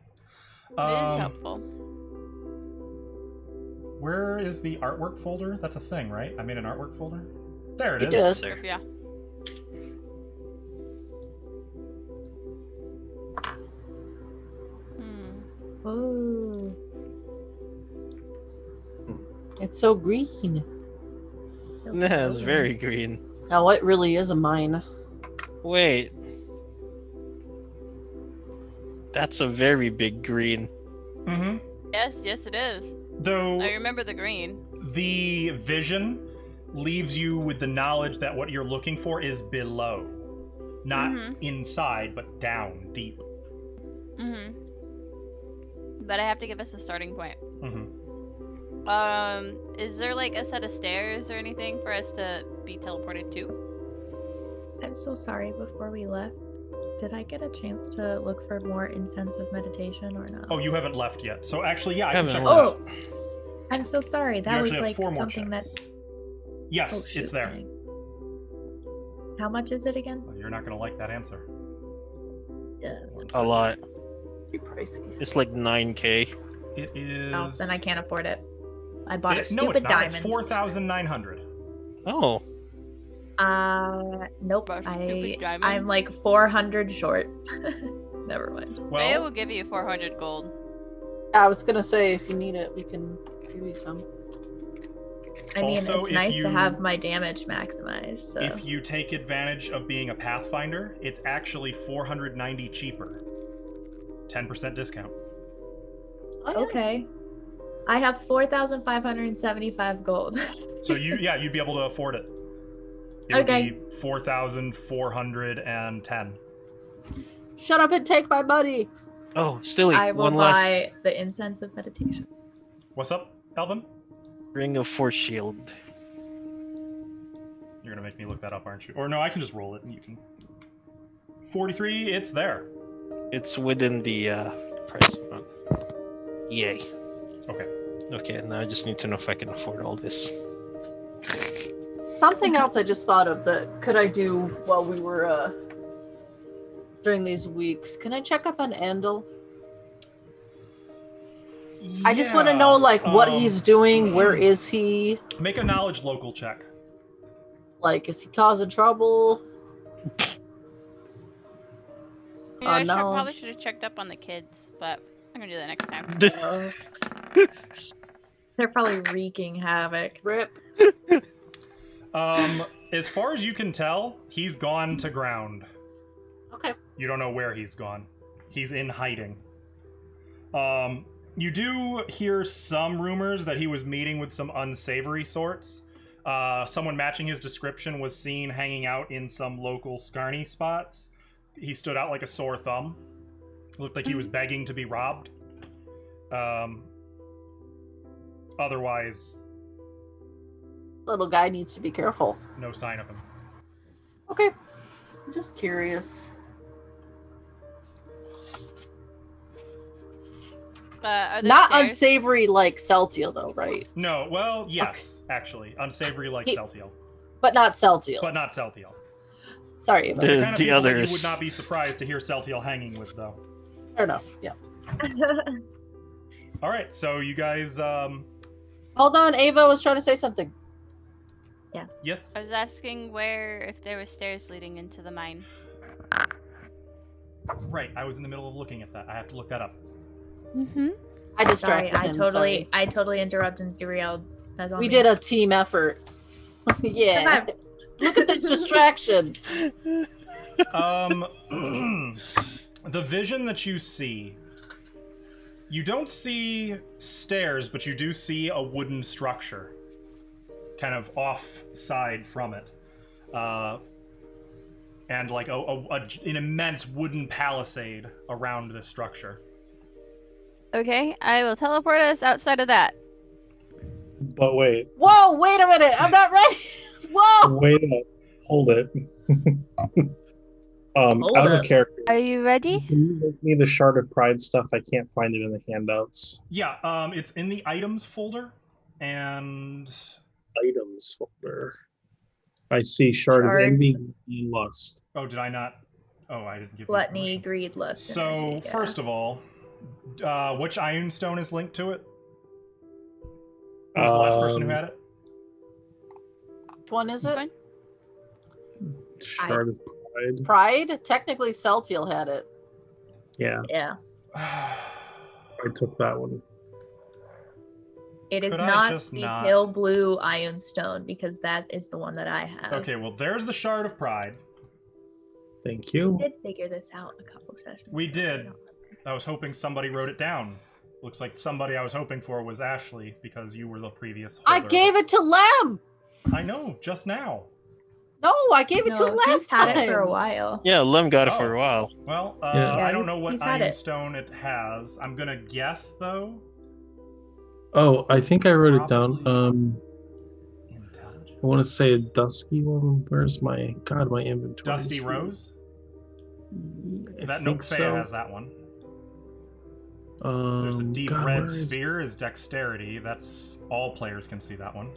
It is helpful. Where is the artwork folder? That's a thing, right? I made an artwork folder? There it It is. is. There. Yeah. Oh. It's so green. So Yeah, it's cool. very green. Now, it really is a mine. Wait. That's a very big green. Mm-hmm. Yes, it is. Though... I remember the green. The vision leaves you with the knowledge that what you're looking for is below. Not inside, but down, deep. Mm-hmm. But I have to give us a starting point. Mm-hmm. Is there like a set of stairs or anything for us to be teleported to? I'm so sorry. Before we left, did I get a chance to look for more incense of meditation or not? Oh, you haven't left yet. So actually, yeah, I can Haven't check left. that. Oh, I'm so sorry. You That was actually have like 4 more something that. checks. Yes, Oh, shoot, it's there. dang. How much is it again? Well, you're not going to like that answer. Yeah. A lot. Be pricey. It's like 9k. It is... Oh, then I can't afford it. I bought a no, stupid it's not. diamond. It's 4,900. Oh. Nope. For a stupid diamond? I'm like 400 short. Never mind. Faye Well, will give you 400 gold. I was gonna say, if you need it, we can give you some. I mean, Also, it's if nice you- to have my damage maximized. So. if you take advantage of being a Pathfinder, it's actually 490 cheaper. 10% discount. Oh, yeah. Okay. I have 4,575 gold. So you'd be able to afford it. It would Okay. be 4,410. Shut up and take my money. Oh, Stilly, I will one buy last. the incense of meditation. What's up, Alvin? Ring of Force Shield. You're gonna make me look that up, aren't you? Or no, I can just roll it and you can. 43, it's there. It's within the price amount. Yay. Okay. Okay, now I just need to know if I can afford all this. Something else I just thought of that could I do while we were during these weeks? Can I check up on Andal? I just want to know like what he's doing. Where is he? Make a knowledge local check. Like, is he causing trouble? Probably should have checked up on the kids, but I'm gonna do that next time. They're probably wreaking havoc. Rip. As far as you can tell, he's gone to ground. Okay. You don't know where he's gone. He's in hiding. You do hear some rumors that he was meeting with some unsavory sorts. Someone matching his description was seen hanging out in some local Scarny spots. He stood out like a sore thumb. Looked like he was begging to be robbed. Otherwise, Little guy needs to be careful. no sign of him. Okay. Just curious. Are there Not stairs? unsavory like Celtial though, right? No, well, yes, actually. Unsavory like Celtial. But not Celtial. But not Celtial. Sorry about The that. kind of The people that others. you would not be surprised to hear Celtial hanging with, though. Fair enough. Yeah. All right, so you guys, Hold on, Ava was trying to say something. yes? I was asking if there were stairs leading into the mine. Right, I was in the middle of looking at that. I have to look that up. Mm-hmm. I Sorry, distracted him. sorry. I totally interrupted and derailed. That's on We me. did a team effort. Yeah. Look at this distraction. The vision that you see, you don't see stairs, but you do see a wooden structure, kind of offside from it, and like an immense wooden palisade around this structure. Okay, I will teleport us outside of that. But wait, Whoa, wait a minute. I'm not ready. Whoa. wait a minute. Hold it. Out of character. Are you ready? Can you make me the Shard of Pride stuff? I can't find it in the handouts. Yeah, it's in the items folder, and Items folder. I see Shard of Shards. Envy and Lust. oh, did I not? Oh, I didn't give you Gluttony, permission. greed, lust. and So envy, yeah. first of all, which Iron Stone is linked to it? Who was the last person who had it? Which one is it? Fine. Shard of Pride. Pride? Technically, Celtial had it. Yeah, Yeah. I took that one. It is Could I not just the not- pale blue iron stone because that is the one that I have. Okay, well, there's the Shard of Pride. Thank We you. did figure this out a couple sessions. We ago. did. I was hoping somebody wrote it down. Looks like somebody I was hoping for was Ashley, because you were the previous I holder. gave it to Lem. I know, just now. No, I gave it to No, him he's last had time. it for a while. Yeah, Lem got it Oh. for a while. Well, Yeah. I don't he's- know what he's had Iron it. Stone it has. I'm gonna guess, though. Oh, I think I wrote it down. Probably- I Intelligence. want to say a dusky one. Where's my inventory? Dusty Rose? I That think Nook so. Faya has that one. There's a deep God, red where is- sphere is dexterity. That's all players can see that one.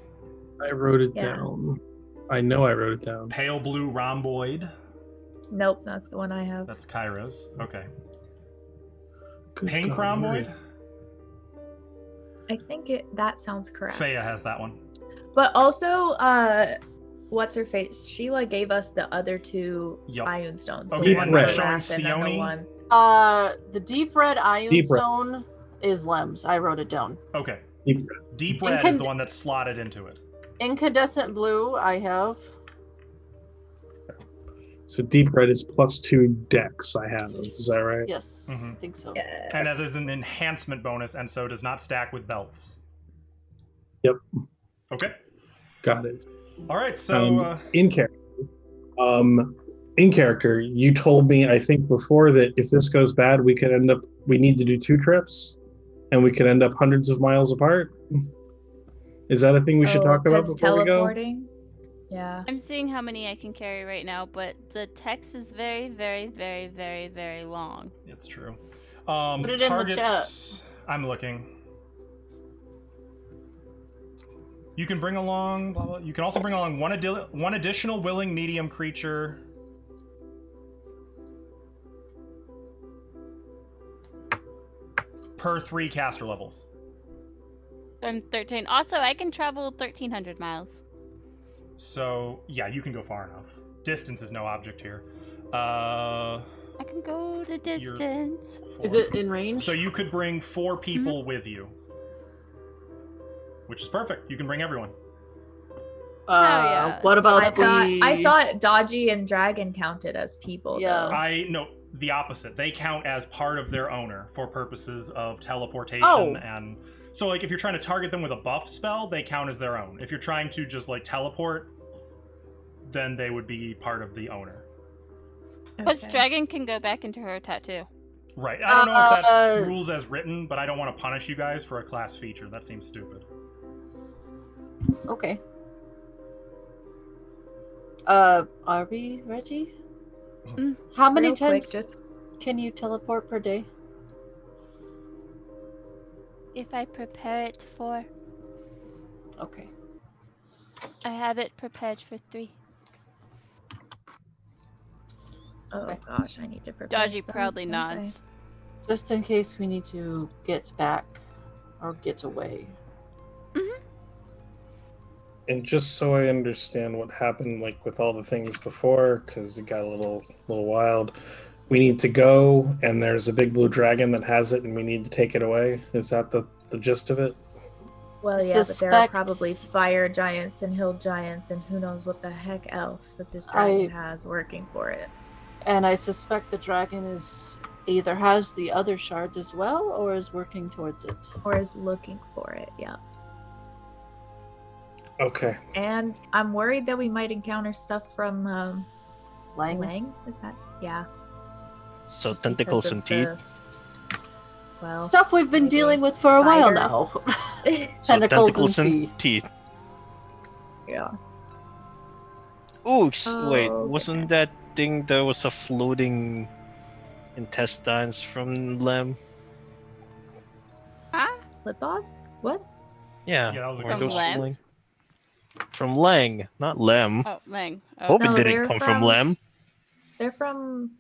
I wrote it Yeah. down. I know I wrote it down. Pale blue rhomboid. Nope, that's the one I have. That's Kyra's. Okay. Good Pink God, rhomboid. I think that sounds correct. Faya has that one. But also, what's her face? Sheila gave us the other two Yup. iron stones. Okay, and one we're with showing wrath and then the Sione. one- The deep red iron Deep red. stone is Lem's. I wrote it down. Okay. Deep red. Deep red is the one that's slotted into it. Incandescent blue, I have. So deep red is +2 dex. I have. Is that right? Yes, I Mhm. think so. Yes. And that is an enhancement bonus, and so does not stack with belts. Yep. Okay. Got it. All right. So In character, you told me I think before that if this goes bad, we need to do 2 trips, and we could end up hundreds of miles apart. Is that a thing we should talk about 'cause before we go? teleporting? Yeah. I'm seeing how many I can carry right now, but the text is very, very, very, very, very long. It's true. Put it in the Targets. I'm looking. You can bring along. Blah, blah. You can also bring along one additional willing medium creature. Per 3 caster levels. I'm 13. Also, I can travel 1,300 miles. So, yeah, you can go far enough. Distance is no object here. I can go the distance. Is it in range? So you could bring 4 people with you. Which is perfect. You can bring everyone. yeah. What about I thought Dodgy and Dragon counted as people. Yeah. Though. No, the opposite. They count as part of their owner for purposes of teleportation and... So, like, if you're trying to target them with a buff spell, they count as their own. If you're trying to just, like, teleport, then they would be part of the owner. But Dragon can go back into her tattoo. Right. I don't know if that's rules as written, but I don't want to punish you guys for a class feature. That seems stupid. Okay. Are we ready? How many times can you teleport per day? If I prepare it for... Okay. I have it prepared for 3. Oh gosh, I need to prepare. Dodgy proudly nods. Just in case we need to get back or get away. And just so I understand what happened, like with all the things before, because it got a little wild. We need to go, and there's a big blue dragon that has it, and we need to take it away. Is that the gist of it? Well, yeah, but there are probably fire giants and hill giants, and who knows what the heck else that this dragon has working for it. And I suspect the dragon is either has the other shards as well, or is working towards it. Or is looking for it, yeah. Okay. And I'm worried that we might encounter stuff from Lang? Is that? Yeah. So tentacles and teeth. Well, stuff we've been dealing with for a while now. Tentacles and teeth. Yeah. Ooh, wait, wasn't that thing there was a floating intestines from Lem? Lip boss? What? Yeah, that was a from Lem? From Lang, not Lem. Oh, Lang. Oh. Hope it didn't come from Lem. They're from...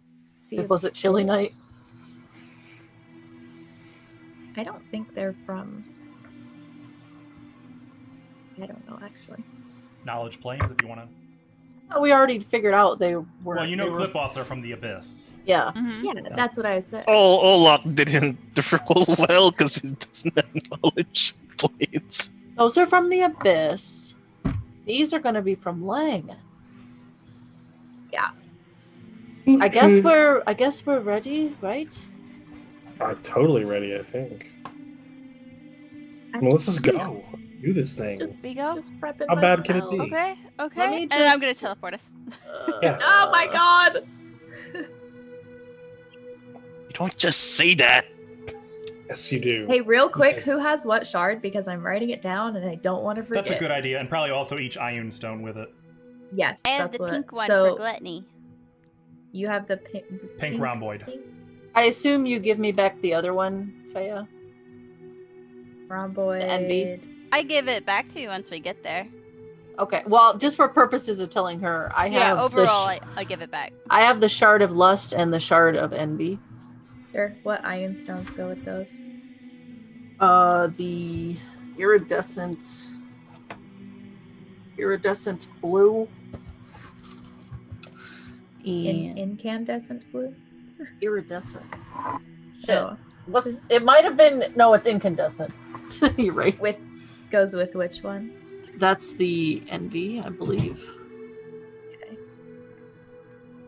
Was it Chilly Night? I don't think they're from... I don't know, actually. Knowledge planes, if you want to... Oh, we already figured out they were... Well, you know clip-offs are from the Abyss. Yeah. Mm-hmm. Yeah, that's what I said. Olaf didn't roll well because he doesn't have knowledge planes. Those are from the Abyss. These are going to be from Lang. Yeah. I guess we're ready, right? Totally ready, I think. Well, let's just go. Let's do this thing. Just we go? Just prepping How bad can it myself. be? Okay. Let me And I'm gonna just- teleport us. Yes. Oh my god! You don't just say that. Yes, you do. Hey, real quick, who has what shard? Because I'm writing it down and I don't want to forget. That's a good idea, and probably also each Ioun stone with it. Yes, I have that's the what. pink one So for gluttony. you have the Pink rhomboid. I assume you give me back the other one, Faya. Rhomboid. The envy. I give it back to you once we get there. Okay, well, just for purposes of telling her, I have overall, I give it back. I have the shard of lust and the shard of envy. Sure. What iron stones go with those? The iridescent blue and Incandescent blue? iridescent. Oh. It might have been it's incandescent. You're right. Goes with which one? That's the envy, I believe. Okay.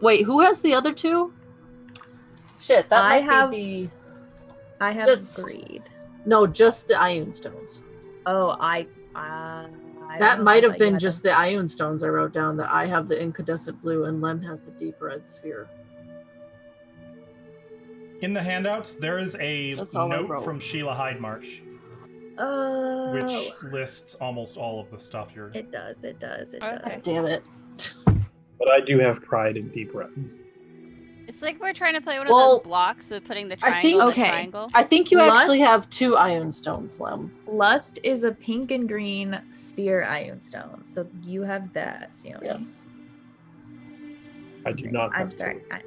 Wait, who has the other two? Shit, that I might have- be the... I have Just- greed. No, just the Ioun stones. Oh, I That don't might know have that you been had just the Ioun stones I wrote down, that I have the incandescent blue and Lem has the deep red sphere. In the handouts, there is a That's all I note wrote. from Sheila Hydemarch. which lists almost all of the stuff you're. It does. Okay. Damn it. But I do have pride in deep red. It's like we're trying to play one of Well, those blocks of putting the I triangle think- in the Okay. triangle. I think you actually Lust? have 2 iron stones, Lem. Lust is a pink and green sphere iron stone, so you have that, Sione. Yes. I do not have I'm sorry. two.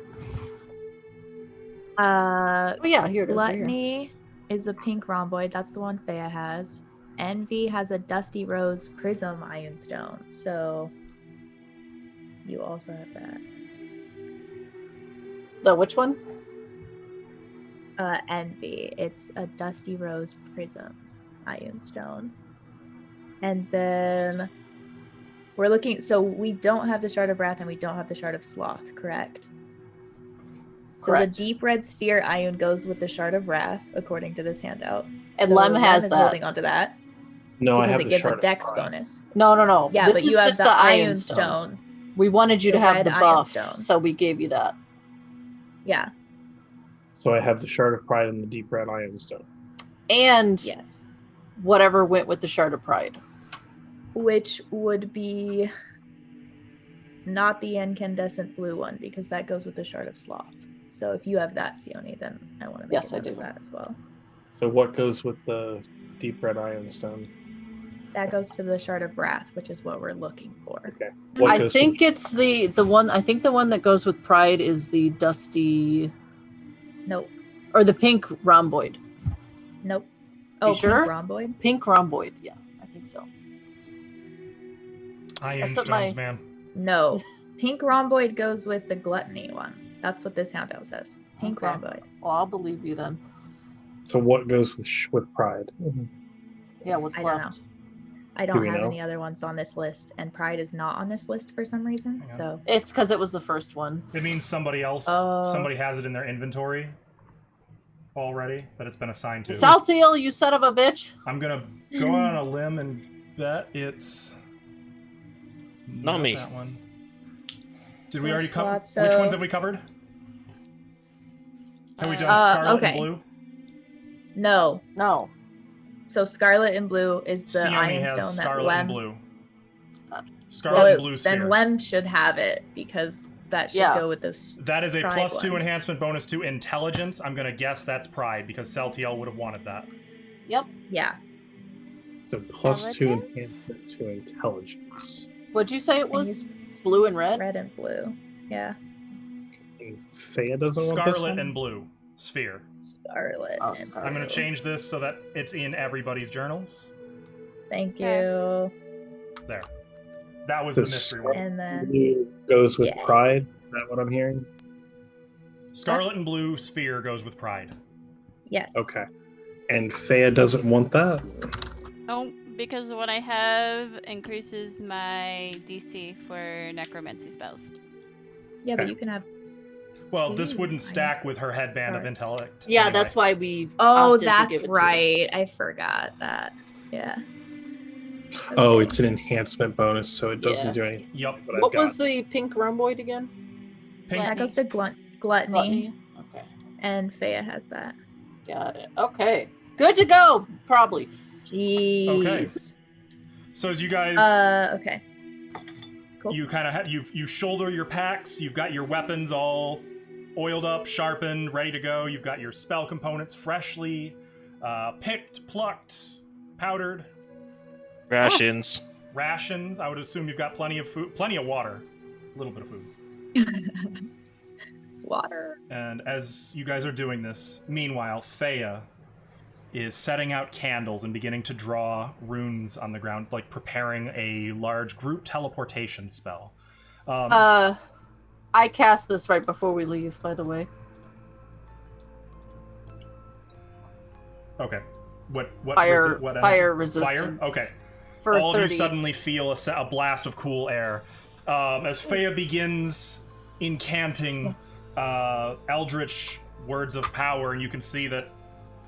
Oh yeah, here it is. Right here. Gluttony is a pink rhomboid. That's the one Fea has. Envy has a dusty rose prism iron stone. So you also have that. The which one? Envy. It's a dusty rose prism iron stone. And then we're looking. So we don't have the shard of wrath and we don't have the shard of sloth, correct? So Correct. the deep red sphere iron goes with the shard of wrath, according to this handout. And So Lem has is that. holding onto that No, I because have it the gives shard a of dex pride. bonus. No. Yeah, This but is you have just the iron stone. We wanted you The to have red the iron buff, stone. so we gave you that. Yeah. So I have the shard of pride and the deep red ironstone. And Yes. whatever went with the shard of pride. Which would be not the incandescent blue one because that goes with the shard of sloth. So if you have that, Sione, then I want to make Yes, a I note of do. that as well. So what goes with the deep red ironstone? That goes to the shard of wrath, which is what we're looking for. Okay. What I goes think to... it's the one. I think the one that goes with pride is the dusty Nope. or the pink rhomboid. Nope. Oh, sure? pink rhomboid? Pink rhomboid. Yeah, I think so. Iron That's what stones, my- man. No. Pink rhomboid goes with the gluttony one. That's what this handout says. Pink Okay. rhomboid. Well, I'll believe you then. So what goes with pride? Yeah, what's I don't left? I don't we have know? any other ones on this list, and pride is not on this list for some reason. Hang on. So It's because it was the first one. It means somebody else, Oh. somebody has it in their inventory already that it's been assigned to. Saltiel, you son of a bitch! I'm gonna go on a limb and bet it's Not me. That one. Did we Yes, already cover? lots Which ones of- have we covered? Have we done Uh, Scarlet okay. and Blue? no. No. So scarlet and blue is the Sione iron has stone that Scarlet Lem. and Blue. Uh, Scarlet Well, and Blue sphere. then Lem should have it because that should Yeah. go with this. That is a Pride +2 one. enhancement bonus to intelligence. I'm gonna guess that's pride because Celtiel would have wanted that. Yep. Yeah. So +2 Intelligence? enhancement to intelligence. What'd you say it was? Blue and red? Red and blue. Yeah. And Fea doesn't want this Scarlet one? and Blue sphere. Scarlet. Oh, and scarlet. I'm gonna blue. change this so that it's in everybody's journals. Thank you. Okay. There. That was So the mystery one. And then Blue goes with Yeah. pride. Is that what I'm hearing? Scarlet and Blue sphere goes with pride. yes. Okay. And Fea doesn't want that. No, because what I have increases my DC for necromancy spells. Yeah, but Okay. you can have. Well, this Ooh, wouldn't I- stack with her headband of Sorry. intellect. Yeah, anyway. that's why we. Oh, opted to that's give it to you. right. I forgot that. Yeah. Oh, Okay. it's an enhancement bonus, so it doesn't Yeah. do anything. Yup. But I've What got. was the pink rhomboid again? Pink. That goes to gluttony, Gluttony? Okay. and Fea has that. Got it. Okay. Good to go, probably. Jeez. So as you guys, Okay. Cool. you kind of you shoulder your packs. You've got your weapons all oiled up, sharpened, ready to go. You've got your spell components freshly picked, plucked, powdered. Rations. Rations. I would assume you've got plenty of food, plenty of water, a little bit of food. Water. And as you guys are doing this, meanwhile, Fea is setting out candles and beginning to draw runes on the ground, like preparing a large group teleportation spell. I cast this right before we leave, by the way. Okay. What Fire, what fire energy? resistance. Fire? Okay. For All 30. of you suddenly feel a blast of cool air. As Fea begins incanting eldritch words of power, and you can see that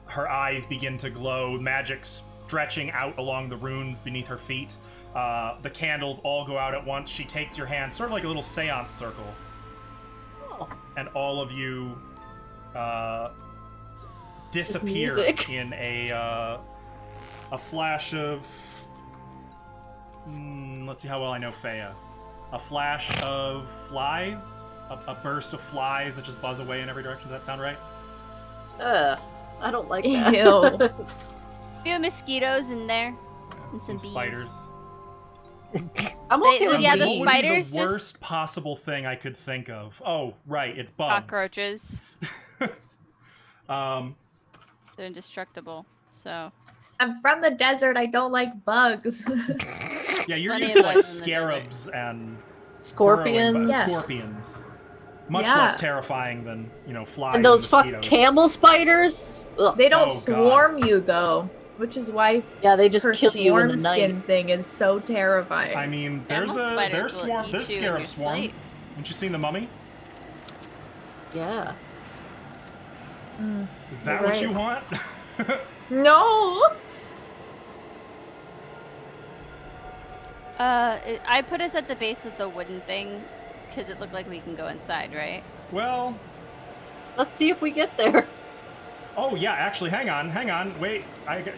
her eyes begin to glow, magic stretching out along the runes beneath her feet. The candles all go out at once. She takes your hand, sort of like a little seance circle, Oh, and all of you disappear music. in a a flash of... let's see how well I know Feyya. A flash of flies? A burst of flies that just buzz away in every direction. Does that sound right? I don't like that. Ew. A few mosquitoes in there. And Some bees. spiders. I'm okay with yeah, the bees. What would be spiders the just- worst possible thing I could think of? Oh, right, it's bugs. Cockroaches. Um, They're indestructible. So I'm from the desert. I don't like bugs. yeah, you're Plenty used of to like bugs in the scarabs and Scorpions. burrowing Yeah. scorpions. Much Yeah. less terrifying than, flies And those fuck mosquitoes. camel spiders. Ugh. They don't Oh, God. swarm you though, which is why Yeah, they just her kill you in swarm the skin night. thing is so terrifying. I mean, Camel spiders there's will swarm, eat there's you in scarab your swarms. sleep. Haven't you seen The Mummy? Yeah. Mm. Is that You're what you right. want? No. I put us at the base of the wooden thing because it looked like we can go inside, right? Well, Let's see if we get there. oh yeah, actually, hang on, wait, I forgot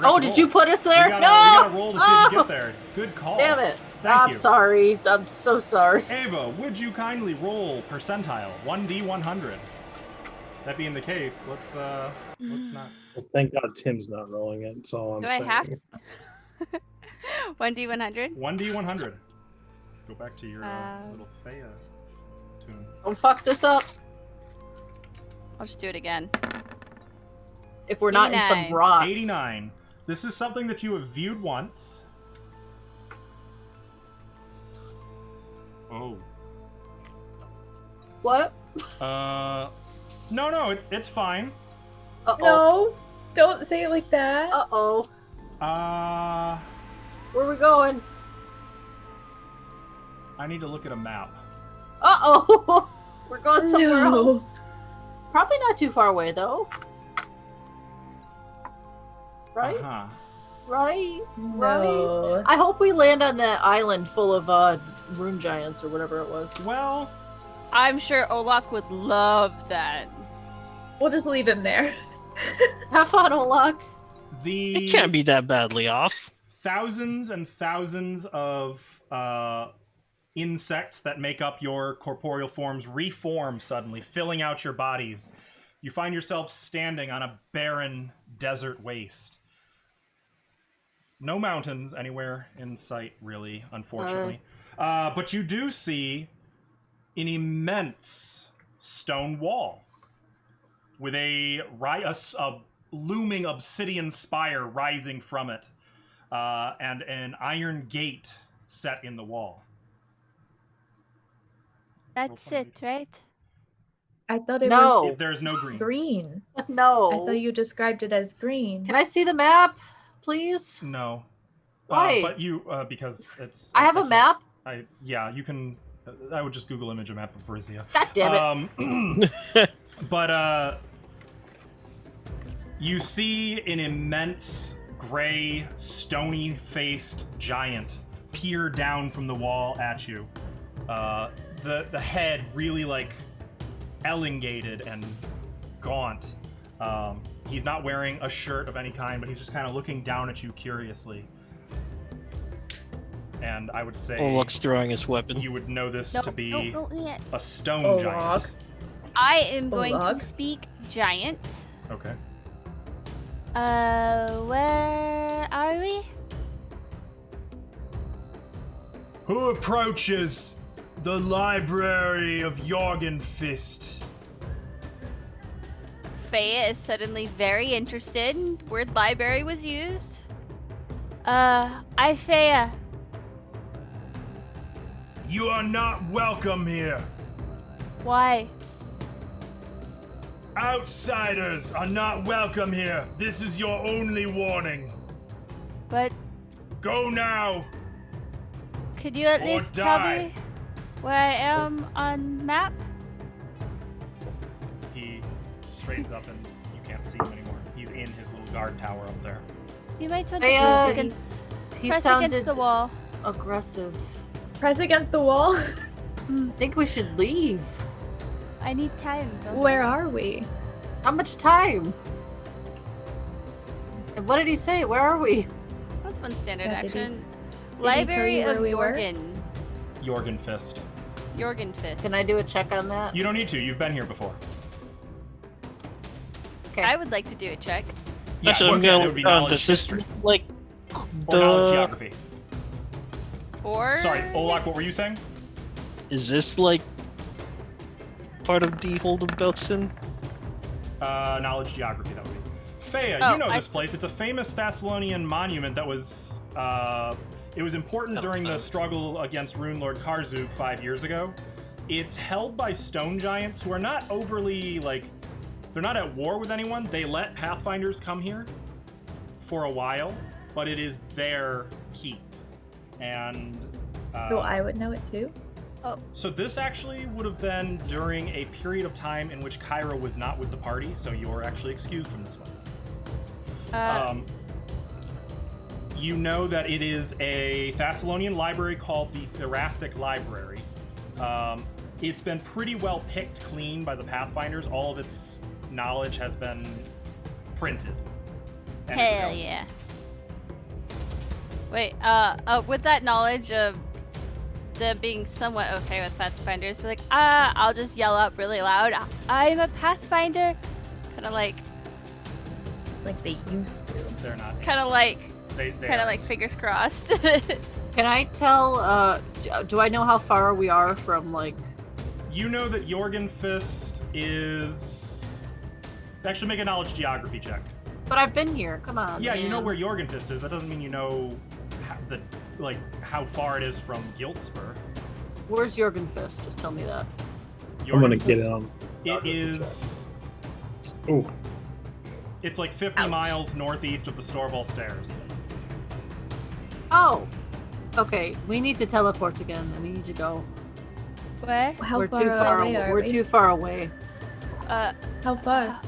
Oh, to did roll. you put us there? We gotta, No! we gotta roll to see if you Oh! get there. Good call. Damn it. Thank I'm you. sorry. I'm so sorry. Ava, would you kindly roll percentile 1d100? That being the case, let's not. Well, thank God Tim's not rolling it. That's all I'm Do I saying. have 1d100? 1d100. Let's go back to your little Feyya tune. Don't fuck this up. I'll just do it again. If we're not in 89. some rocks. 89. This is something that you have viewed once. Oh. What? No, it's fine. Uh-oh. No. Don't say it like that. Uh-oh. Where are we going? I need to look at a map. Uh-oh. We're going somewhere No. else. Probably not too far away, though. Right? Uh-huh. Right? No. I hope we land on that island full of rune giants or whatever it was. Well, I'm sure Olak would love that. We'll just leave him there. Have fun, Olak. the It can't be that badly off. thousands and thousands of insects that make up your corporeal forms reform suddenly, filling out your bodies. You find yourself standing on a barren desert waste. No mountains anywhere in sight, really, unfortunately. But you do see an immense stone wall with a looming obsidian spire rising from it, and an iron gate set in the wall. That's it, right? I thought it No. was There's no green. green. No. I thought you described it as green. Can I see the map, please? No. Why? But you, because it's... I have a can't- map. Yeah, you can... I would just Google image a map of Varizia. God damn it. But you see an immense gray, stony-faced giant peer down from the wall at you. The head really like elongated and gaunt. He's not wearing a shirt of any kind, but he's just kind of looking down at you curiously. And I would say Olak's throwing his weapon. you would know this No, to be no, yet. a stone Oh, giant. log. I am going Olak. to speak giant. Okay. Where are we? Who approaches the library of Jorgenfist? Feyya is suddenly very interested. Word library was used. I Feyya. You are not welcome here. Why? Outsiders are not welcome here. This is your only warning. But Go now. could you at Or least tell die. me where I am on map? He straightens up and you can't see him anymore. He's in his little guard tower up there. You might want to Hey, press against, He press sounded against the wall. aggressive. Press against the wall. I think we should leave. I need time. Don't Where are we? How much time? And what did he say? Where are we? That's one standard Yeah, did he- action. he Library tell you of where we were? Jorgen. Jorgenfist. Can I do a check on that? You don't need to. You've been here before. Okay. I would like to do a check. Yeah, Actually, well, I'm yeah, gonna it would be look on knowledge the system, history like or knowledge the. geography. Or Sorry, Olak, what were you saying? Is this like part of the Hold of Belson? Knowledge geography, that would be. Fea, Oh, you know I- this place. It's a famous Thessalonian monument that was, it was important during the struggle against Rune Lord Karzug 5 years ago. It's held by stone giants who are not overly, like, they're not at war with anyone. They let Pathfinders come here for a while, but it is their keep. And, So I would know it too. so this actually would have been during a period of time in which Kyra was not with the party, so you're actually excused from this one. You know that it is a Thessalonian library called the Thoracic Library. It's been pretty well picked clean by the Pathfinders. All of its knowledge has been printed. and is hell available. yeah. Wait, with that knowledge of them being somewhat okay with Pathfinders, be like, I'll just yell up really loud, I'm a Pathfinder! Kinda like Like they used to. They're not. kinda like They kinda are. like fingers crossed. Can I tell, do I know how far we are from, like... You know that Jorgenfist is. Actually, make a knowledge geography check. But I've been here, come on. Yeah, you know man. where Jorgenfist is. That doesn't mean you know how far it is from Giltspur. Where's Jorgenfist? Just tell me that. I'm gonna get Jorgenfist, it on. It is. Ooh, It's like 50 Ouch. miles northeast of the Storval Stairs. Oh! Okay, we need to teleport again, and we need to go. Where? How We're far too far away away. are We're we? too far away. How far?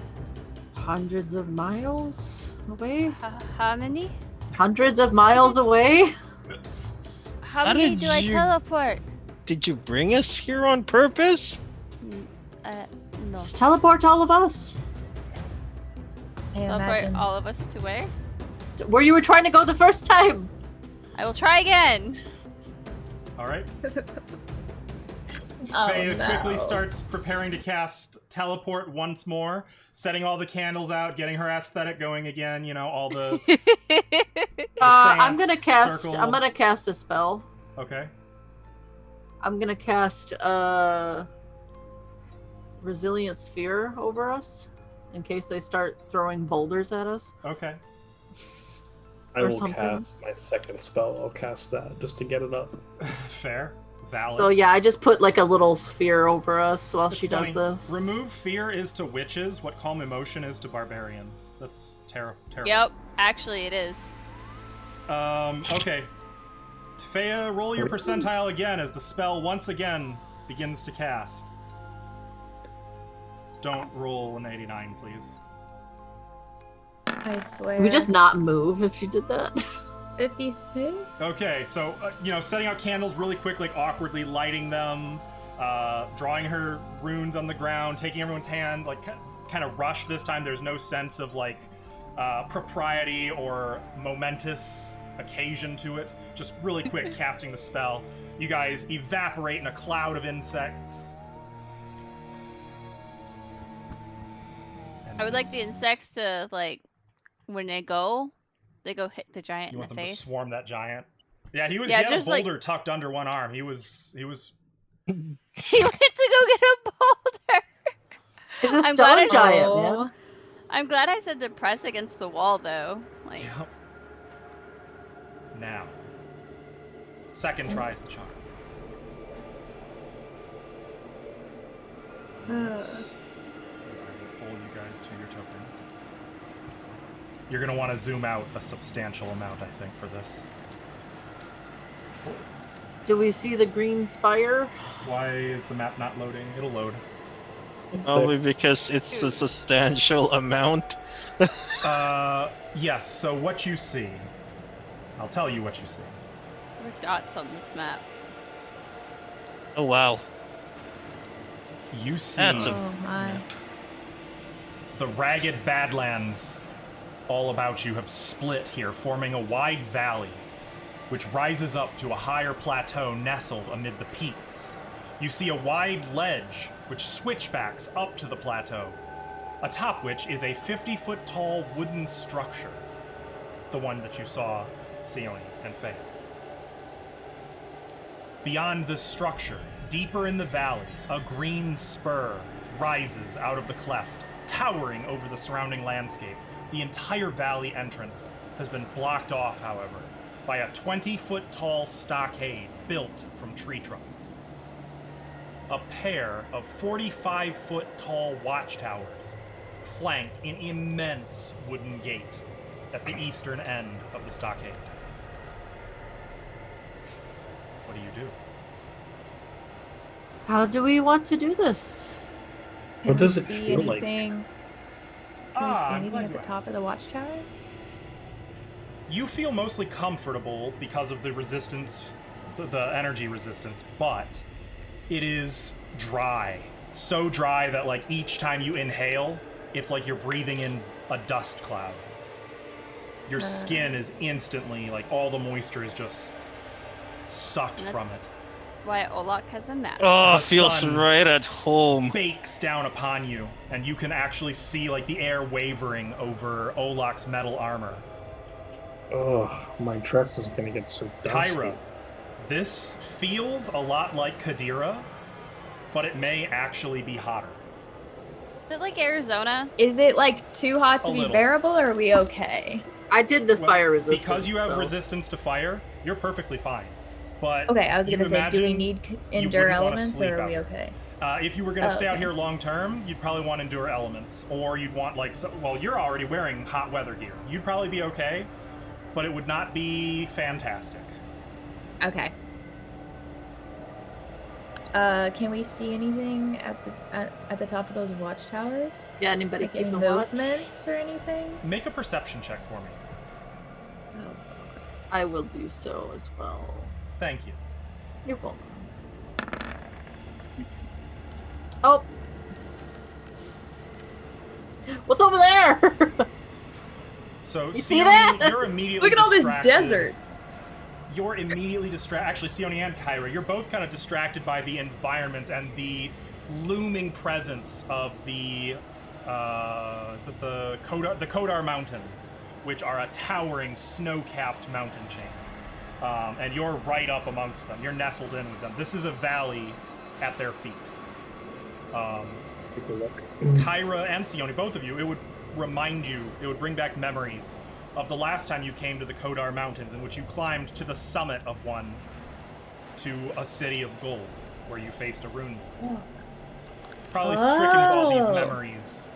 Hundreds of miles away? How many? Hundreds of miles away? How How many did do I you- teleport? Did you bring us here on purpose? No. Just teleport all of us. I Teleport imagine. all of us to where? Where you were trying to go the first time. I will try again. All right. Oh, Faye quickly no. starts preparing to cast teleport once more, setting all the candles out, getting her aesthetic going again. You know, all the. I'm gonna seance, cast. circle. I'm gonna cast a spell. Okay. I'm gonna cast Resilient Sphere over us, in case they start throwing boulders at us. Okay. I Or will something. cast my second spell. I'll cast that just to get it up. Fair. Valid. So yeah, I just put like a little sphere over us while It's she does funny. this. Remove fear is to witches what calm emotion is to barbarians. That's terrible. Yep, actually it is. Okay. Fea, roll your percentile again as the spell once again begins to cast. Don't roll an 89, please. I swear. Can we just not move if she did that? 56? Okay, so, setting out candles really quick, like awkwardly lighting them, drawing her runes on the ground, taking everyone's hand, like kind of rushed this time. There's no sense of like propriety or momentous occasion to it. Just really quick casting the spell. You guys evaporate in a cloud of insects. I would like the insects to, like, when they go hit the giant You in want the them to face. swarm that giant? Yeah, he Yeah, had a just, like- boulder tucked under one arm. He was. He went to go get a boulder! It's a I'm glad stone giant, Oh. man. I'm glad I said to press against the wall, though. Like, Yep. Now. Second try is the charm. I will pull you guys to your tokens. You're going to want to zoom out a substantial amount, I think, for this. Do we see the green spire? Why is the map not loading? It'll load. Probably because it's a substantial amount. Yes, so what you see. I'll tell you what you see. there are dots on this map. Oh wow. You see That's a Oh my. the ragged Badlands all about you have split here, forming a wide valley, which rises up to a higher plateau nestled amid the peaks. You see a wide ledge which switchbacks up to the plateau, atop which is a 50-foot tall wooden structure, the one that you saw Sione and Faye. Beyond this structure, deeper in the valley, a green spur rises out of the cleft, towering over the surrounding landscape. The entire valley entrance has been blocked off, however, by a 20-foot tall stockade built from tree trunks. A pair of 45-foot tall watchtowers flank an immense wooden gate at the eastern end of the stockade. What do you do? How do we want to do this? Can What does we it see feel like? anything? Can we see I'm anything glad at you the top asked. of the watchtowers? You feel mostly comfortable because of the resistance, the energy resistance, but it is dry. So dry that like each time you inhale, it's like you're breathing in a dust cloud. Your skin is instantly, like all the moisture is just sucked from it. Why Olak has a map. Oh, The feels sun right at home. Bakes down upon you, and you can actually see like the air wavering over Olak's metal armor. Ugh, my dress is gonna get so dusty. Kyra, this feels a lot like Kadira, but it may actually be hotter. Is it like Arizona? Is it like too hot to A be little. bearable, or are we okay? I did the Well, fire resistance. Because you have so- resistance to fire, you're perfectly fine. But Okay, I was you gonna say, do we imagine need you endure wouldn't wanna elements, sleep or are out we here. okay? If you were going to stay out okay. here long term, you'd probably want endure elements, or you'd want like, well, you're already wearing hot weather gear. You'd probably be okay, but it would not be fantastic. Okay. Can we see anything at the top of those watchtowers? Yeah, anybody Like keep any a watch? movements or anything? Make a perception check for me. Oh. I will do so as well. Thank you. You're welcome. Oh! What's over there? So, You see Sione, that? you're immediately Look at all this distracted. desert. You're immediately distracted. Actually, Sione and Kyra, you're both kind of distracted by the environment and the looming presence of the is it the Kodar Mountains, which are a towering snow-capped mountain chain. And you're right up amongst them. You're nestled in with them. This is a valley at their feet. Take a look. Kyra and Sione, both of you, it would remind you, it would bring back memories of the last time you came to the Kodar Mountains, in which you climbed to the summit of one to a city of gold, where you faced a rune. Oh. Probably stricken with all these Oh. memories.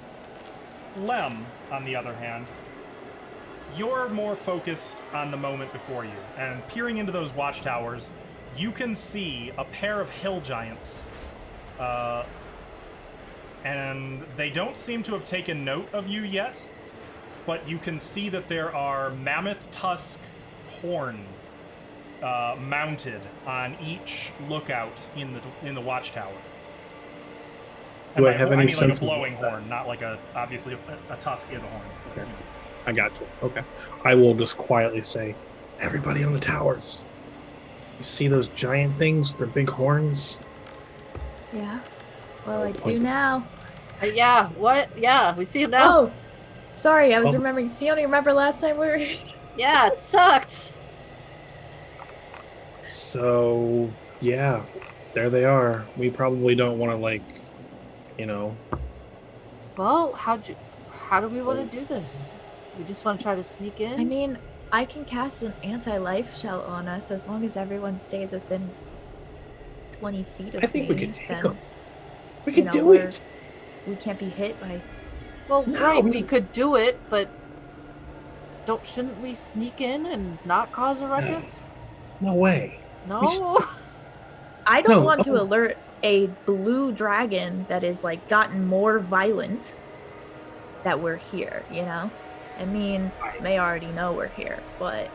Lem, on the other hand, you're more focused on the moment before you, and peering into those watchtowers, you can see a pair of hill giants, and they don't seem to have taken note of you yet, but you can see that there are mammoth tusk horns mounted on each lookout in the watchtower. Do I by have horn, any mean sense like a of blowing that? horn, not like obviously a tusk is a horn. Okay. I got you. Okay. I will just quietly say, everybody on the towers. You see those giant things? They're big horns. Yeah. Well, I Point do them. now. Yeah, what? Yeah, we see him now. Oh, sorry. I was Oh. remembering. Sione, remember last time we were? Yeah, it sucked. So, yeah, there they are. We probably don't want to, like, you know, Well, how do we want to do this? We just want to try to sneak in? I mean, I can cast an anti-life shell on us as long as everyone stays within 20 feet of I think me. we could take then, them. We you could know, do we're- it. We can't be hit by. well, No, right, we- we could do it, but shouldn't we sneak in and not cause a ruckus? No way. No. I don't No, want to oh. alert a blue dragon that is like gotten more violent that we're here, you know? I mean, they already know we're here, but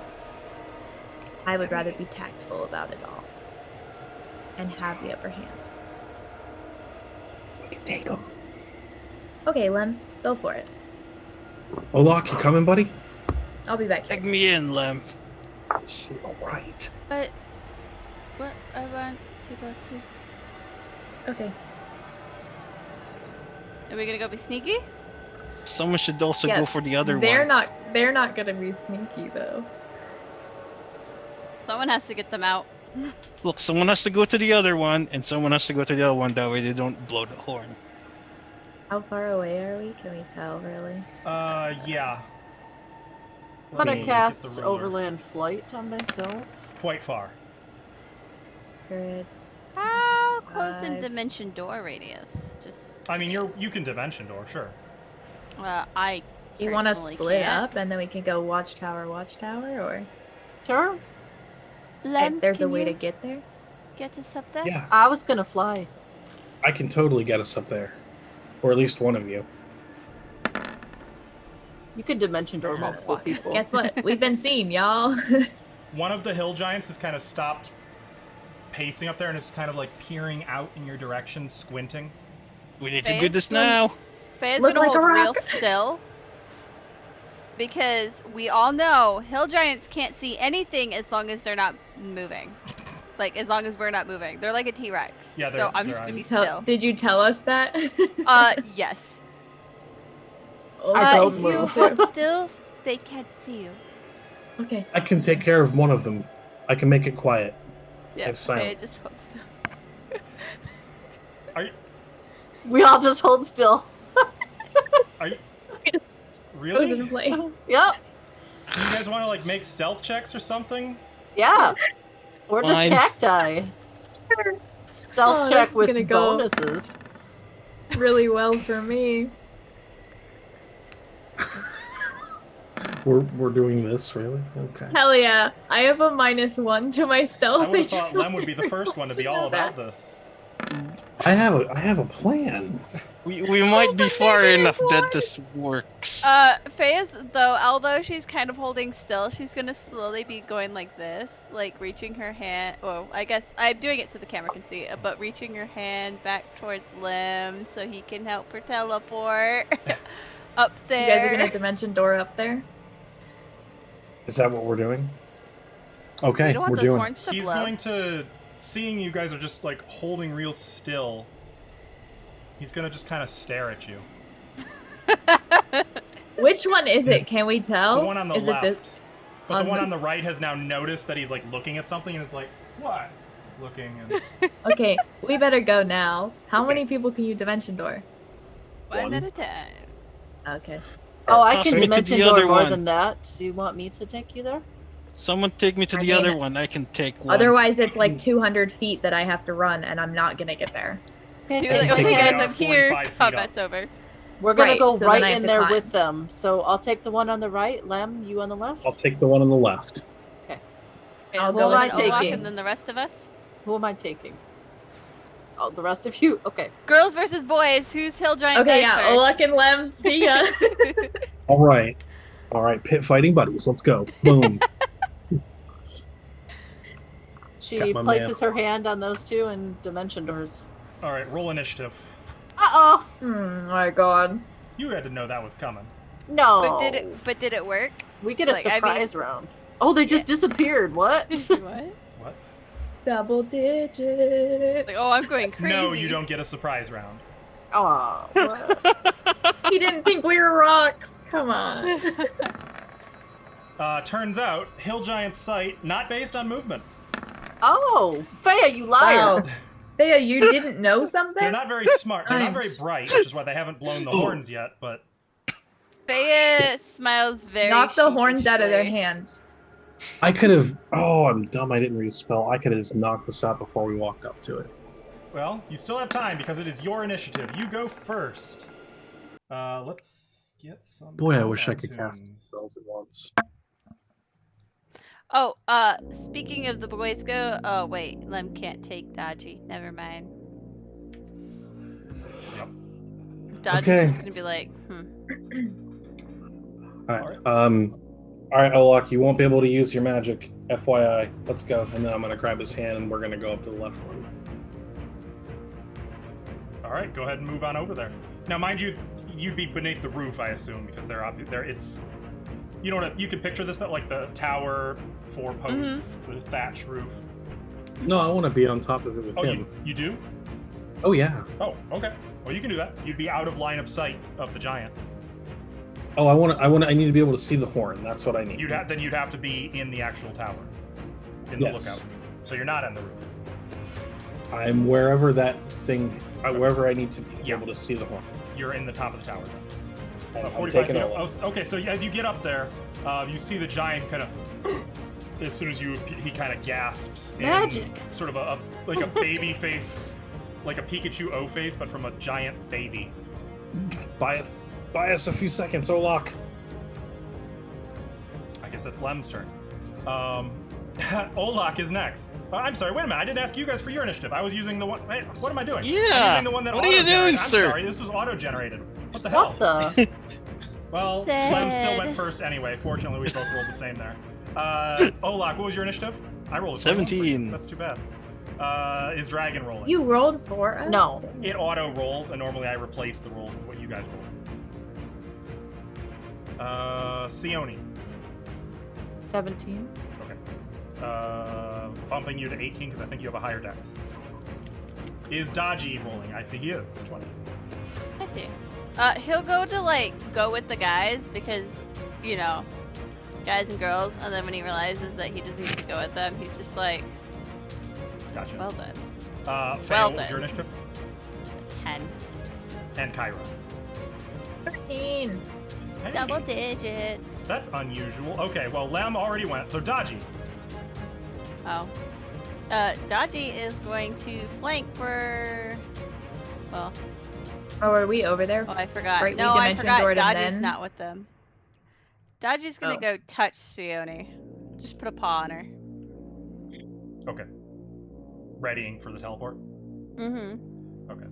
I would rather be tactful about it all and have the upper hand. We could take them. Okay, Lem, go for it. Olak, you coming, buddy? I'll be back Take here. me in, Lem. All right. But what I want to go to. Okay. Are we gonna go be sneaky? Someone should also Yeah, go for the other They're one. not gonna be sneaky though. Someone has to get them out. Look, someone has to go to the other one, and someone has to go to the other one. That way they don't blow the horn. How far away are we? Can we tell really? Yeah. I'm Let gonna me get cast the ruler. Overland Flight on myself. Quite far. Good. How close in 5. dimension door radius? Just. I mean, you curious. can dimension door, sure. I. Do you want to personally split can't. up and then we can go watchtower, or Sure. Lem, there's a can way to you get there? get us up there? Yeah, I was gonna fly. I can totally get us up there, or at least one of you. You could dimension door multiple people. Guess what? We've been seen, y'all. One of the hill giants has kind of stopped pacing up there and is kind of like peering out in your direction, squinting. We need to Faye's do this gonna- now. Faye's Look gonna like a hold real rock. still. Because we all know hill giants can't see anything as long as they're not moving. Like, as long as we're not moving. They're like a T-Rex. Yeah, so I'm their just gonna be eyes- still. Did you tell us that? Yes. I don't if move. you hold still, they can't see you. Okay. I can take care of one of them. I can make it quiet. Yeah, Have Faye silence. just hold still. We all just hold still. Are you Goes really? into play. Yep. Do you guys want to like make stealth checks or something? Yeah. Or just Fine. cacti. Stealth Oh, this check is with gonna go- bonuses. Really well for me. We're doing this, really? Okay. Hell yeah. I have a -1 to my stealth. I would have just thought Lem would be wanted the first one to be you all know about that. this. I have a plan. We might be far enough that this works. Faye is, though, although she's kind of holding still, she's gonna slowly be going like this, like reaching her hand. Well, I guess I'm doing it so the camera can see, but reaching her hand back towards Lim so he can help her teleport up You there. guys are gonna dimension door up there? Is that what we're doing? We Okay, don't want we're those doing. horns to He's blow. going to, seeing you guys are just like holding real still, he's gonna just kind of stare at you. Which one is it? Can we tell? The one on the is left. It this? But on the one the- on the right has now noticed that he's like looking at something and is like, what? Looking and Okay, we better go now. How many people can you dimension door? One at One. a time. Okay. Oh, I Pass can me to dimension the door other more one. than that. Do you want me to take you there? Someone take me to I the mean, other one. I can take one. Otherwise, it's like 200 feet that I have to run, and I'm not gonna get there. Okay, She Take was like, it okay down guys, I'm here. 45 feet Combat's over. We're gonna Right, go so then right I have in to there climb. with them. So I'll take the one on the right. Lem, you on the left. I'll take the one on the left. I'll And go Olaf with Olaf. and then the rest of us. Who am I taking? Oh, the rest of you. Okay. Girls versus boys. Who's hill giant? Okay, died yeah. Olak and Lem, see ya. All right, pit fighting buddies. Let's go. Boom. She Got my places her hand on those two and dimension doors. all right, roll initiative. Uh-oh. My god. You had to know that was coming. No. But did it work? We get a like, I mean- surprise round. Oh, they just disappeared. What? What? What? Double digit. Like, oh, I'm going crazy. No, you don't get a surprise round. Oh, what? He didn't think we were rocks. Come on. Turns out, hill giant's sight not based on movement. Oh, Faya, you liar. Wow. Thea, you didn't know something? They're not very smart. They're not I'm- very bright, which is why they haven't blown the horns yet. But Faya smiles very. Knock the horns out of their sheepishly. hands. I could have. Oh, I'm dumb. I didn't read a spell. I could have just knocked this out before we walked up to it. well, you still have time because it is your initiative. You go first. Let's get some. Boy, I wish I countdown could cast tunes. spells at once. Oh, speaking of the boys go. Oh wait, Lem can't take Dodgy. Never mind. Yep. Dodgy's Okay. just gonna be like, All right. All right, Olak, you won't be able to use your magic. FYI. Let's go. And then I'm gonna grab his hand, and we're gonna go up to the left one. All right, go ahead and move on over there. Now, mind you, you'd be beneath the roof, I assume, because they're it's. You know what? You can picture this, like the tower, 4 posts, the thatch roof. No, I want to be on top of it with him. You do? Oh yeah. Oh, okay. Well, you can do that. You'd be out of line of sight of the giant. Oh, I need to be able to see the horn. That's what I need. You'd have to be in the actual tower, in the lookout. So you're not on the roof. I'm wherever that thing, wherever I need to be able to see the horn. You're in the top of the tower. I'm 45 taking feet. a look. Okay, so as you get up there, you see the giant kind of. As soon as he kind of gasps. Magic. Sort of a baby face, like a Pikachu O face, but from a giant baby. Buy us a few seconds, Olak. I guess that's Lem's turn. Olak is next. I'm sorry, wait a minute. I didn't ask you guys for your initiative. I was using the one. Hey, what am I doing? Yeah. I'm using the one that what are you doing, I'm sir? sorry, this was auto-generated. What the hell? What the? Well, Dead. Lem still went first anyway. Fortunately, we both rolled the same there. Olak, what was your initiative? I rolled a 17. That's too bad. Is Dragon rolling? You rolled for us? No. It auto rolls, and normally I replace the rolls with what you guys roll. Sione. 17. Okay. Bumping you to 18 because I think you have a higher dex. Is Dodgy rolling? I see he is 20. I do. He'll go with the guys because, guys and girls, and then when he realizes that he just needs to go with them, he's just like, Gotcha. well done. Faye, Well what was done. your initiative? 10. And Kyra. 13. Hey, Double digits. That's unusual. Okay, well, Lem already went, so Dodgy. Oh. Dodgy is going to flank for... Well, Oh, are we over there? oh, I forgot. Right, we no, I dimension forgot doored him Dodgy's then? not with them. Dodgy's gonna Oh. go touch Sione. Just put a paw on her. Okay. Readying for the teleport? Mm-hmm. Okay.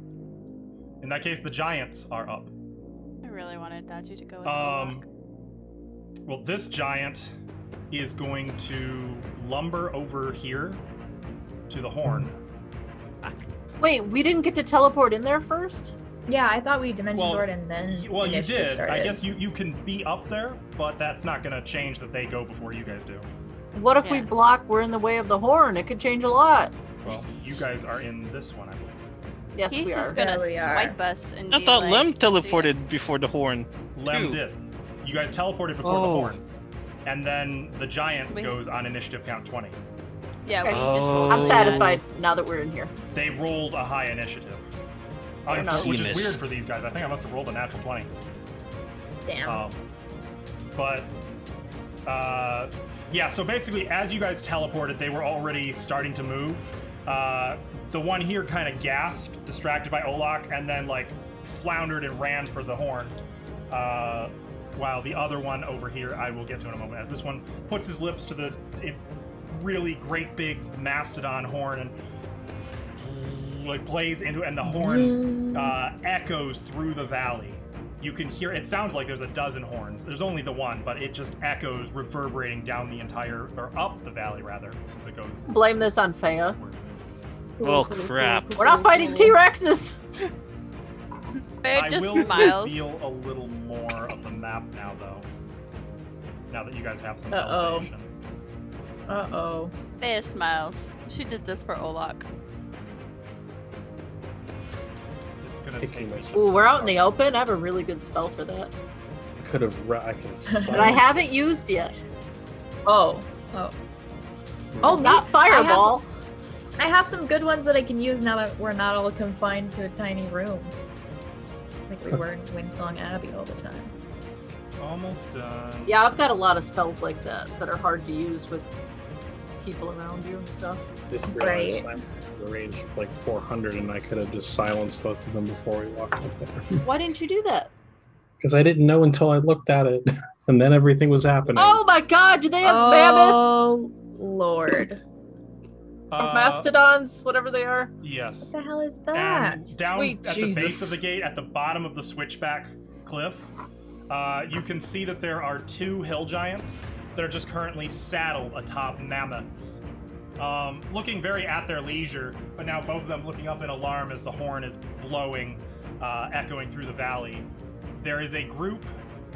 In that case, the giants are up. I really wanted Dodgy to go with Olak. Well, this giant is going to lumber over here to the horn. Wait, we didn't get to teleport in there first? Yeah, I thought we dimension Well, doored and then. Well, you initiative did. I started. guess you can be up there, but that's not going to change that they go before you guys do. What if we Yeah. block? We're in the way of the horn. It could change a lot. Well, you guys are in this one, I believe. Yes, He's we just are. gonna There we are. swipe us and I be thought like, Lem "See ya." teleported before the horn. Lem Two. did. You guys teleported before the Oh. horn. And then the giant Wait. goes on initiative count 20. Yeah, we Okay. just rolled I'm that. satisfied now that we're in here. They rolled a high initiative. Fair enough. Which is Penis. weird for these guys. I think I must have rolled a natural 20. Damn. Yeah, so basically, as you guys teleported, they were already starting to move. The one here kind of gasped, distracted by Olak, and then, floundered and ran for the horn. While the other one over here, I will get to in a moment, as this one puts his lips to the really great big mastodon horn and plays into it, and the horn echoes through the valley. You can hear it sounds like there's a dozen horns. There's only the one, but it just echoes, reverberating down the entire, or up the valley rather, since it goes. Blame this on Faya. Oh crap. We're not fighting T-Rexes. Faye I just will smiles. reveal a little more of the map now, though. Now that you guys have some Uh-oh. elevation. Uh-oh. Faye smiles. She did this for Olak. It's gonna Kicking take. myself. Ooh, we're out in the open. I have a really good spell for that, I could have. but I haven't used yet. Oh. It's not Fireball. I have some good ones that I can use now that we're not all confined to a tiny room. Like we were in Windsong Abbey all the time. Almost done. Yeah, I've got a lot of spells like that that are hard to use with people around you and stuff. Just realized I'm the range of 400, and I could have just silenced both of them before we walked up there. Why didn't you do that? Because I didn't know until I looked at it, and then everything was happening. Oh my God! Do they have mammoths Oh, Lord. or mastodons, whatever they are? Yes. What the hell is that? And down Sweet at the base Jesus. of the gate, at the bottom of the switchback cliff, you can see that there are two hill giants that are just currently saddled atop mammoths. Looking very at their leisure, but now both of them looking up in alarm as the horn is blowing, echoing through the valley. there is a group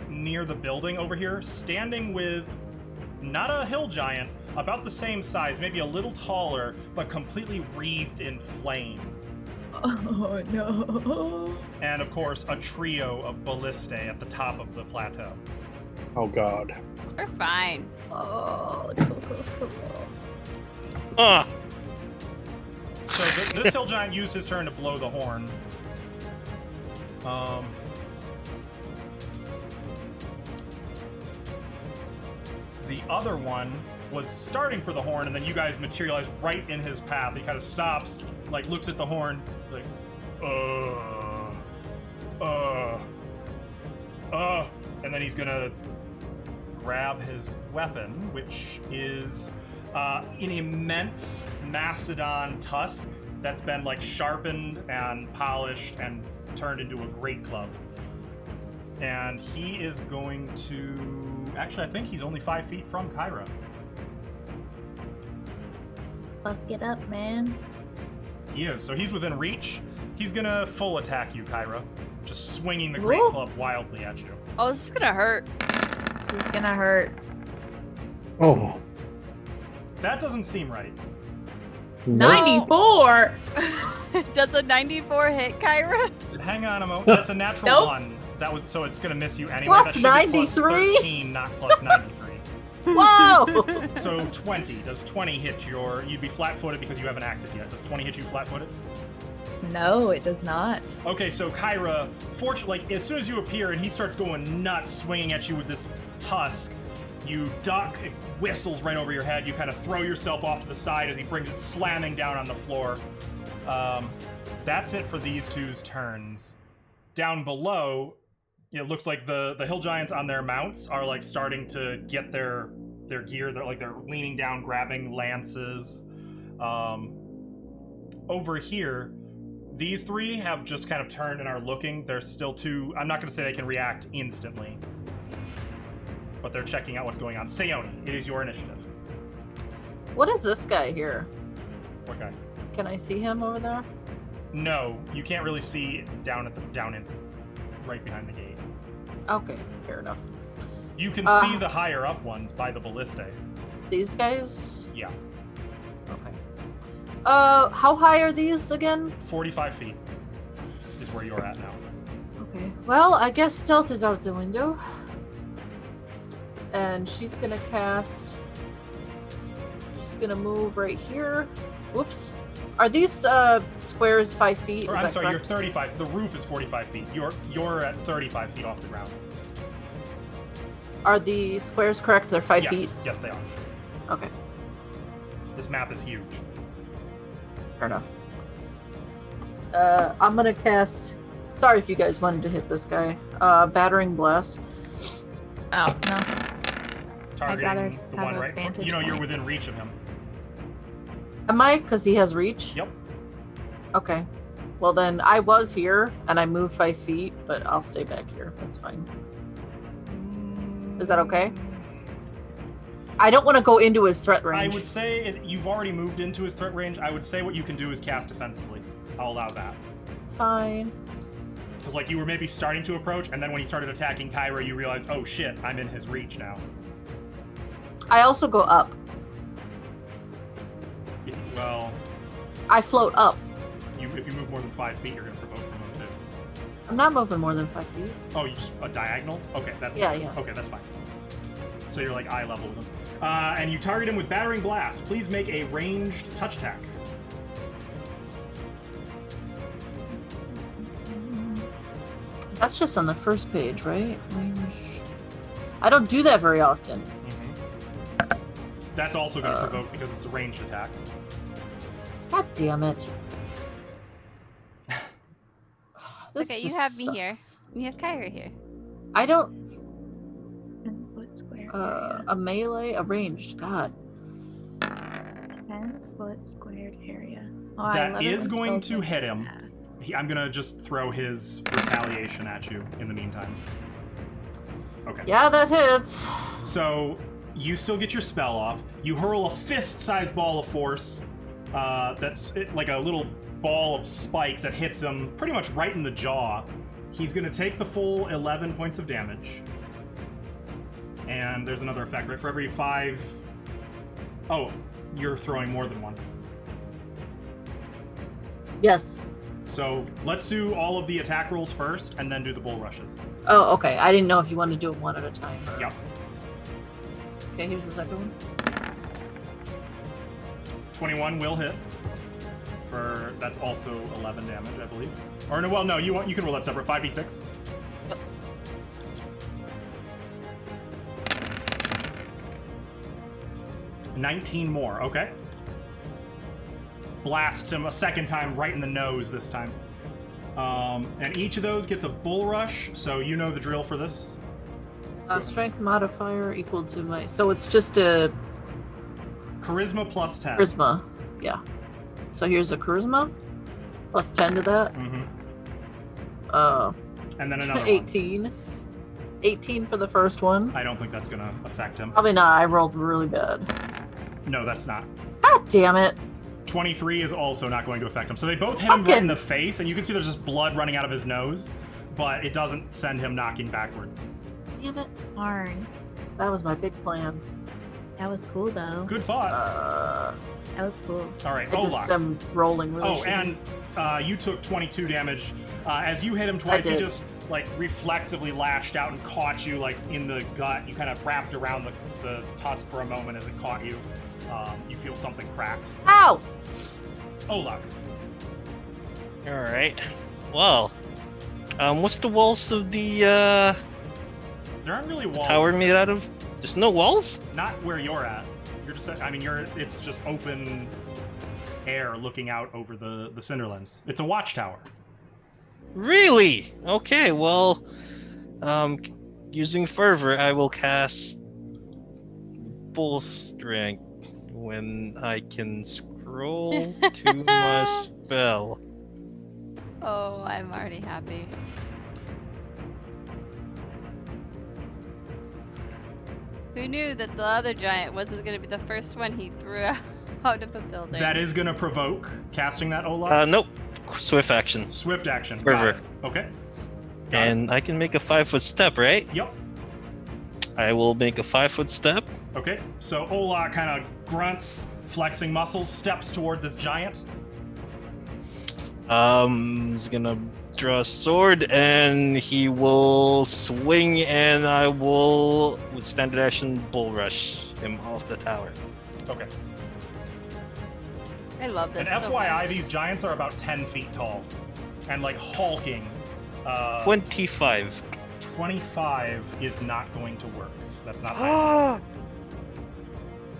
near the building over here, standing with not a hill giant, about the same size, maybe a little taller, but completely wreathed in flame. Oh no. And of course, a trio of ballistae at the top of the plateau. Oh god. We're fine. Oh. So this hill giant used his turn to blow the horn. The other one was starting for the horn, and then you guys materialize right in his path. He kind of stops, like looks at the horn, like, and then he's gonna grab his weapon, which is an immense mastodon tusk that's been like sharpened and polished and turned into a great club. And he is going to... Actually, I think he's only 5 feet from Kyra. Fuck it up, man. He is. So he's within reach. He's gonna full attack you, Kyra. Just swinging the great club wildly at you. Oh, this is gonna hurt. It's gonna hurt. Oh. That doesn't seem right. 94! Does a 94 hit Kyra? Hang on a moment. That's a natural Nope. 1. That was so it's gonna miss you anyway. Plus That should be 93? Plus 13, not plus 93. Whoa! So 20. Does 20 hit your... You'd be flat-footed because you haven't acted yet. Does 20 hit you flat-footed? No, it does not. Okay, so Kyra, fortunately, like, as soon as you appear and he starts going nuts, swinging at you with this tusk, you duck, it whistles right over your head, you kind of throw yourself off to the side as he brings it slamming down on the floor. That's it for these two's turns. Down below, it looks like the hill giants on their mounts are like starting to get their gear. They're leaning down, grabbing lances. Over here, these three have just kind of turned and are looking. They're still too... I'm not going to say they can react instantly, but they're checking out what's going on. Sayoni, it is your initiative. What is this guy here? What guy? Can I see him over there? No, you can't really see down in right behind the gate. Okay, fair enough. You can see the higher up ones by the ballistae. These guys? Yeah, Okay. How high are these again? 45 feet is where you're at now. Okay. Well, I guess stealth is out the window. And she's gonna cast... She's gonna move right here. Whoops. Are these squares 5 feet? Or, Is I'm that sorry, correct? you're 35. The roof is 45 feet. You're at 35 feet off the ground. Are the squares correct? They're 5 feet? Yes, they are. Okay, This map is huge. fair enough. I'm gonna cast... Sorry if you guys wanted to hit this guy. Battering Blast. Oh, no. Targeting rather the have one a right. vantage You're point. within reach of him. Am I? Because he has reach? Yep. Okay. Well then, I was here, and I moved 5 feet, but I'll stay back here. That's fine. Is that okay? I don't want to go into his threat range. I would say you've already moved into his threat range. I would say what you can do is cast defensively. I'll allow that. Fine. Because like you were maybe starting to approach, and then when he started attacking Kyra, you realized, oh shit, I'm in his reach now. I also go up. Well, I float up. if you move more than 5 feet, you're gonna provoke from him too. I'm not moving more than 5 feet. Oh, you just a diagonal? Okay, that's Yeah, fine. yeah. Okay, that's fine. So you're like eye level with him. And you target him with Battering Blast. Please make a ranged touch attack. That's just on the first page, right? Range. I don't do that very often. That's also going to provoke because it's a ranged attack. God damn it. This Okay, you just have me here. sucks. You have Kyra here. I don't... 10-foot square a melee? A ranged. God. 10-foot squared area. Oh, I That love it is when going spells to like hit him. that. I'm going to just throw his retaliation at you in the meantime. Okay. Yeah, that hits. So you still get your spell off. You hurl a fist-sized ball of force that's like a little ball of spikes that hits him pretty much right in the jaw. He's going to take the full 11 points of damage. And there's another effect, right? For every 5... Oh, you're throwing more than one. Yes. So let's do all of the attack rolls first, and then do the bull rushes. Oh, okay. I didn't know if you wanted to do them one at a time. Or... Yep. Okay, here's the second one. 21 will hit. That's also 11 damage, I believe. Or no, well, no, you can roll that separate. 5d6. Yep. $19 more. Okay. Blasts him a second time right in the nose this time. And each of those gets a bull rush, so you know the drill for this. Strength modifier equal to my... So it's just a... Charisma plus 10. Charisma, yeah. So here's a charisma, plus 10 to that. Mm-hmm. And then another 18. one. 18 for the first one. I don't think that's going to affect him. Probably not. I rolled really bad. No, that's not. God damn it. 23 is also not going to affect him. So they both hit him right in the face, and you can see there's just blood running out of his nose, but it doesn't send him knocking backwards. Damn it. Darn. That was my big plan. That was cool, though. Good thought. That was cool. All right, I just am rolling really shitty. And you took 22 damage. As you hit him twice, he just like reflexively lashed out and caught you like in the gut. You kind of wrapped around the tusk for a moment as it caught you. You feel something crack. Ow! Olak. All right. Well, what's the walls of the There aren't really walls. tower made out of? There's no walls? Not where you're at. You're just. I mean, it's just open air looking out over the Cinderlands. It's a watchtower. Really? Okay. Well, using fervor, I will cast bull strength when I can scroll to my spell. Oh, I'm already happy. Who knew that the other giant wasn't going to be the first one he threw out of the building? That is going to provoke casting that Olaf. Nope. Swift action. Swift action. Fervor. Got it. Okay. And I can make a 5-foot step, right? Yep. I will make a 5-foot step. Okay. So Olaf kind of grunts, flexing muscles, steps toward this giant. He's gonna draw a sword and he will swing, and I will, with standard action, bull rush him off the tower. Okay. I love this. And so FYI, much. these giants are about 10 feet tall and like hulking. 25. 25 is not going to work. That's not high enough.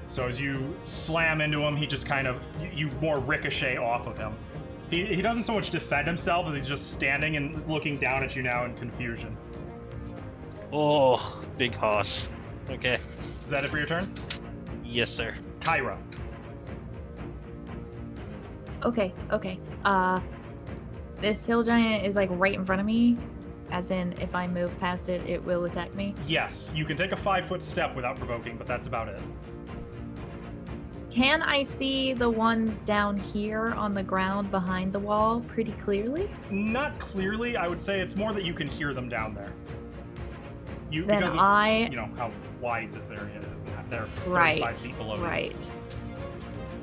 So as you slam into him, he just kind of, you more ricochet off of him. He doesn't so much defend himself as he's just standing and looking down at you now in confusion. Oh, big hoss. Okay. Is that it for your turn? Yes, sir. Kyra. Okay. This hill giant is like right in front of me. As in, if I move past it, it will attack me. Yes, you can take a 5-foot step without provoking, but that's about it. Can I see the ones down here on the ground behind the wall pretty clearly? Not clearly. I would say it's more that you can hear them down there. Then because of how wide this area is, and they're 35 feet below you. Right.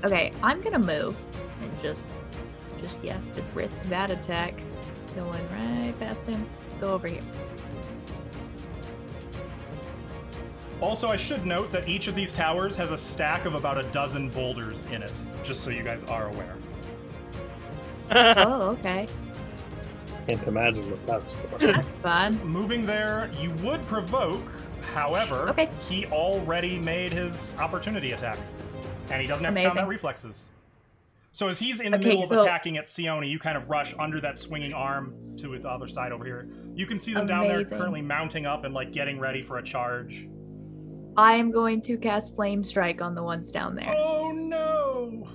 Okay, I'm gonna move and just risk that attack. Going right past him. Go over here. Also, I should note that each of these towers has a stack of about a dozen boulders in it, just so you guys are aware. Oh, okay. Can't imagine what that's for. That's fun. Moving there, you would provoke. However, he already made his opportunity attack, and he doesn't have combat reflexes. So as he's in the middle of attacking at Sione, you kind of rush under that swinging arm to the other side over here. You can see them down there currently mounting up and like getting ready for a charge. I am going to cast Flame Strike on the ones down there. Oh no!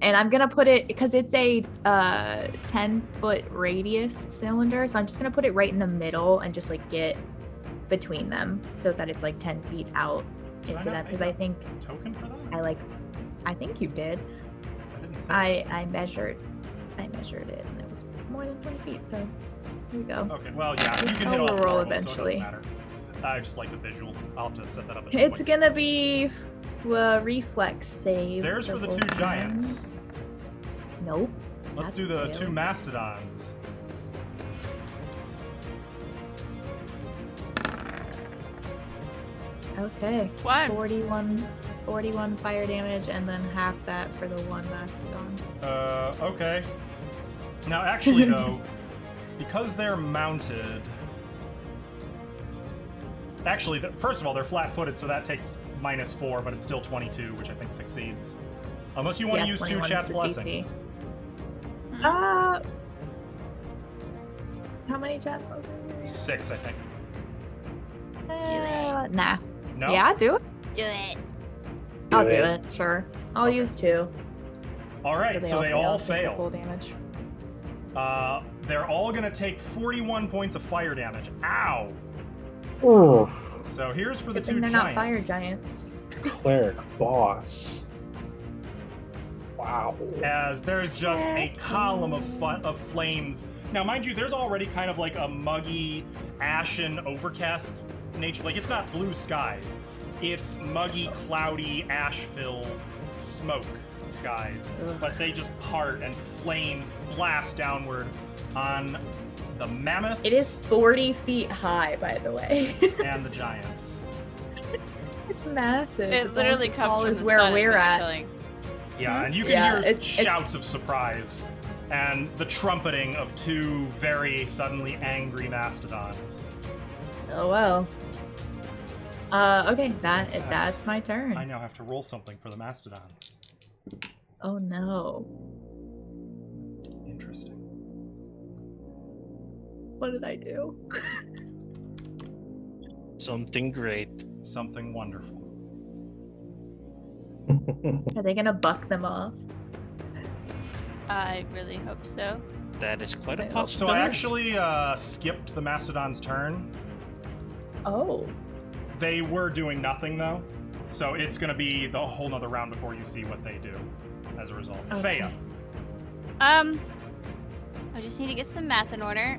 And I'm gonna put it, because it's a 10-foot radius cylinder, so I'm just gonna put it right in the middle and just like get between them so that it's like 10 feet out into that. Because I think token for that? I think you did. I didn't see I measured measured it, and it was more than 20 feet. So here we go. Okay, well, yeah, you can hit I'll all roll four of them, eventually. so it doesn't matter. I just like the visual. I'll have to set that up. It's gonna be reflex save. There's for the two both giants. hands. Nope. Let's That's do the failed. two mastodons. Okay. One. 41 fire damage, and then half that for the one mastodon. Okay. Now, actually, though, because they're mounted... Actually, first of all, they're flat-footed, so that takes -4, but it's still 22, which I think succeeds. Unless you want to use 2 21 Chat's is the Blessings. DC. How many Chat's Blessings? 6, I think. it. Nah. No? Yeah, do it. Do it. I'll do it. Sure. I'll Okay. use 2. All right, so they all take the fail. full damage. They're all going to take 41 points of fire damage. Ow! Oh, So here's for the Good two thing they're giants. not fire giants. cleric boss. Wow. As there's just a column of flames. Now, mind you, there's already kind of like a muggy, ashen, overcast nature. Like, it's not blue skies. It's muggy, cloudy, ash-filled smoke skies. Ugh. But they just part and flames blast downward on the mammoths It is 40 feet high, by the way. and the giants. It's massive. It It's literally almost as comes tall from as the where sun, is we're what you're at. killing. Yeah, and you can Yeah, hear it's- shouts of surprise and the trumpeting of 2 very suddenly angry mastodons. Oh well. Okay, that's my turn. I now have to roll something for the mastodons. Oh no. Interesting. What did I do? Something great. Something wonderful. Are they gonna buck them off? I really hope so. That is quite a I hope So possibility. I actually skipped the mastodon's turn. Oh. They were doing nothing though, so it's gonna be the whole nother round before you see what they do. As a result, Okay. Faya. I just need to get some math in order.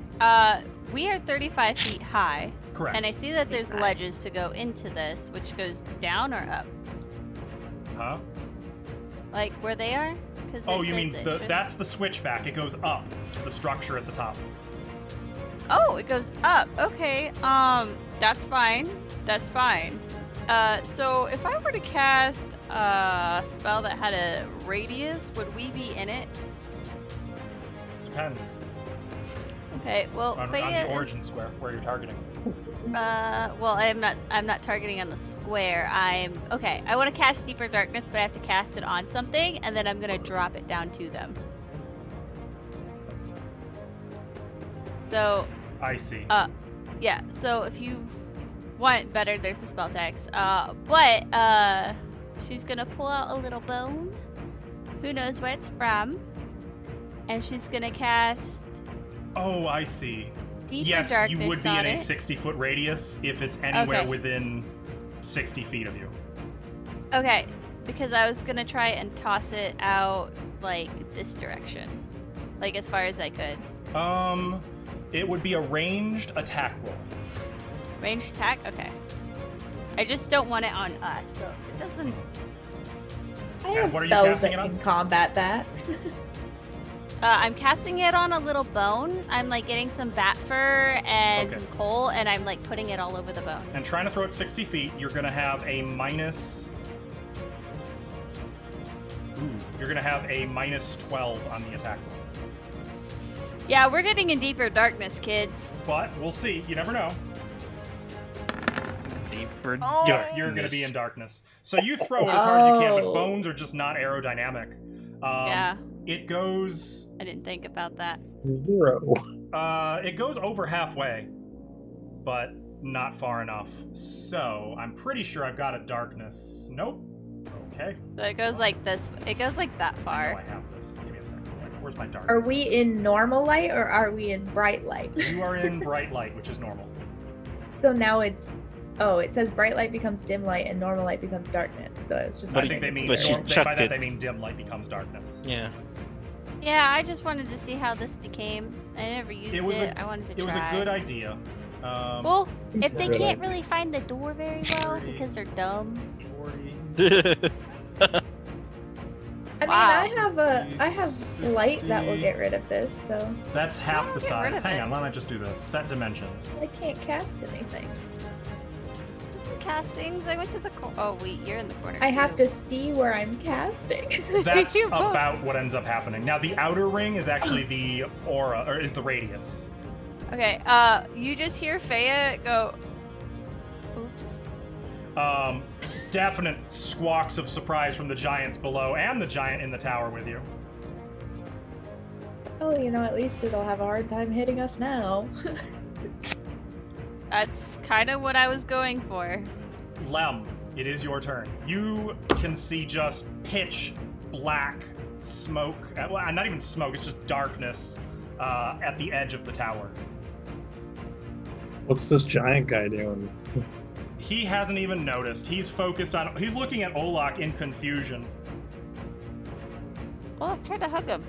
We are 35 feet high, Correct. and I see that there's ledges to go into this, which goes down or up, Huh? like where they are. 'Cause Oh, it you says mean it should- that's the switchback? It goes up to the structure at the top. Oh, it goes up. Okay. That's fine. That's fine. So if I were to cast a spell that had a radius, would we be in it? Depends Okay. Well, on Faya the is- origin square where you're targeting. well, I'm not targeting on the square. Okay. I want to cast Deeper Darkness, but I have to cast it on something, and then I'm gonna drop it down to them. So, I see. yeah. So if you want better, there's the spell text. But she's gonna pull out a little bone. Who knows where it's from? And she's gonna cast Oh, I see. Deeper Yes, Darkness you would be on in a it. 60-foot radius if it's anywhere Okay. within 60 feet of you. Okay, because I was gonna try and toss it out like this direction, like as far as I could. It would be a ranged attack roll. Ranged attack. Okay. I just don't want it on us, so it doesn't. I And have what are you spells casting that it on? can combat that. I'm casting it on a little bone. I'm like getting some bat fur and Okay. some coal, and I'm like putting it all over the bone. And trying to throw it 60 feet, you're going to have a minus... Ooh, you're going to have a minus 12 on the attack roll. Yeah, we're getting in deeper darkness, kids. But we'll see. You never know. Deeper Oh. You're going to be in darkness. So you throw it as hard as you can, but Oh. bones are just not aerodynamic. Yeah, It goes... I didn't think about that. 0. It goes over halfway, but not far enough. So I'm pretty sure I've got a darkness. Nope. Okay. So it goes like this. It goes like that I know far. I have this. Give me a second. Like, where's my darkness? Are we in normal light or are we in bright light? You are in bright light, which is normal. So now it's. Oh, it says bright light becomes dim light and normal light becomes darkness. So it's just. But I think they mean but she by checked that it. they mean dim light becomes darkness. Yeah. Yeah, I just wanted to see how this became. I never used it. I wanted to try. It was a good idea. Well, if they Good can't idea. really find the door very well 30, because they're dumb. 40. I mean, Wow. I have light that will get rid of this, so That's half Yeah, the get rid size. of Hang it. on, why don't I just do this? Set dimensions. I can't cast anything. Castings. I went to the oh wait, you're in the corner. I have too. to see where I'm casting. That's You're both- about what ends up happening. Now, the outer ring is actually the aura, or is the radius. Okay. You just hear Faya go. Oops. Definite squawks of surprise from the giants below and the giant in the tower with you. Oh, you know, at least it'll have a hard time hitting us now. That's kind of what I was going for. Lem, it is your turn. You can see just pitch black smoke. Well, not even smoke, it's just darkness at the edge of the tower. What's this giant guy doing? He hasn't even noticed. He's focused on. He's looking at Olak in confusion. Well, I tried to hug him.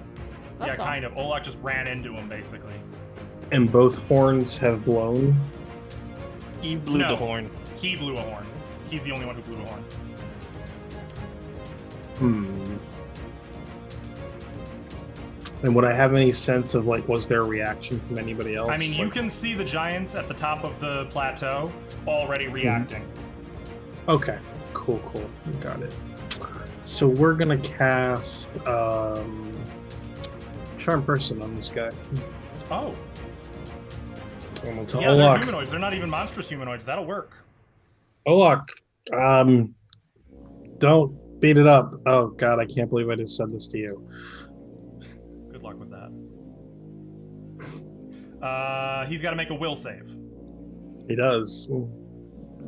Yeah, That's all. kind of. Olak just ran into him, basically. And both horns have blown. He blew No. the horn. He blew a horn. He's the only one who blew a horn. And would I have any sense of, like, was there a reaction from anybody else? I mean, you Like- can see the giants at the top of the plateau already reacting. Okay, cool. Got it. So we're gonna cast Charm Person on this guy. Oh, I'm gonna tell yeah, they're Olak. humanoids. They're not even monstrous humanoids. That'll work. Olak, don't beat it up. Oh God, I can't believe I just said this to you. Good luck with that. He's got to make a will save. He does. Will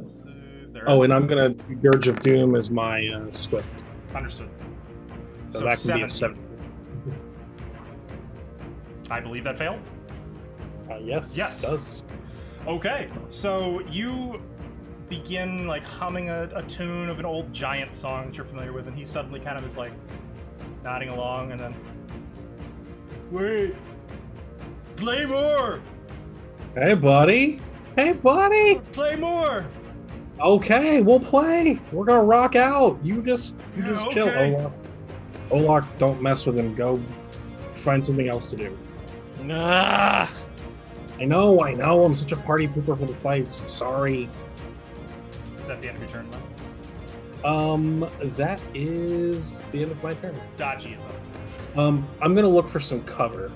save. There Oh, is. and I'm gonna Gurge of Doom as my Swift. Understood. So that can be a 7. I believe that fails. Yes. Yes. It does. Okay, so you begin like humming a tune of an old giant song that you're familiar with, and he suddenly kind of is like nodding along, and then wait, play more, Hey, buddy. play more. Okay, we'll play. We're gonna rock out. You just Yeah, chill, okay. Olak. Olak, don't mess with him. Go find something else to do. Ah! I know. I'm such a party pooper for the fights. Sorry. Is that the end of your turn, then? That is the end of my turn. Dodgy is up. I'm gonna look for some cover.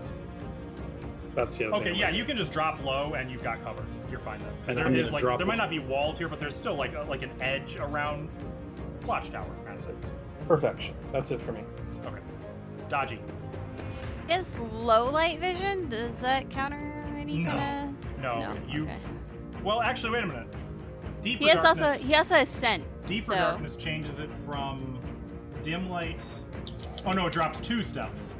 That's the other Okay, thing. yeah, you can just drop low and you've got cover. You're fine then. Because And there I'm is gonna like drop there it. might not be walls here, but there's still like an edge around Watchtower kind of thing. Perfection. That's it for me. Okay, Dodgy. Is low light vision? Does that counter any No. kind No, No, you've. okay. Well, actually, wait a minute. Deeper He has darkness. also a scent. Deeper so- darkness changes it from dim light. Oh no, it drops 2 steps.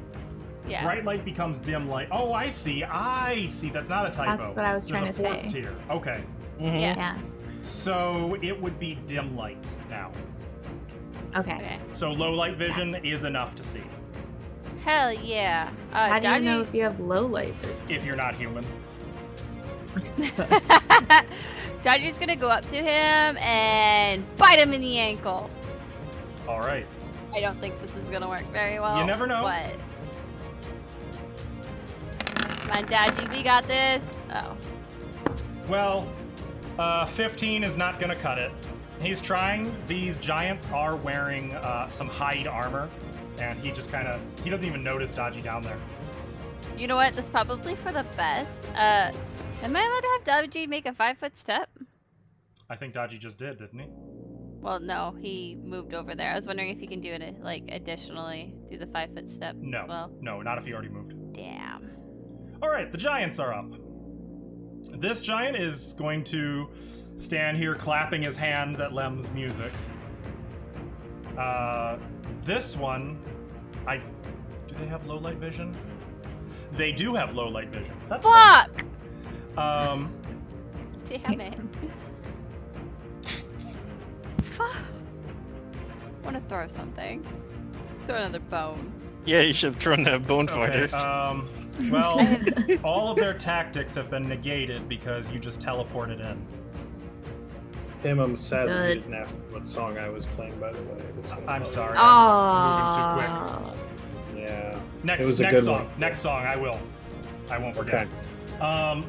Yeah. Bright light becomes dim light. Oh, I see. That's not a typo. That's what I was There's trying a to 4th say. tier. Okay, Mhm. Yeah. Yeah. so it would be dim light now. Okay. Okay. So low light vision is enough to see Hell yeah. How do you know Dodgy- if you have low light vision? if you're not human. Dodgy's gonna go up to him and bite him in the ankle. All right. I don't think this is gonna work very well. You never know. But come on, Dodgy, we got this. Oh. Well, 15 is not gonna cut it. He's trying. These giants are wearing some hide armor, and he just kind of he doesn't even notice Dodgy down there. You know what? That's probably for the best. Am I allowed to have Dodgy make a 5-foot step? I think Dodgy just did, didn't he? Well, no, he moved over there. I was wondering if you can do it, like, additionally, do the 5-foot step No. as well. No, not if he already moved. Damn. All right, the giants are up. This giant is going to stand here clapping his hands at Lem's music. This one, do they have low light vision? They do have low light vision. That's fine. Fuck! Um, Damn it. Fuck. I want to throw something. Throw another bone. Yeah, you should have thrown that bone Okay. fighter. Well, all of their tactics have been negated because you just teleported in. Tim, I'm sad that you Good. didn't ask me what song I was playing, by the way. I'm sorry. Oh. I'm moving too quick. Yeah. Next, It was a next good song. one. Next song. I will. I won't forget. Okay.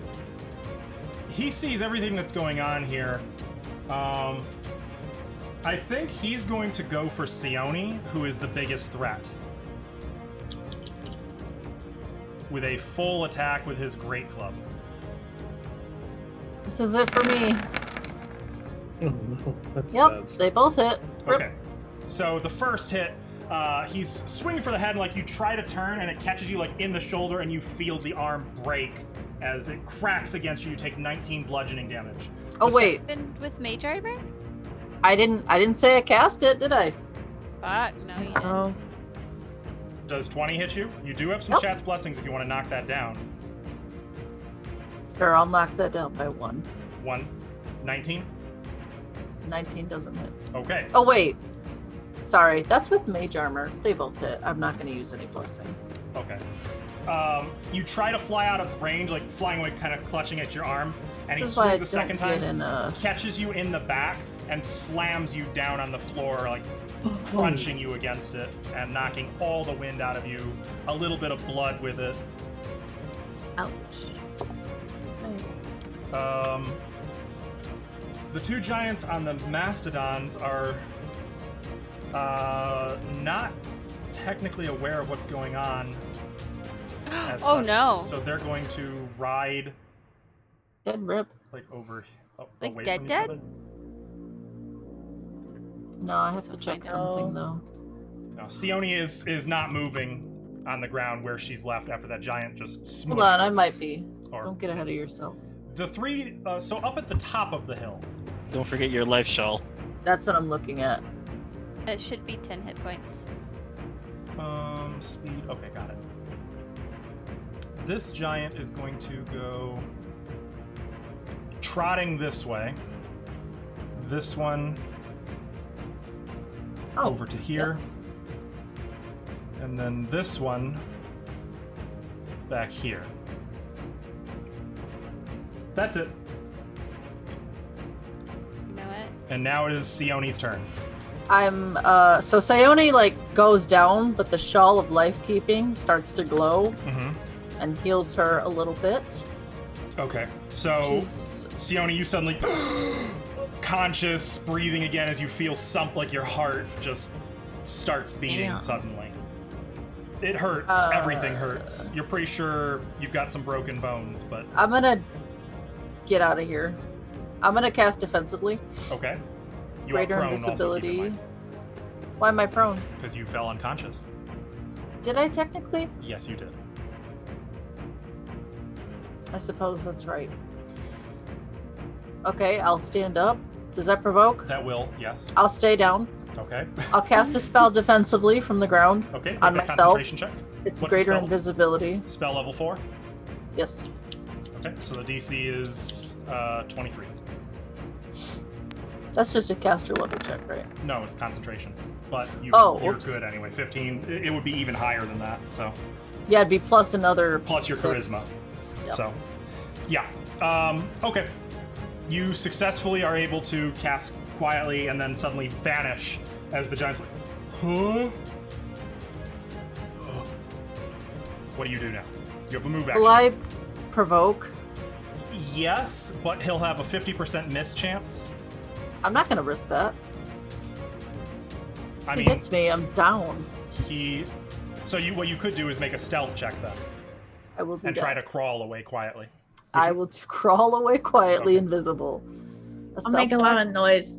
He sees everything that's going on here. I think he's going to go for Sione, who is the biggest threat. With a full attack with his great club. This is it for me. That's Yep, bad. they both hit. Rip. Okay. So the first hit, he's swinging for the head, and like you try to turn, and it catches you like in the shoulder, and you feel the arm break as it cracks against you. You take 19 bludgeoning damage. Oh The wait, And with Mage Armor? I didn't say I cast it, did I? Fuck, no, you didn't. Oh. Does 20 hit you? You do have some Nope. Chat's Blessings if you want to knock that down. Sure, I'll knock that down by 1. 19? 19 doesn't hit. Okay. Oh wait. Sorry, that's with mage armor. They both hit. I'm not going to use any blessing. Okay. You try to fly out of range, like flying away, kind of clutching at your arm, and he This is why I swings a second don't time, get in catches you in the back, and slams you down on the floor, like crunching you against it, and knocking all the wind out of you. A little bit of blood with it. Ouch. The two giants on the mastodons are not technically aware of what's going on. As Oh, such. no. So they're going to ride Dead rip. like over, Like away dead from dead? each other. No, I have to check something though. No, Sione is not moving on the ground where she's left after that giant just smushed. Hold on, I might be. Or- Don't get ahead of yourself. The three, so up at the top of the hill. Don't forget your life shawl. That's what I'm looking at. It should be 10 hit points. Speed. Okay, got it. This giant is going to go trotting this way. This one Oh, over to here. And then this one back here. That's it. You know what? And now it is Sione's turn. I'm so Sione like goes down, but the shawl of life keeping starts to glow Mm-hmm. and heals her a little bit. Okay, so She's Sione, you suddenly conscious, breathing again as you feel something like your heart just starts beating Damn. suddenly. It hurts. Everything hurts. You're pretty sure you've got some broken bones, but I'm gonna get out of here. I'm gonna cast defensively. okay. You Greater are prone invisibility. Why am I prone? because you fell unconscious. Did I technically? Yes, you did. I suppose that's right. Okay, I'll stand up. Does that provoke? That will, yes. I'll stay down. Okay. I'll cast a spell defensively from the ground. Okay. Make On a myself. concentration check. It's What's the greater spell? invisibility. Spell level 4. Yes. Okay. So the DC is 23. That's just a caster level check, right? No, it's concentration. But Oh, you're whoops. good anyway. 15. It would be even higher than that. So Yeah, it'd be plus another plus your 6. charisma. Yep. So, yeah. Okay. You successfully are able to cast quietly and then suddenly vanish as the giant's like, huh? What do you do now? You have a move action. Will I provoke? Yes, but he'll have a 50% miss chance. I'm not gonna risk that. I If he mean, hits me, I'm down. So what you could do is make a stealth check then I will do and that. try to crawl away quietly. I will crawl away quietly, Okay. invisible. I'll make a lot of noise.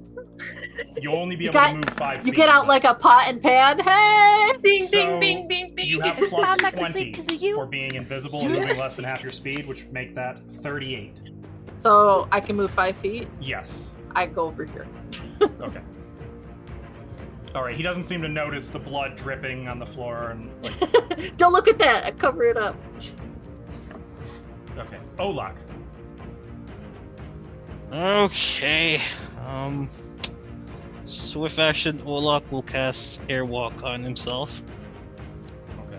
You'll only be You able got- to move 5 feet. You get out like a pot and pan. Hey! Ding, So, ding, ding, ding, ding. You have It's plus not that 20 because of you. for being invisible and moving less than half your speed, which would make that 38. So I can move 5 feet. Yes. I go over here. Okay. All right. He doesn't seem to notice the blood dripping on the floor and like. Don't look at that. I cover it up. Okay. Olak. Okay. Swift action, Olak will cast Airwalk on himself. Okay.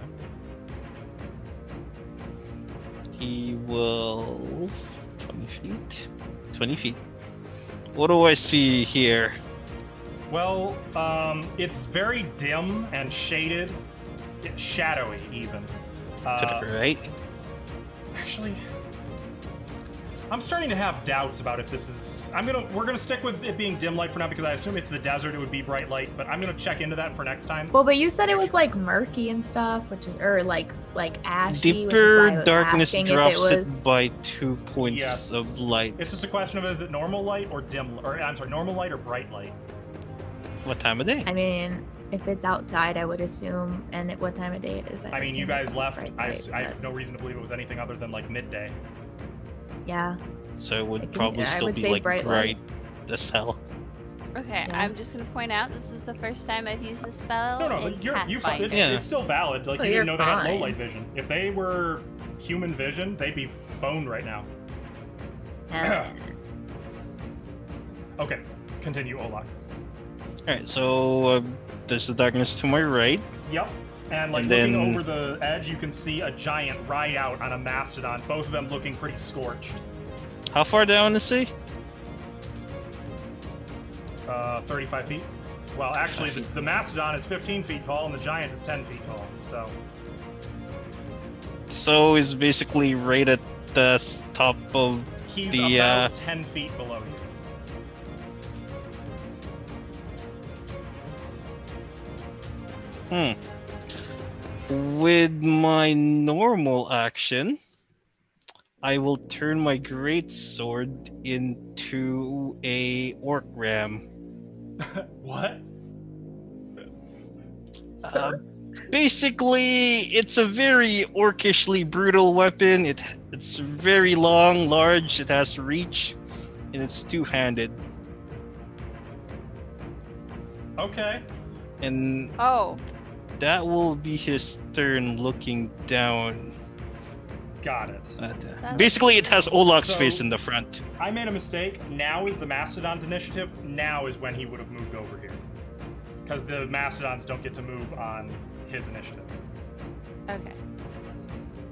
He will 20 feet. 20 feet. What do I see here? Well, it's very dim and shaded, shadowy even. To the right. Actually, I'm starting to have doubts about if this is. We're gonna stick with it being dim light for now because I assume it's the desert. It would be bright light, but I'm gonna check into that for next time. Well, but you said it was like murky and stuff, or like ashy. Deeper darkness drops it was... it by 2 points of light. It's just a question of is it normal light or dim, or I'm sorry, normal light or bright light. What time of day? I mean, if it's outside, I would assume, and what time of day it is. I mean, you guys left. I have no reason to believe it was anything other than like midday. Yeah. So it would probably still be like bright as hell. Okay, Yeah. I'm just gonna point out this is the first time I've used this spell. No, in you fine. Pathfinder. It's still valid. Like, you didn't know they had low light vision. If they were human vision, they'd be boned right now. Okay, continue, Olak. Alright, so there's the darkness to my right. Yep. And like looking over the edge, you can see a giant ride out on a mastodon, both of them looking pretty scorched. How far down is he? 35 feet. Well, actually, the mastodon is 15 feet tall and the giant is 10 feet tall, So he's basically right at the top of He's the... about 10 feet below you. With my normal action, I will turn my great sword into a orc ram. What? Basically, it's a very orcishly brutal weapon. It's very long, large, it has reach, and it's two-handed. Okay. And that will be his turn looking down. Got it. Basically, it has Olak's face in the front. I made a mistake. Now is the Mastodon's initiative. Now is when he would have moved over here. Because the Mastodons don't get to move on his initiative. Okay.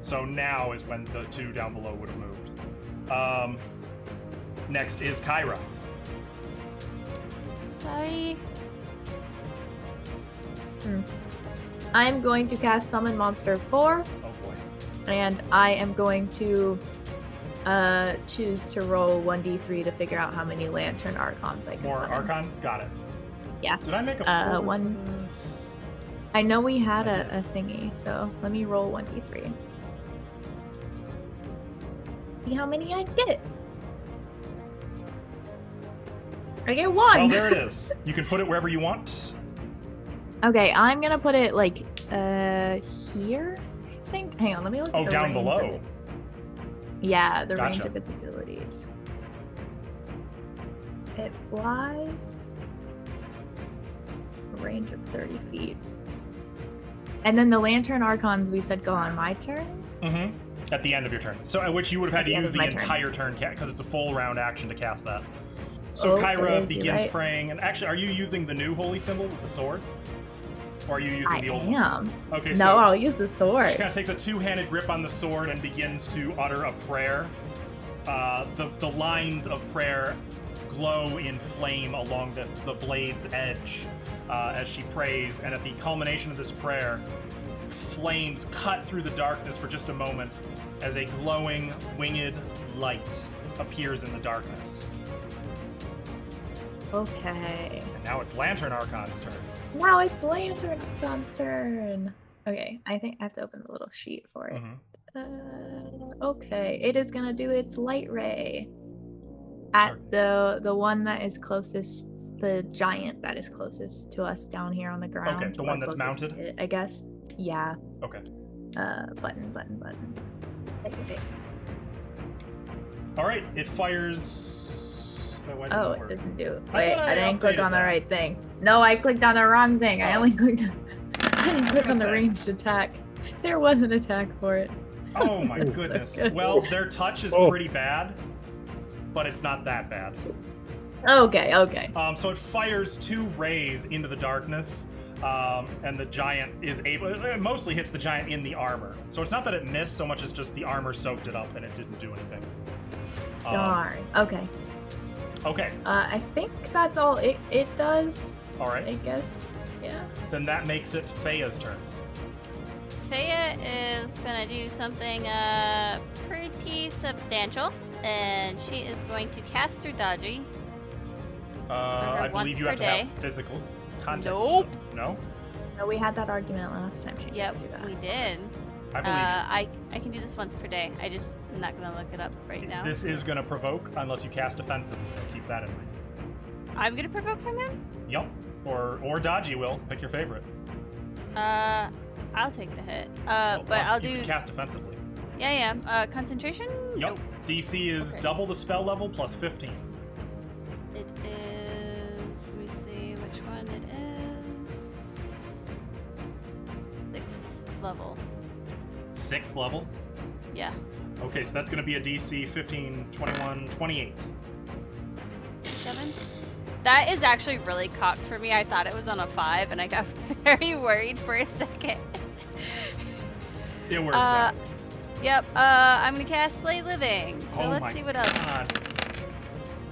So now is when the two down below would have moved. Next is Kyra. Sorry. I'm going to cast Summon Monster 4. Oh boy. And I am going to choose to roll 1d3 to figure out how many Lantern Archons I can More summon. Archons? Got it. Yeah. Did I make a one? I know we had a thingy, so let me roll 1d3. See how many I get. I get 1! Well, there it is. You can put it wherever you want. Okay, I'm gonna put it like here, I think. Hang on, let me look at the down range below. of it. Yeah, the range Gotcha. of its abilities. It flies a range of 30 feet. And then the Lantern Archons we said go on my turn? Mm-hmm. At the end of your turn. So at which you would have had to use the my entire turn because it's a full round action to cast that. So Kyra begins praying, and actually, are you using the new holy symbol with the sword? Or are you using the old one? Okay, so no, I'll use the sword. She kind of takes a two-handed grip on the sword and begins to utter a prayer. The lines of prayer glow in flame along the blade's edge as she prays, and at the culmination of this prayer, flames cut through the darkness for just a moment as a glowing, winged light appears in the darkness. Okay. And now it's Lantern Archon's turn. Now it's Lantern Archon's turn. Okay, I think I have to open the little sheet for it. Okay, it is gonna do its light ray at the one that is closest, the giant that is closest to us down here on the ground. Okay, the one that's mounted? It, I guess. Yeah. Okay. Button. Okay. All right, it fires. It doesn't do it. Wait, I didn't click on the right thing. No, I clicked on the wrong thing. I only clicked on the ranged attack. There was an attack for it. Oh my goodness. So well, their touch is pretty bad, but it's not that bad. Okay. So it fires two rays into the darkness. and the giant is able. It mostly hits the giant in the armor, so it's not that it missed so much as just the armor soaked it up and it didn't do anything. Darn. Okay. Okay. I think that's all it does. All right. I guess. Yeah. Then that makes it Feya's turn. Feya is gonna do something pretty substantial, and she is going to cast her dodgy. I once believe you per have to day. have physical contact. Nope. With them. No. No, we had that argument last time. She Yep, didn't do that. we did. I believe I can do this once per day. I'm not gonna look it up right now. this is gonna provoke unless you cast defensive. Keep that in mind. I'm gonna provoke from him. Yep. Or dodgy will pick your favorite. I'll take the hit. Well, but I'll you do. can cast defensively. Yeah. Concentration. Yep. Nope. DC is Okay. double the spell level plus 15. It is. Let me see which one it is. 6th level. 6th level. Yeah. Okay, so that's going to be a DC 15, 21, 28. 7. That is actually really cocked for me. I thought it was on a 5, and I got very worried for a second. It works out. Yep. I'm gonna cast Slay Living. So Oh my let's see what else. God.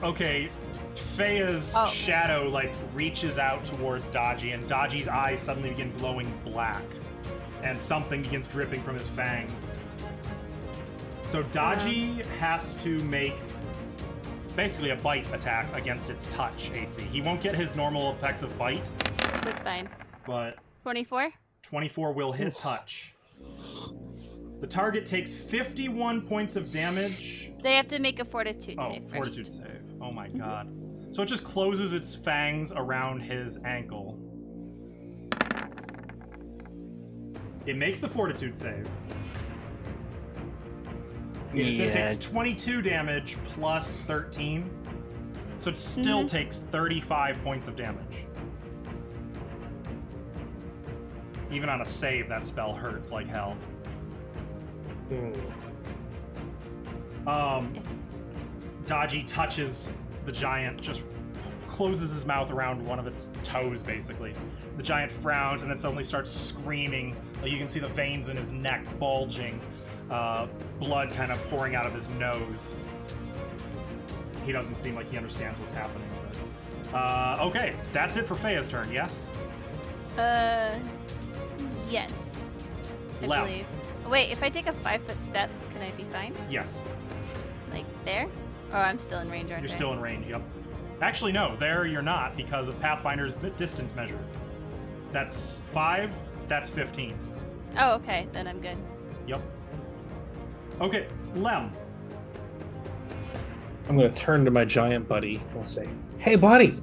Okay, Feya's shadow reaches out towards Dodgy, and Dodgy's eyes suddenly begin glowing black, and something begins dripping from his fangs. So Dodgy has to make basically a bite attack against its touch AC. He won't get his normal effects of bite, That's fine. but 24. 24 will hit touch. The target takes 51 points of damage. They have to make a Fortitude save Fortitude first. save. Oh my god. So it just closes its fangs around his ankle. It makes the Fortitude save. It takes 22 damage plus 13. So it still takes 35 points of damage. Even on a save, that spell hurts like hell. Dodgy touches the giant, just closes his mouth around one of its toes, basically. The giant frowns and then suddenly starts screaming. You can see the veins in his neck bulging, blood kind of pouring out of his nose. He doesn't seem like he understands what's happening. But, okay, that's it for Feya's turn, yes? Yes. I Lem. believe. Wait, if I take a 5-foot step, can I be fine? Yes. Like there? Or I'm still in range, aren't You're I? still in range, yep. Actually, no, there you're not because of Pathfinder's distance measure. That's 5, that's 15. Oh, okay. Then I'm good. Yep. Okay, Lem. I'm going to turn to my giant buddy and say, "Hey, buddy,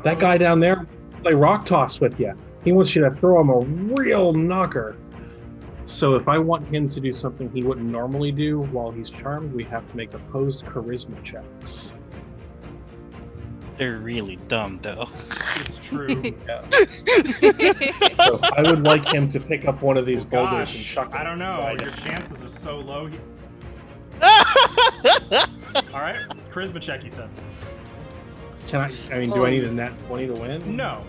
that guy down there play rock toss with you. He wants you to throw him a real knocker. So if I want him to do something he wouldn't normally do while he's charmed, we have to make opposed charisma checks." They're really dumb, though. It's true. Yeah. So I would like him to pick up one of these boulders and Gosh, chuck it. I don't know. Right. Your chances are so low. All right, charisma check, you said. Do I need a nat 20 to win? No.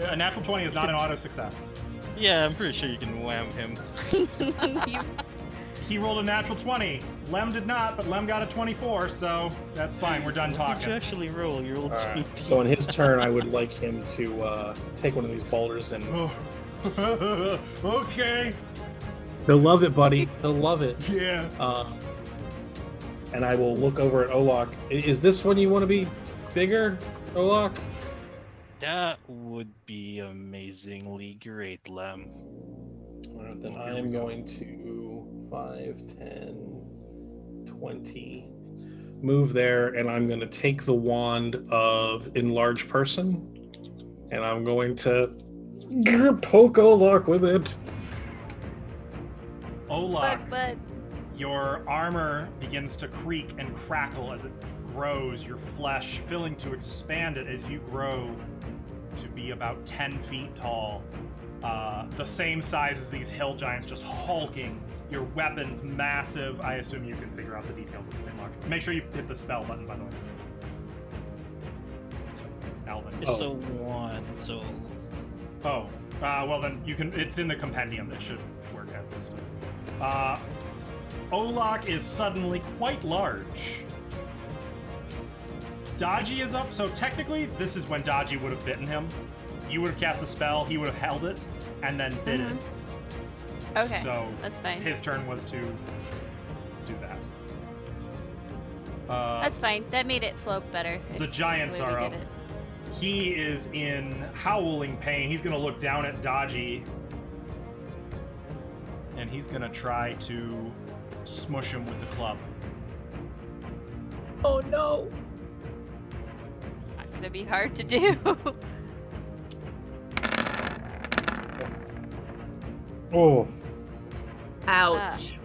A natural 20 is not an auto success. Yeah, I'm pretty sure you can wham him. He rolled a natural 20. Lem did not, but Lem got a 24, so that's fine. We're done What did you talking. actually roll? You rolled All right. 18. So in his turn, I would like him to take one of these boulders and... Okay. He'll love it, buddy. He'll love it. Yeah. And I will look over at Olak. Is this one you want to be bigger, Olak? That would be amazingly great, Lem. All right, then I am going to 5, 10, 20. Move there, and I'm going to take the wand of Enlarge Person. And I'm going to poke Olak with it. Olak, but your armor begins to creak and crackle as it grows, your flesh filling to expand it as you grow to be about 10 feet tall. The same size as these hill giants, just hulking. Your weapon's massive. I assume you can figure out the details of the enlarge. Make sure you hit the spell button, by the way. So, Alvin. It's a wand, so Oh, well then you can. It's in the compendium. It should work as is. Olak is suddenly quite large. Dodgy is up, so technically this is when Dodgy would have bitten him. You would have cast the spell, he would have held it, and then bit it. Okay, so that's fine. His turn was to do that. That's fine. That made it flow better. The giants are up. He is in howling pain. He's going to look down at Dodgy, and he's going to try to smush him with the club. Oh no. Not going to be hard to do. Oh. Ouch.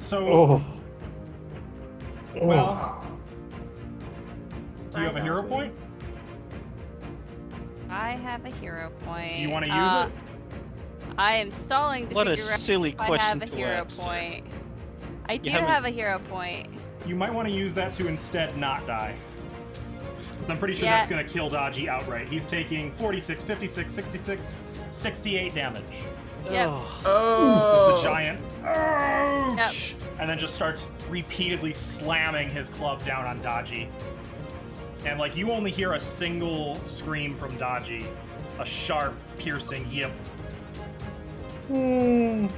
So, Oh. well, do you have a hero point? I have a hero point. Do you want to use it? I am stalling to What a figure out silly if I question have a to hero ask. point. I do haven't- have a hero point. You might want to use that to instead not die. Because I'm pretty sure Yeah. that's going to kill Dodgy outright. He's taking 46, 56, 66, 68 damage. Yep. Oh. This is the giant. Ouch! And then just starts repeatedly slamming his club down on Dodgy. And like you only hear a single scream from Dodgy, a sharp, piercing yip. Ugh.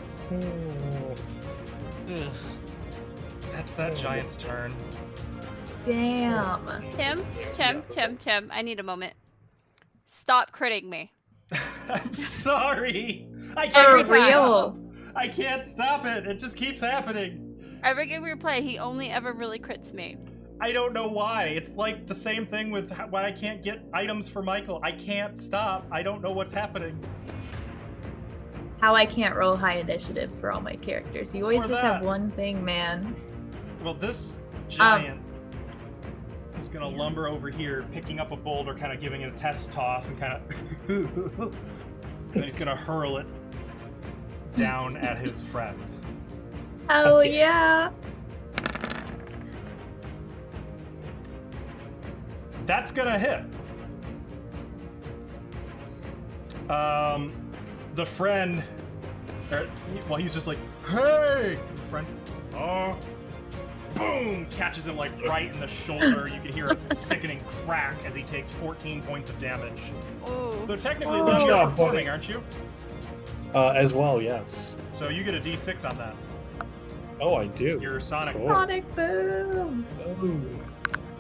That's that giant's turn. Damn. Tim, I need a moment. Stop critting me. I'm sorry. I Every can't time. Real. I can't stop it. It just keeps happening. Every game we play, he only ever really crits me. I don't know why. It's like the same thing with why I can't get items for Michael. I can't stop. I don't know what's happening. How I can't roll high initiatives for all my characters. You always Or just that. have one thing, man. Well, this giant is gonna lumber over here, picking up a boulder, kind of giving it a test toss, and kind of. And he's gonna hurl it down at his friend. Oh Okay. yeah. That's gonna hit. The friend, he's just like, hey, friend. Oh, boom! Catches him like right in the shoulder. You can hear a sickening crack as he takes 14 points of damage. Ooh. So technically, Oh. Lynn, Good you're job, performing, buddy. aren't you? As well, yes. So you get a D6 on that. Oh, I do. Your sonic. Cool. Sonic boom.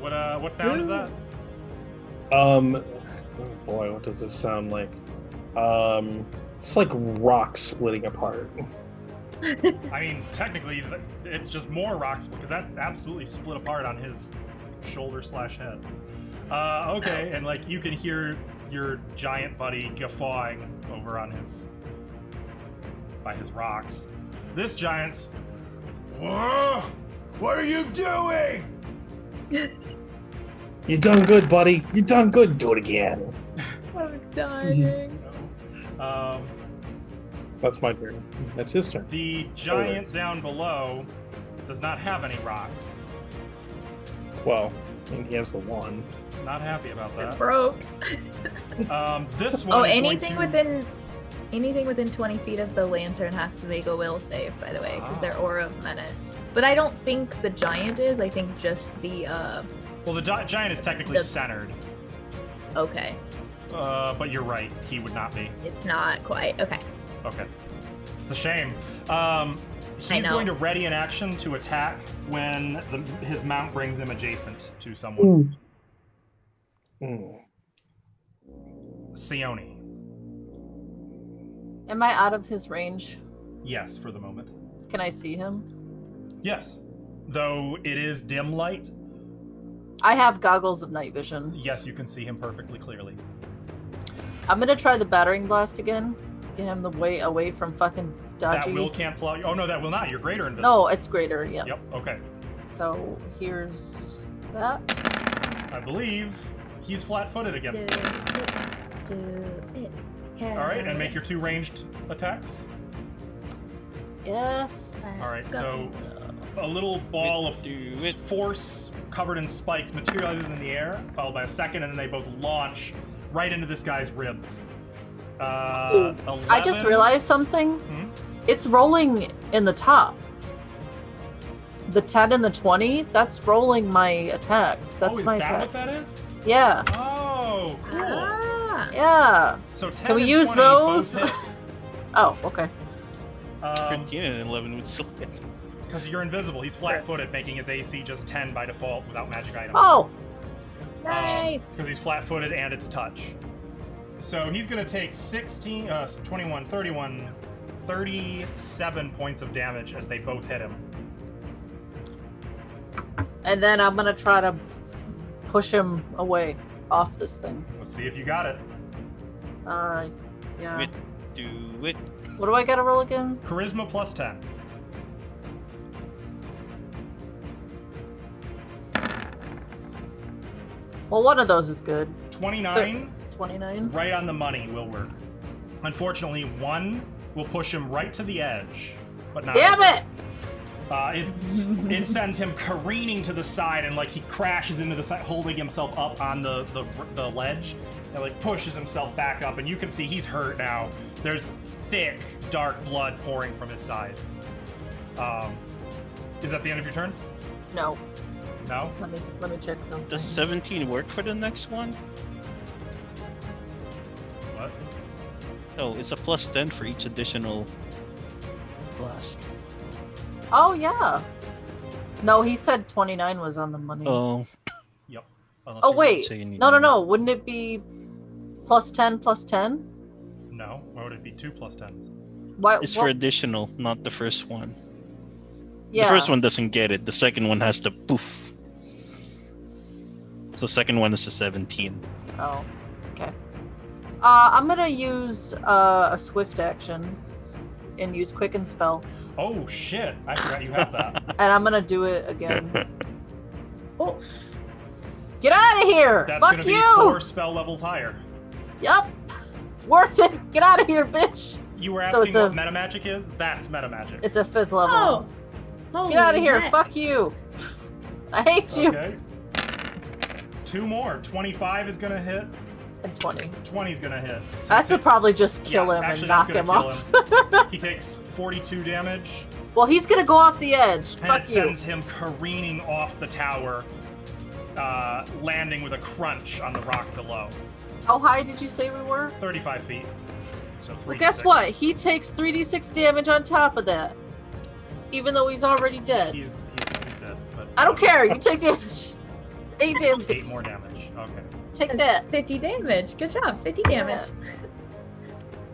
What sound is that? Oh boy, what does this sound like? It's like rock splitting apart. I mean, technically, it's just more rocks because that absolutely split apart on his shoulder/head. Okay, and like you can hear your giant buddy guffawing over on by his rocks. This giant's, whoa! What are you doing? You done good, buddy. You done good. Do it again. I'm dying. That's my turn. That's his turn. The giant down below does not have any rocks. Well, I mean, he has the one. Not happy about It that. broke. This one. Oh, is anything going to... anything within 20 feet of the lantern has to make a will save, by the way, because they're Ah. Aura of Menace. But I don't think the giant is. I think just the Well, the giant is technically The- centered. okay. But you're right. He would not be. It's not quite okay. Okay. It's a shame. He's know. going to ready an action to attack when his mount brings him adjacent to someone. Sione. Am I out of his range? Yes, for the moment. Can I see him? Yes. Though it is dim light, I have goggles of night vision. yes, you can see him perfectly clearly. I'm gonna try the battering blast again. Get him the way away from fucking Dodgy. That will cancel out. Oh, no, that will not. You're greater invisible. No, it's greater, yeah. Yep, okay. So here's that. I believe he's flat-footed against this. All right, and make your 2 ranged attacks. Yes. All right, so a little ball of Do it. force covered in spikes materializes in the air, followed by a second, and then they both launch right into this guy's ribs. I just 11. realized something. Hmm? It's rolling in the top. The 10 and the 20, that's rolling my attacks. That's is my that attacks. what that is? Yeah. Oh, cool. Ah. Yeah. So 10 Can we and use 20 both those? hit. Oh, okay. 13 and 11 would still hit. Because you're invisible. He's flat-footed, making his AC just 10 by default without magic items. Oh, Nice. Because he's flat-footed and it's touch. So he's going to take 16, 21, 31, 37 points of damage as they both hit him. and then I'm gonna try to push him away off this thing. Let's see if you got it. Yeah. Do it. What do I gotta roll again? Charisma plus 10. Well, one of those is good. 29, 29. right on the money, will work. Unfortunately, one will push him right to the edge, but not. Damn it! It sends him careening to the side, and like he crashes into the side, holding himself up on the ledge, and like pushes himself back up. And you can see he's hurt now. There's thick, dark blood pouring from his side. Is that the end of your turn? No. No. Let me check something. Does 17 work for the next one? What? Oh, it's a plus 10 for each additional blast. Oh yeah. No, he said 29 was on the money. Oh. Yep. Unless Oh you- wait. So you need No. Wouldn't it be plus 10 plus 10? No. Why would it be 2 plus 10s? Why? It's for additional, not the first one. Yeah. The first one doesn't get it. The second one has to poof. So second one is a 17. Oh. Okay. I'm gonna use a swift action and use quicken spell, Oh shit! I forgot you have that. and I'm gonna do it again. Oh, Get out of here! That's Fuck gonna be you! 4 spell levels higher. Yup. It's worth it. Get out of here, bitch. You were So asking it's a- what meta magic is? That's meta magic. It's a 5th level. oh. Holy Get out of here! heck. Fuck you! I hate you. Okay. 2 more. 25 is gonna hit. And 20. 20 is gonna hit. So That's he to takes- probably just kill yeah, him actually, and that's knock him gonna kill off. He takes 42 damage, Well, he's gonna go off the edge. and Fuck it you. sends him careening off the tower, landing with a crunch on the rock below. How high did you say we were? 35 feet. So 3 Well, guess what? He takes 3d6 damage on top of that. Even though he's already dead. He's dead. But I don't care. You take damage. 8 damage. 8 more damage. Okay. Take that. 50 damage. Good job. 50 damage.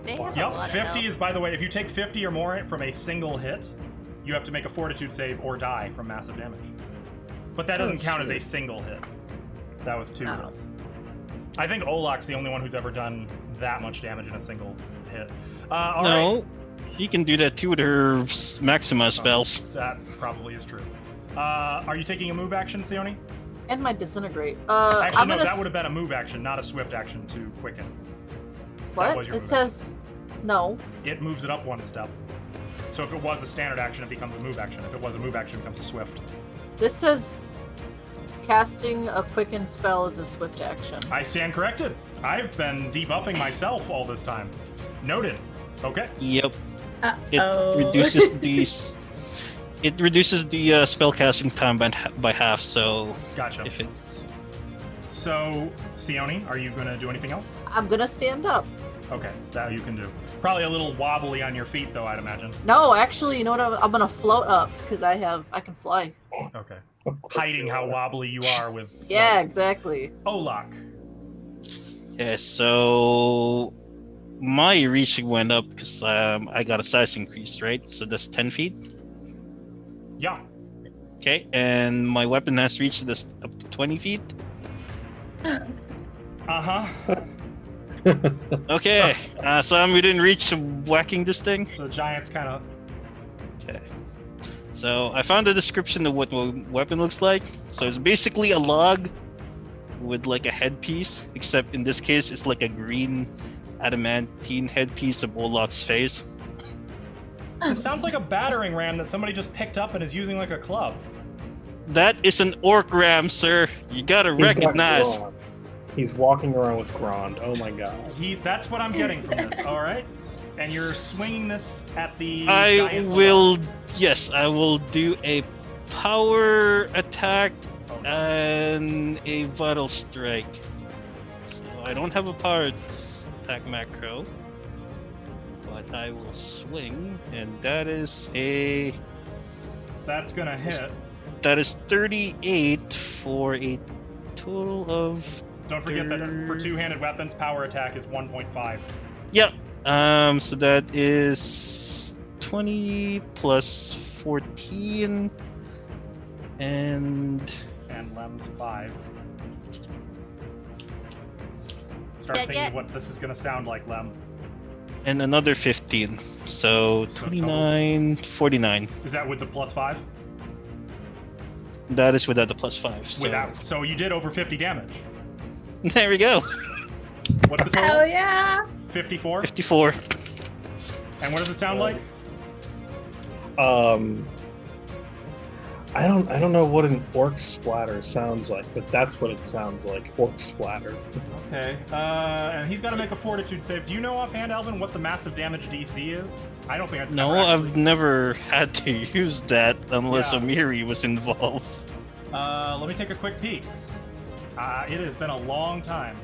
They have a Yep, lot of 50 health. is, by the way, if you take 50 or more from a single hit, you have to make a fortitude save or die from massive damage. But that doesn't count as a single hit. That was 2 Oh. hits. I think Olak's the only one who's ever done that much damage in a single hit. All No, right. you can do that too with her Maxima spells. That probably is true. Are you taking a move action, Sione? And my disintegrate. Actually, I'm no, gonna. that would have been a move action, not a swift action to quicken. What? was your It move says. No. It moves it up 1 step. So if it was a standard action, it becomes a move action. If it was a move action, it becomes a swift. This says. Casting a quicken spell is a swift action. I stand corrected. I've been debuffing myself all this time. Noted. Okay. Yep. It Uh-oh. reduces these. It reduces the spellcasting time by half. So Gotcha. if it's So, Sione, are you going to do anything else? I'm gonna stand up. Okay, that you can do. Probably a little wobbly on your feet, though, I'd imagine. No, actually, you know what? I'm gonna float up because I can fly. Okay. Hiding how wobbly you are with... Yeah, exactly. Olak. yeah. So my reach went up because I got a size increase, right? So that's 10 feet. Yeah. Okay, and my weapon has reached this up to 20 feet. Uh-huh. Okay, so I'm within reach of whacking this thing. So giants kind of... Okay. So I found a description of what my weapon looks like. So it's basically a log with like a headpiece, except in this case it's like a green adamantine headpiece of Olaf's face. This sounds like a battering ram that somebody just picked up and is using like a club. That is an orc ram, sir. You gotta He's got recognize. claw. He's walking around with Grond. Oh my god. That's what I'm getting from this. All right, and you're swinging this at the. I will. Yes, I will do a power attack and a vital strike. So I don't have a power attack macro, but I will swing, and that is a. That's gonna hit. That is 38 for a total of. Don't forget that for two-handed weapons, power attack is 1.5. Yep. So that is 20 plus 14 and Lem's 5. Start thinking what this is gonna sound like, Lem. and another 15. So 29, 49. Is that with the plus 5? That is without the plus 5. So. Without. So you did over 50 damage. There we go. What's the total? Hell yeah! 54? 54. And what does it sound like? I don't know what an orc splatter sounds like, but that's what it sounds like. Orc splatter. Okay. And he's got to make a fortitude save. Do you know offhand, Alvin, what the massive damage DC is? I don't think I've never had to use that unless Amiri was involved. Let me take a quick peek. It has been a long time.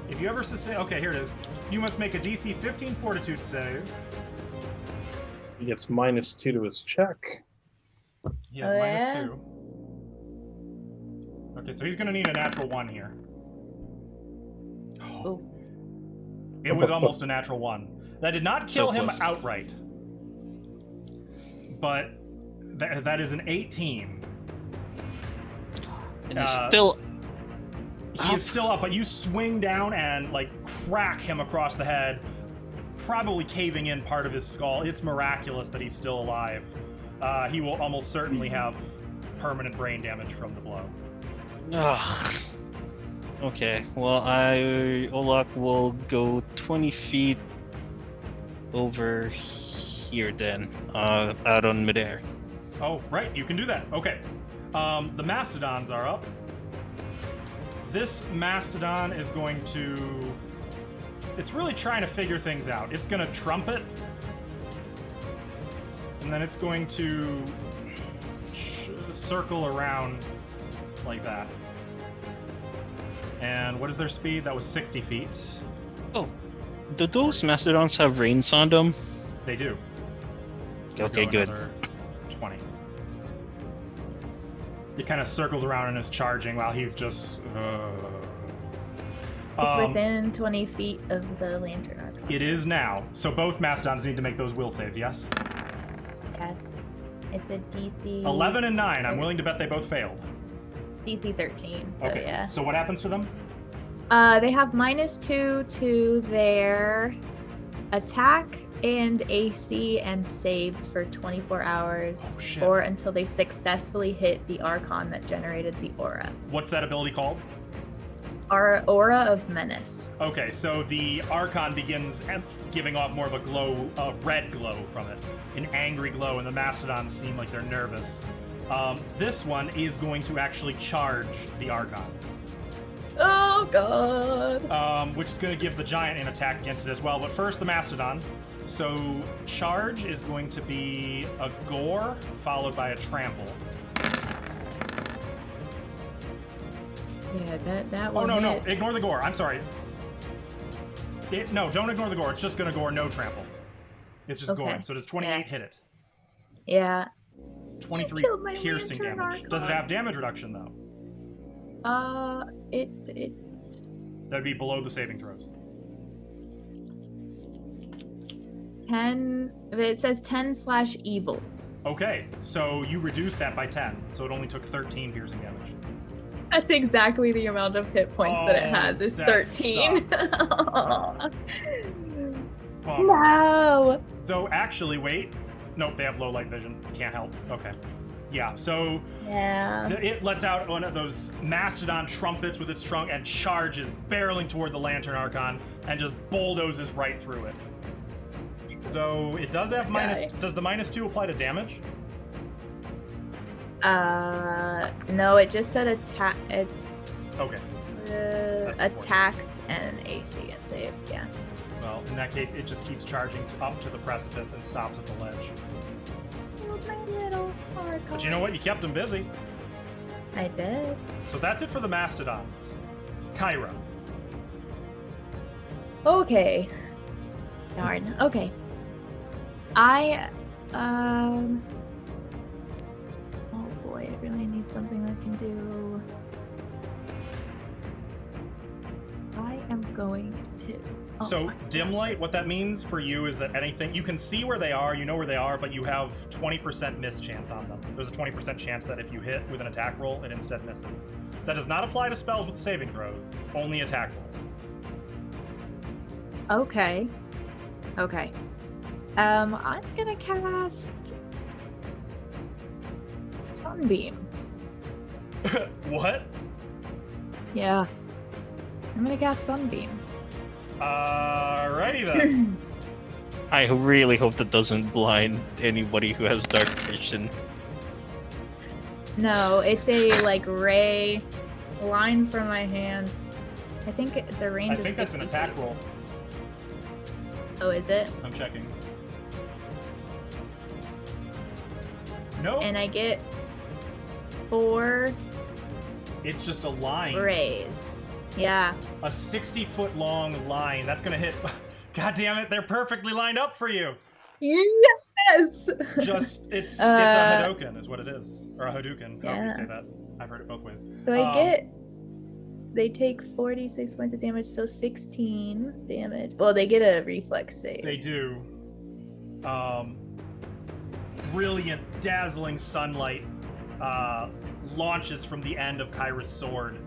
If you ever sustain... Okay, here it is. You must make a DC 15 fortitude save. He gets -2 to his check. He has -2. Okay, so he's going to need a natural 1 here. Oh. It was almost a natural 1. That did not kill him outright. But that is an 18. And he's still... He is still up, but you swing down and, like, crack him across the head, probably caving in part of his skull. It's miraculous that he's still alive. He will almost certainly have permanent brain damage from the blow. Ugh. Okay, well, Olak will go 20 feet over here then, out on midair. Oh, right, you can do that. Okay. The Mastodons are up. This Mastodon is going to... It's really trying to figure things out. It's going to trumpet. And then it's going to circle around like that. And what is their speed? That was 60 feet. Oh, do those Mastodons have reins on them? They do. Okay, good. 20. He kind of circles around and is charging while he's just... It's within 20 feet of the lantern arc. It is now. So both Mastodons need to make those will saves, yes? Yes. It's a DC... 11 and 9. I'm willing to bet they both failed. DC 13, so okay. Yeah. So what happens to them? They have -2 to their attack and AC and saves for 24 hours, or until they successfully hit the Archon that generated the aura. What's that ability called? Our Aura of Menace. Okay, so the Archon begins giving off more of a glow, a red glow from it, an angry glow, and the Mastodons seem like they're nervous. This one is going to actually charge the Archon. Oh god! Which is going to give the Giant an attack against it as well, but first the Mastodon. So charge is going to be a gore followed by a trample. Yeah, that one. Oh no, ignore the gore. I'm sorry. No, don't ignore the gore. It's just gonna gore, no trample. It's just going. So does 28 hit it? Yeah. It's 23 piercing damage. Does it have damage reduction though? It. That'd be below the saving throws. 10. It says 10/evil. Okay, so you reduced that by 10, so it only took 13 piercing damage. That's exactly the amount of hit points that it has. Is 13. No. So actually, wait. Nope, they have low light vision. Can't help. Okay. Yeah. So. Yeah. It lets out one of those Mastodon trumpets with its trunk and charges, barreling toward the Lantern Archon, and just bulldozes right through it. Though it does have minus. Does the -2 apply to damage? No, it just said attack. Okay. That's a 14. Attacks and AC and saves, yeah. Well, in that case, it just keeps charging up to the precipice and stops at the ledge. But you know what? You kept them busy. I did. So that's it for the Mastodons. Kyra. Okay. Darn. Okay. Oh boy, I really need something I can do. I am going to. So dim light, what that means for you is that anything, you can see where they are, you know where they are, but you have 20% miss chance on them. There's a 20% chance that if you hit with an attack roll, it instead misses. That does not apply to spells with saving throws, only attack rolls. Okay. Okay. I'm gonna cast Sunbeam. What? Yeah. I'm gonna cast Sunbeam. Alrighty then. I really hope that doesn't blind anybody who has dark vision. No, it's a like ray line from my hand. I think it's a range I of think that's an 60 attack feet. roll. Oh, is it? I'm checking. Nope. And I get 4 It's just a line. rays. Yeah. A 60-foot long line. That's gonna hit. God damn it! They're perfectly lined up for you. Yes. Just it's a Hadouken is what it is, or a Hadouken. However you Yeah. say that. I've heard it both ways. So they take 46 points of damage, so 16 damage. Well, they get a reflex save. They do. Brilliant, dazzling sunlight launches from the end of Kyra's sword,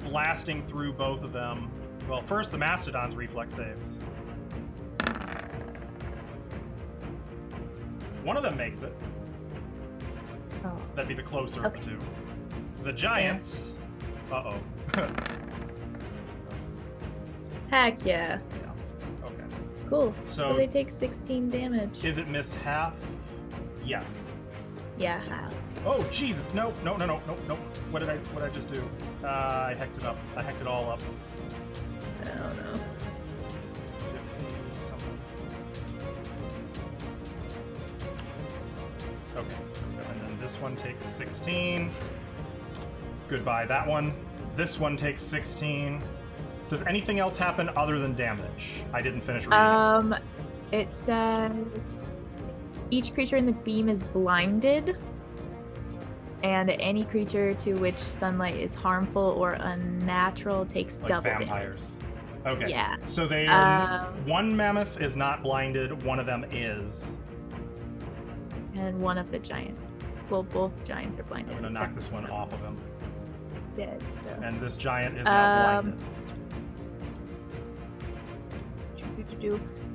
blasting through both of them. Well, first the Mastodon's reflex saves. One of them makes it. Oh. That'd be the closer Okay. of the two. The Giants. Uh-oh. Heck yeah. Yeah. Okay. Cool. So they take 16 damage. is it miss half? Yes. Yeah, half. Oh Jesus! No! What did I just do? I hecked it up. I hecked it all up. I don't know. 50 something. Okay. And then this one takes 16. Goodbye, that one. This one takes 16. Does anything else happen other than damage? I didn't finish reading it. It says each creature in the beam is blinded, and any creature to which sunlight is harmful or unnatural takes Like double vampires. damage. Okay. Yeah. So they one mammoth is not blinded, one of them is. And one of the giants. Well, both giants are blinded. I'm gonna knock this one off of him. Dead. So. And this giant is now blinded.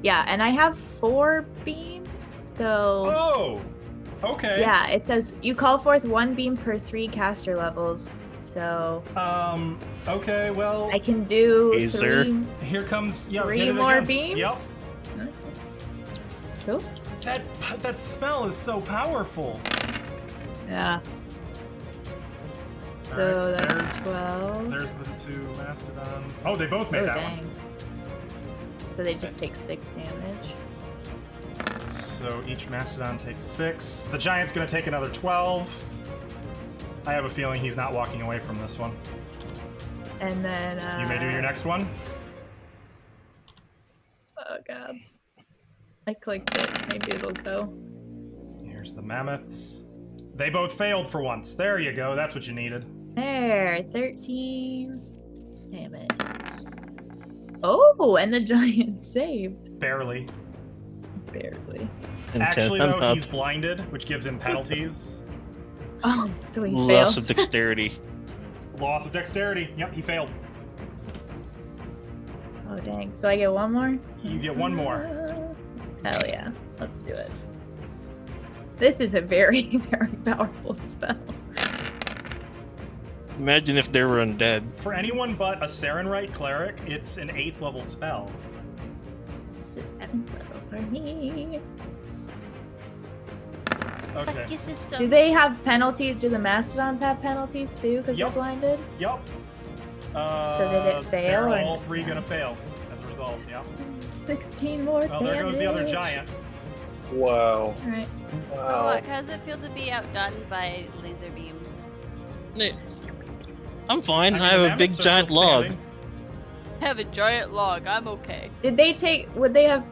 Yeah, and I have 4 beams, so... Oh! Okay. Yeah, it says you call forth 1 beam per 3 caster levels, so... Okay, well... I can do Is there? 3 Here comes... Yeah, Three hit it more again. beams? Yep. Cool. That spell is so powerful. Yeah. All So right, that's 12. There's the 2 mastodons. Oh, they both made Oh, that dang. one. So they just take 6 damage. So each mastodon takes 6. The giant's gonna take another 12. I have a feeling he's not walking away from this one. And then... You may do your next one. Oh, God. I clicked it. Maybe it'll go. Here's the mammoths. They both failed for once. There you go. That's what you needed. There, 13 damage. Oh, and the giant saved. Barely. Barely. Actually, though, he's blinded, which gives him penalties. Oh, so he Loss fails. of dexterity. Loss of dexterity. Yep, he failed. Oh, dang. So I get 1 more? You get 1 more. Hell yeah. Let's do it. This is a very, very powerful spell. Imagine if they were undead. For anyone but a Sarenite cleric, it's an 8th level spell. For me. Okay. Fuck your system. Do they have penalties? Do the mastodons have penalties too? Because Yep. they're blinded? Yup. So did it fail? They're or all three gonna fail as a result. Yeah. 16 more Oh, there goes the other giant. Wow. Alright. So Wow. look, how does it feel to be outdone by laser beams? I'm fine. I mean, I have the a big mammoths are giant still log. standing. I have a giant log. I'm okay. Did they take? Would they have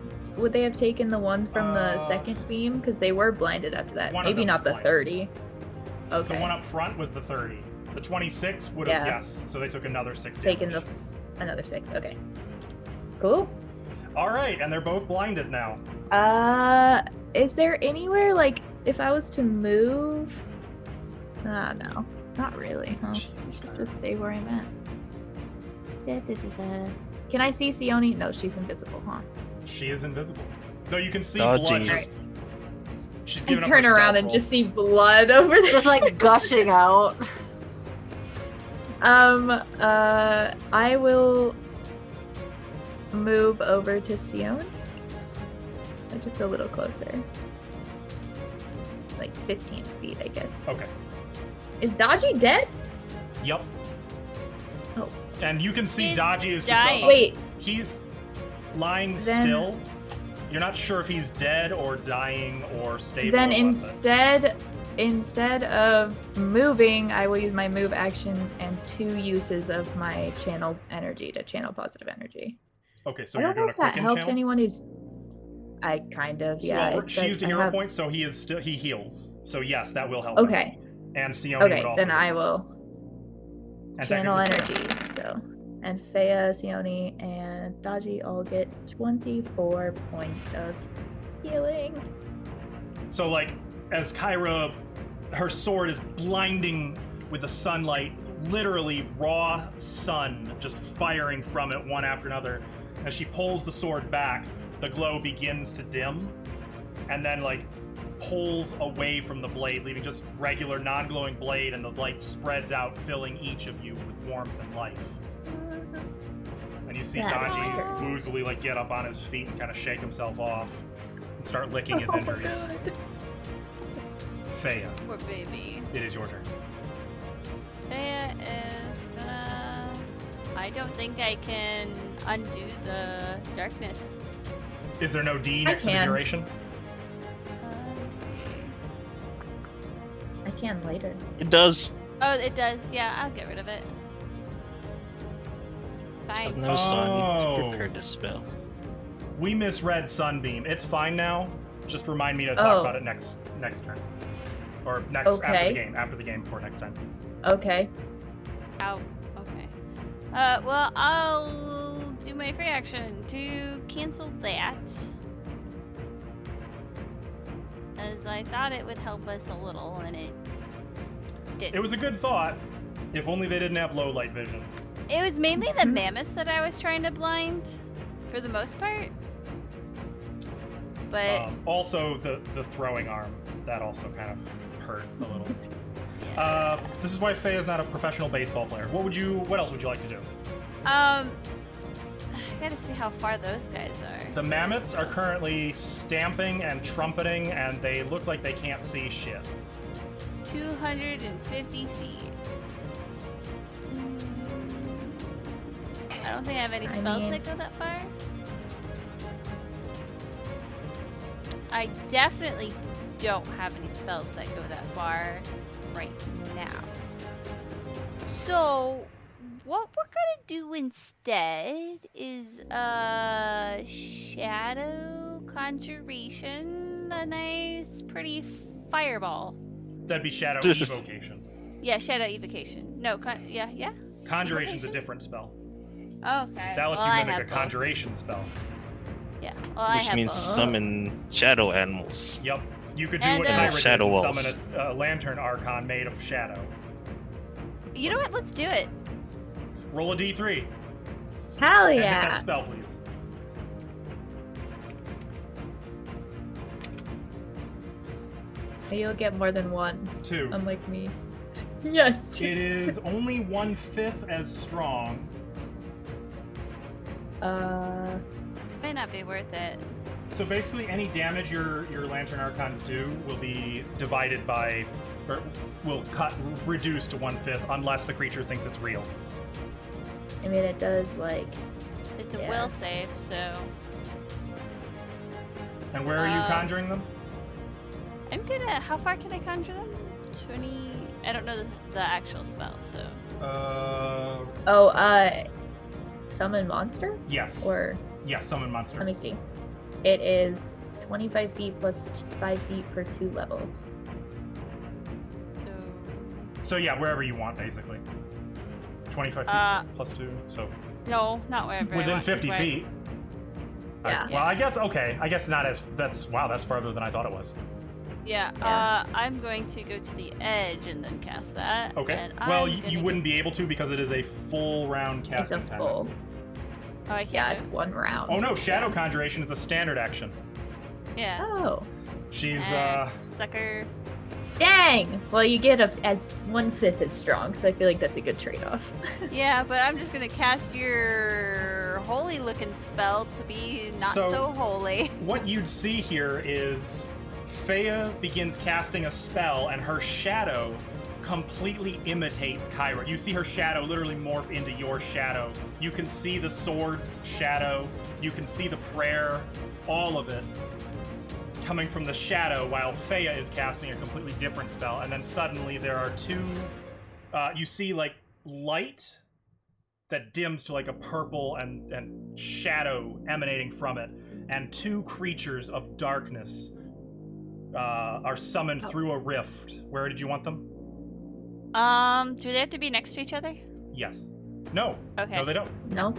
taken the ones from the second beam? Because they were blinded after that. One of Maybe them not was the blinded. 30. Okay. The one up front was the 30. The 26 would have, Yeah. yes. So they took another 6 Taken damage. another 6. Okay. Cool. All right, and they're both blinded now. Is there anywhere like if I was to move? No, not really. Huh? Jesus Just stay where I'm at. Can I see Sione? No, she's invisible, huh? She is invisible. Though you can see Dodgy. blood just... She's I giving up turn her around stealth and roll. just see blood over there. Just like gushing out. I will move over to Sione. Just a little closer. Like 15 feet, I guess. Okay. Is Dodgy dead? Yep. Oh. And you can see He's Dodgy is dying. just... Wait, He's lying Then- still. You're not sure if he's dead or dying or stable. then or what, instead of moving, I will use my move action and 2 uses of my channel energy to channel positive energy. but- Okay, so I you're don't know doing a if that quicken helps channel? anyone who's. I kind of, yeah. Well, it she says used a I hero have- point, so he heals. So yes, that will help. Okay. him. And Sione Okay, would also then I heal. will And channel technically- energies. So, and Fea, Sione, and Dodgy all get 24 points of healing. So, like, as Kyra, her sword is blinding with the sunlight, literally raw sun just firing from it one after another. As she pulls the sword back, the glow begins to dim, and then, like, pulls away from the blade, leaving just regular non-glowing blade, and the light spreads out, filling each of you with warmth and life. And you see That Dodgy is woozily, like, get up on his feet and kind of shake himself off and start licking his Oh my injuries. God. Fea, Poor baby. it is your turn. Fea is gonna... I don't think I can undo the darkness. Is there no D I next to the can. duration? Let me see. I can later. It does. Oh, it does. Yeah, I'll get rid of it. Fine. No sun. Oh. Prepare to spell. We misread Sunbeam. It's fine now. Just remind me to talk Oh. about it next turn. Or next after Okay. the game. After the game before next time. Okay. Ow. Okay. Well, I'll do my free action to cancel that. As I thought it would help us a little, and it didn't. It was a good thought. If only they didn't have low light vision. It was mainly the mammoths that I was trying to blind, for the most part. But Also the throwing arm. That also kind of hurt a little. This is why Faye is not a professional baseball player. What else would you like to do? I gotta see how far those guys are. The mammoths are currently stamping and trumpeting, and they look like they can't see shit. 250 feet. I don't think I have any I spells mean- that go that far. I definitely don't have any spells that go that far right now. So, what we're gonna do instead is shadow conjuration, a nice pretty fireball. That'd be shadow evocation. Yeah, shadow evocation. No, yeah. Conjuration's a different spell. Okay. That lets well, you I mimic a have both. conjuration spell. Yeah. Well, I Which have means both. summon shadow animals. Yep. You could do And, what Kyra did Shadow and walls. summon a lantern archon made of shadow. You know what? Let's do it. Roll a d3. Hell And hit yeah. that spell, please. You'll get more than one, 2. unlike me. Yes. It is only 1/5 as strong. May not be worth it. So basically, any damage your lantern archons do will be divided by, or will reduce to 1/5 unless the creature thinks it's real. I mean, it does like. It's a Yeah. will save, so And where are you conjuring them? I'm gonna. How far can I conjure them? 20. I don't know the actual spell, so. Summon monster? Yes. Or Yes, summon monster. let me see. It is 25 feet plus 5 feet per 2 levels. So yeah, wherever you want, basically. 25 feet plus 2, so. No, not wherever. I Within want, 50 right? feet. Yeah. Well, I guess, okay. I guess not as, that's farther than I thought it was. Yeah, Yeah. I'm going to go to the edge and then cast that. Okay. And Well, I'm you gonna wouldn't be able to because it is a full round It's casting a time. full. Oh, I can't. Yeah, do it's it? 1 round. Oh no, Shadow Conjuration is a standard action. Yeah. Oh. She's, Sucker. Dang! Well, you get as 1/5 as strong, so I feel like that's a good trade-off. Yeah, but I'm just gonna cast your holy looking spell to be not so holy. What you'd see here is Fea begins casting a spell and her shadow completely imitates Kyra. You see her shadow literally morph into your shadow. You can see the sword's shadow. You can see the prayer, all of it coming from the shadow while Fea is casting a completely different spell. And then suddenly there are two, you see like light that dims to like a purple and shadow emanating from it. And 2 creatures of darkness are summoned through a rift. Where did you want them? Do they have to be next to each other? Yes. No. Okay. No, they don't. No?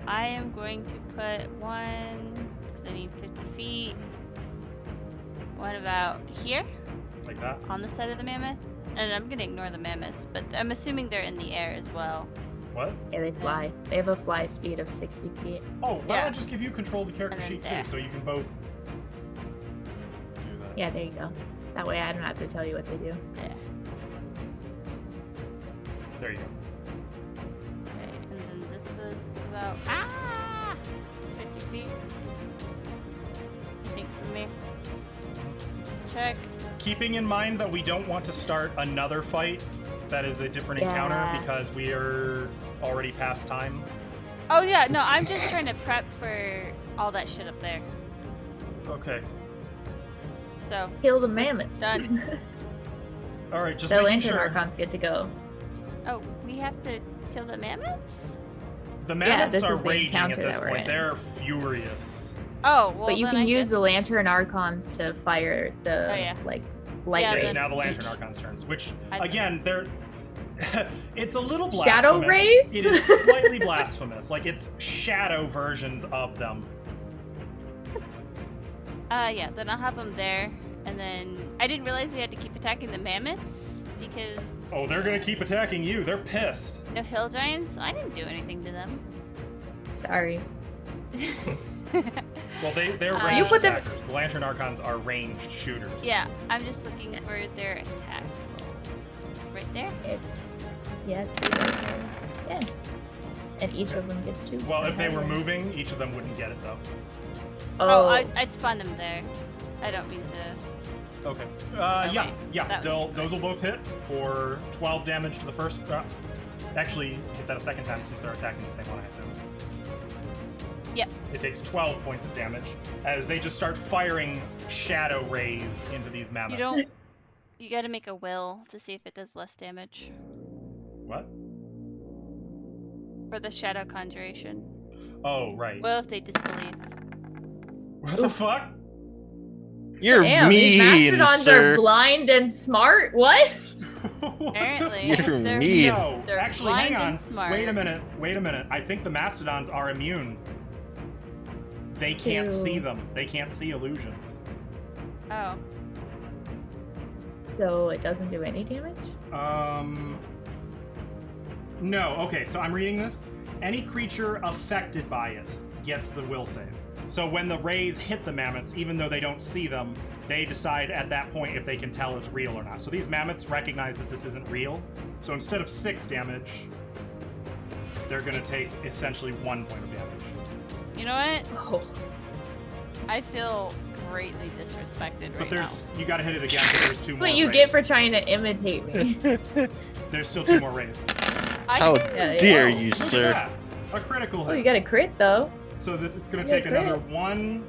I am going to put one, because I need 50 feet. One about here, Like that? on the side of the mammoth. And I'm gonna ignore the mammoths, but I'm assuming they're in the air as well. What? Yeah, they fly. They have a fly speed of 60 feet. Oh, why don't Yeah. I just give you control of the character And then sheet there. too, so you can both do that. Yeah, there you go. That way I don't have to tell you what they do. Yeah. There you go. Okay, and then this is about 50 feet. Think for me. Check. Keeping in mind that we don't want to start another fight that is a different Yeah. encounter because we are already past time. Oh yeah, no, I'm just trying to prep for all that shit up there. Okay. So, Kill the mammoths. Done. Alright, just The making lantern sure. archons get to go. oh, we have to kill the mammoths? The Yeah, mammoths this are is the raging at encounter this that we're point. in. They're furious. Oh, well But you then can I use guess- the lantern archons to fire the Oh, yeah. like light Yeah, It rays. is now the each. Lantern Archon's turns, which, I- again, they're... it's a little blasphemous. Shadow rays? It is slightly blasphemous. Like, it's shadow versions of them. Yeah, then I'll have them there. And then I didn't realize we had to keep attacking the mammoths because Oh, they're gonna keep attacking you. They're pissed. the hill giants. I didn't do anything to them. Sorry. Well, they're You ranged put them- attackers. The Lantern Archons are ranged shooters. Yeah, I'm just looking for their attack. Right there. Yeah, 2 right there. Yeah. And each of them gets 2. Well, so if they were how do I- moving, each of them wouldn't get it, though. Oh, I'd spawn them there. I don't mean to. Okay. Oh, Yeah, wait, yeah. that was Those will both hit for 12 damage to the first. Actually, hit that a second time since they're attacking the same one, I assume. Yep. It takes 12 points of damage as they just start firing shadow rays into these mammoths. You don't. You gotta make a will to see if it does less damage What? for the shadow conjuration. Oh, right. Will if they disbelieve. What the fuck? You're Damn, these mean, mastodons sir. are blind and smart? What? What the Apparently, You're they're, mean. No, they're actually, hang blind on. and smart. Wait a minute. I think the mastodons are immune. They can't see Ew. them. They can't see illusions. Oh, So it doesn't do any damage? No. Okay, so I'm reading this. Any creature affected by it gets the will save. So when the rays hit the mammoths, even though they don't see them, they decide at that point if they can tell it's real or not. So these mammoths recognize that this isn't real. So instead of 6 damage, they're going to take essentially 1 point of damage. you know what? Oh. I feel greatly disrespected right But there's now. you got to hit it again because there's 2 more What you rays. get for trying to imitate me. There's still 2 more rays. How Yeah, dare Oh, you, look at sir? that. A critical Oh, hit. you got a crit though. So that it's going You to take got a another crit. 1.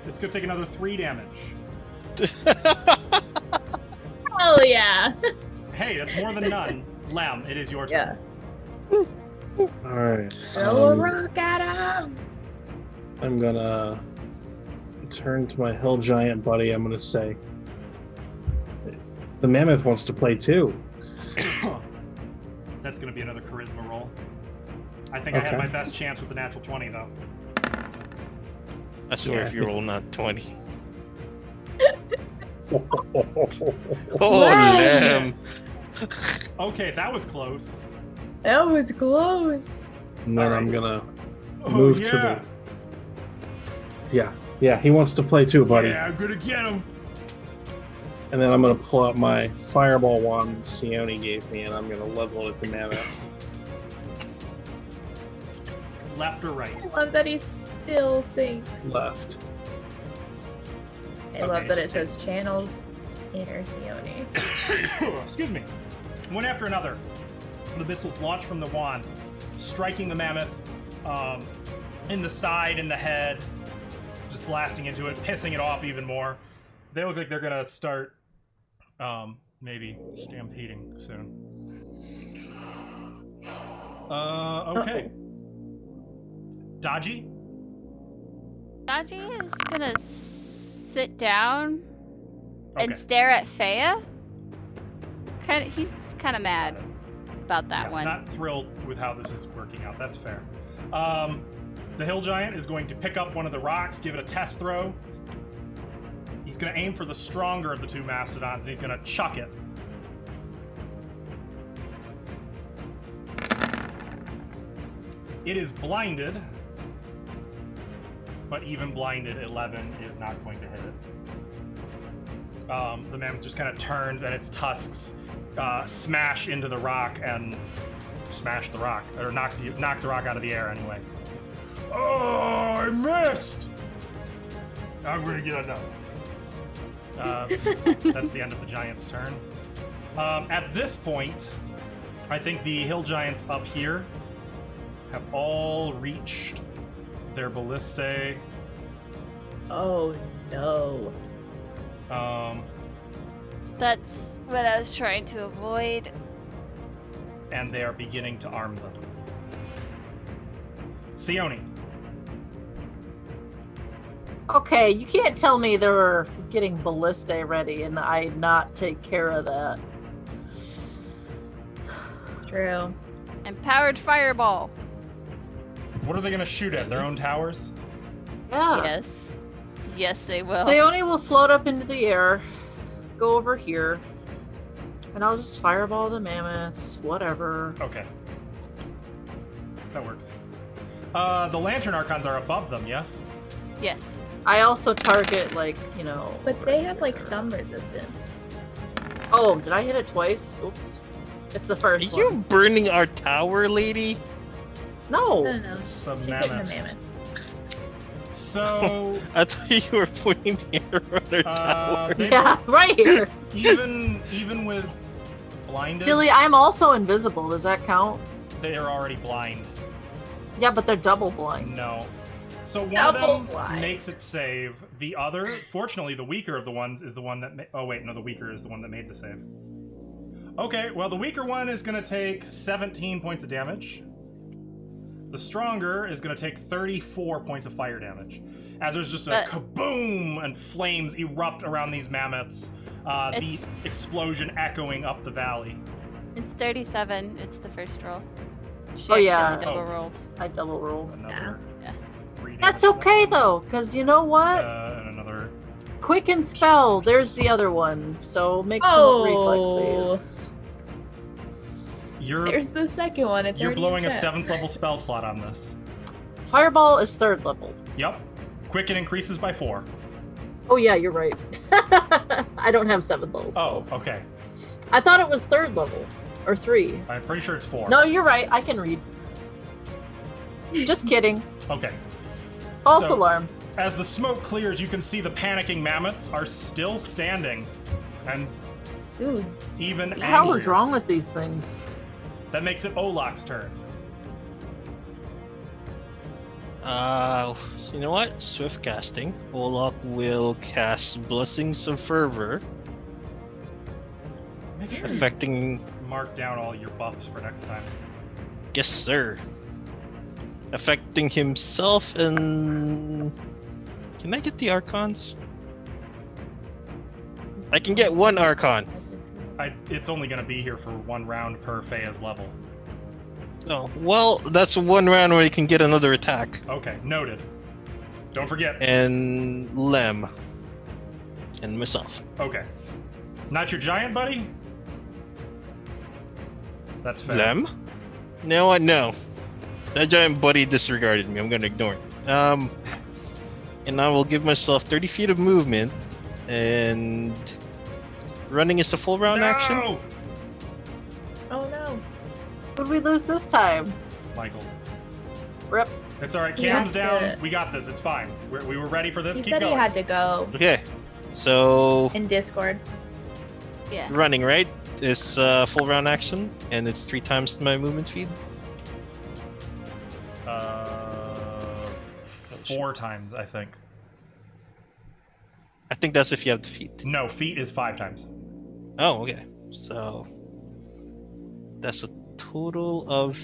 It's going to take another 3 damage. Oh yeah. Hey, that's more than none. Lem, it is your turn. Yeah. Alright. Throw a rock at him. I'm gonna turn to my hill giant buddy. I'm gonna say, the mammoth wants to play too. That's going to be another charisma roll. I think I had Okay. my best chance with the natural 20, though. I swear Yeah. if you roll not 20. Oh, Oh, Lem. Okay, that was close. That was close. And then Alright. I'm gonna Oh, move yeah. to the. Yeah, he wants to play too, buddy. Yeah, I'm going to get him. And then I'm gonna pull out my fireball wand that Sione gave me, and I'm gonna level it at the mammoth. Left or right? I love that he still thinks. Left. I Okay, love that it just says channels inner Sione. Excuse me. One after another, the missiles launch from the wand, striking the mammoth in the side, in the head, just blasting into it, pissing it off even more. They look like they're gonna start maybe stampeding soon. Okay. Dodgy? Dodgy is gonna sit down and Okay. stare at Faya. He's kind of mad about that Yeah, one. Not thrilled with how this is working out. That's fair. The hill giant is going to pick up one of the rocks, give it a test throw. He's going to aim for the stronger of the two mastodons, and he's going to chuck it. It is blinded, but even blinded, 11 is not going to hit it. The mammoth just kind of turns, and its tusks smash into the rock and smash the rock, or knock the rock out of the air anyway. Oh, I missed! I'm gonna get another. That's the end of the giant's turn. At this point, I think the hill giants up here have all reached their ballistae. Oh no. That's what I was trying to avoid. And they are beginning to arm them. Sione. Okay, you can't tell me they were getting ballistae ready and I not take care of that. True. Empowered fireball. What are they gonna shoot at? Their own towers? Yeah. Yes. Yes, they will. Sione will float up into the air, go over here, and I'll just fireball the mammoths, whatever. Okay. That works. The lantern archons are above them, yes? Yes. I also target, like, you know... But they have like some resistance. Oh, did I hit it twice? Oops. It's the Are first you one. burning our tower, lady? No! No. The She's getting the mammoths. mammoth. So, I thought you were pointing the arrow at our tower. they Yeah, right here! even with blinded, Dilly, I'm also invisible. Does that count? they are already blind. Yeah, but they're double blind. No. So one Double of them blind. makes it save. The other, fortunately, the weaker of the ones is the one that. Oh wait, no, the weaker is the one that made the save. Okay, well the weaker one is going to take 17 points of damage. The stronger is going to take 34 points of fire damage. As there's just a But- kaboom and flames erupt around these mammoths. The It's- explosion echoing up the valley. It's 37. It's the first roll. She Oh, yeah. accidentally double Oh. rolled. I double rolled. Another Yeah. 3 damage That's to that okay, one. though, because you know what? And another. Quicken spell. There's the other one. So make some Oh. reflex saves. You're There's the second one. It's You're already blowing in a chat. 7th level spell slot on this. Fireball is 3rd level. Yep. Quicken increases by 4. Oh yeah, you're right. I don't have 7th level Oh, spells. okay. I thought it was 3rd level. Or 3. I'm pretty sure it's 4. No, you're right. I can read. Just kidding. Okay. False So- alarm. As the smoke clears, you can see the panicking mammoths are still standing. And Dude, even What the hell is angrier. wrong with these things? That makes it Olak's turn. So you know what? Swift casting. Olak will cast Blessings of Fervor, Make sure you affecting. mark down all your buffs for next time. Yes, sir. Affecting himself and. Can I get the Archons? I can get one Archon. It's only going to be here for 1 round per Fea's level. Oh, well, that's one round where you can get another attack. Okay, noted. Don't forget. And Lem. And myself. Okay. Not your giant buddy? That's fair. Lem? No, what? No. That giant buddy disregarded me. I'm gonna ignore it. And I will give myself 30 feet of movement. And running is a full round action. Oh no. Would we lose this time? Michael. Rip. It's alright. He Cam's has down. to- We got this. It's fine. We were ready for this. He Keep said going. he had to go Okay. So in Discord. Yeah. running, right? It's full round action, and it's 3 times my movement speed. 4 times, I think. I think that's if you have the feet. No, feet is 5 times. Oh, okay. So that's a total of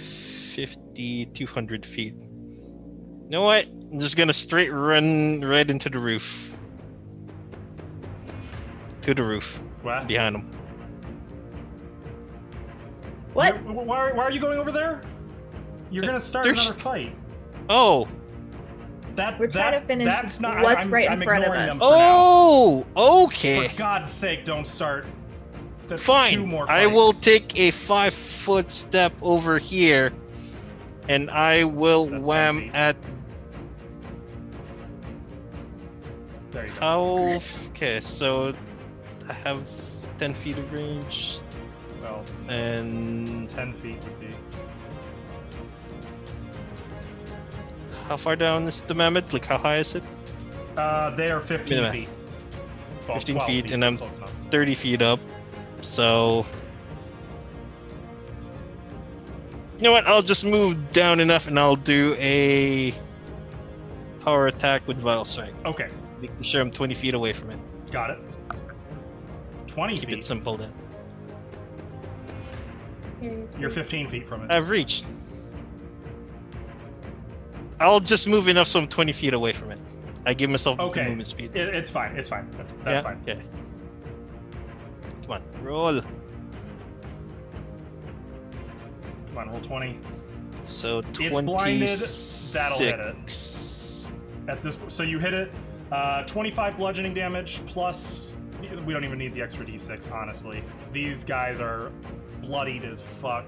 200 feet. You know what? I'm just gonna straight run right into the roof. To the roof. What? Behind him. What? Why are you going over there? You're gonna start There's- another fight. Oh! That We're trying to finish that's not, what's I'm, right in I'm front of ignoring us. them for now. Oh! Okay. For God's sake, don't start. The 2 Fine. more fights. I will take a 5-foot step over here, and I will That's 10 wham feet. at. There you go. How? Okay, so I have 10 feet of range, Well, and 10 feet would be. how far down is the mammoth? Like, how high is it? They are 15 Minimum. feet. Well, 15 12 feet, and I'm close enough. 30 feet up. So, you know what? I'll just move down enough, and I'll do a power attack with Vital Strike, Okay, making sure I'm 20 feet away from it. got it. 20 Keep feet. it simple then. You're 15 feet from it. I've reached. I'll just move enough so I'm 20 feet away from it. I give myself the Okay. movement speed. It's fine. It's fine. That's Yeah? fine. Okay. Come on, roll. Come on, roll 20. So 26. It's blinded. That'll hit it. At this, so you hit it. 25 bludgeoning damage plus. We don't even need the extra d6, honestly. These guys are bloodied as fuck.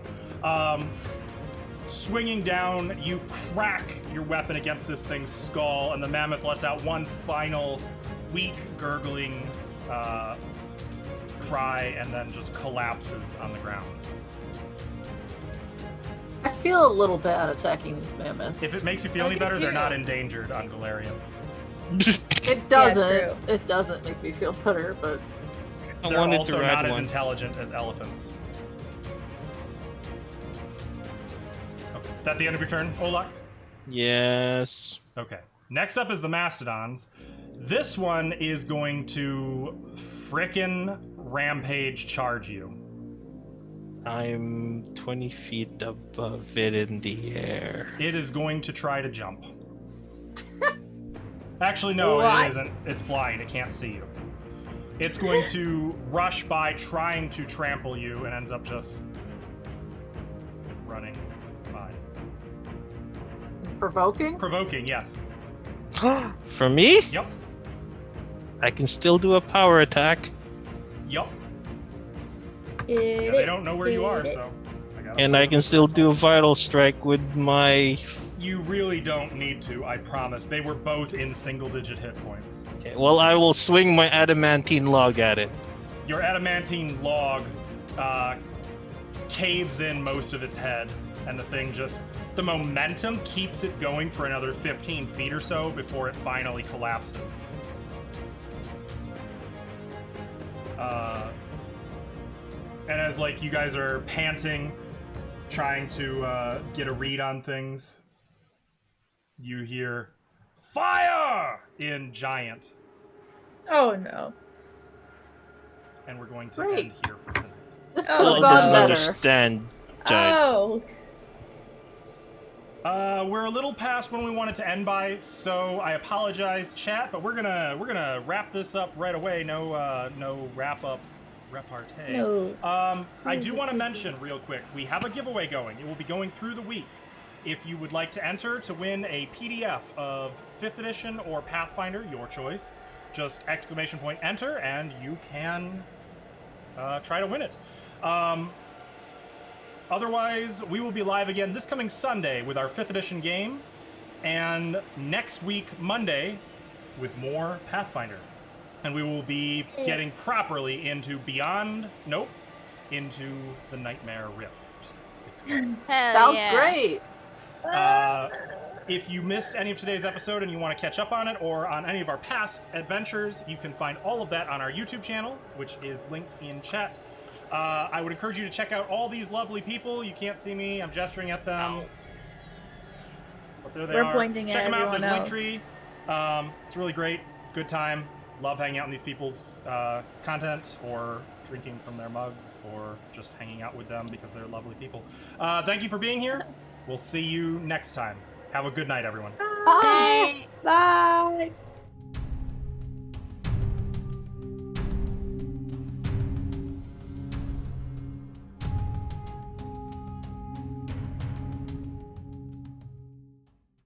Swinging down, you crack your weapon against this thing's skull, and the mammoth lets out one final weak, gurgling cry, and then just collapses on the ground. I feel a little bad attacking these mammoths. If it makes you feel I any do better, they're too. not endangered on Galarian. It doesn't. true. It doesn't make me feel better, but I They're wanted also to ride not as one. intelligent as elephants. Okay. That the end of your turn, Olak? Yes. Okay. Next up is the Mastodons. This one is going to frickin' rampage charge you. I'm 20 feet above it in the air. It is going to try to jump. Actually, no, What? it isn't. It's blind. It can't see you. It's going to rush by trying to trample you and ends up just running by. provoking? Provoking, yes. For me? Yep. I can still do a power attack, Yep. Yeah, they don't know where you are, so. and I can still do a vital strike with my. You really don't need to, I promise. They were both in single-digit hit points. Okay, well, I will swing my adamantine log at it. Your adamantine log caves in most of its head, and the thing just... The momentum keeps it going for another 15 feet or so before it finally collapses. And as, like, you guys are panting, trying to get a read on things, you hear fire in Giant. Oh no. And we're going to Great. end here for tonight. This Oh, could have no. gone doesn't better. understand, Giant. Oh. We're a little past when we wanted to end by, so I apologize, chat. But we're gonna wrap this up right away. No wrap up repartee. No. I do want to mention real quick, we have a giveaway going. It will be going through the week. If you would like to enter to win a PDF of 5th edition or Pathfinder, your choice, just ! Enter, and you can try to win it. Otherwise, we will be live again this coming Sunday with our 5th edition game, and next week, Monday, with more Pathfinder. And we will be getting properly into into the Nightmare Rift. It's called. Hell Sounds yeah. great. If you missed any of today's episode and you want to catch up on it or on any of our past adventures, you can find all of that on our YouTube channel, which is linked in chat. I would encourage you to check out all these lovely people. You can't see me. I'm gesturing at them. But there they We're are. pointing at Check them out. everyone There's else. Linktree. It's really great. Good time. Love hanging out in these people's content or drinking from their mugs or just hanging out with them because they're lovely people. Thank you for being here. We'll see you next time. Have a good night, everyone. Bye. Bye.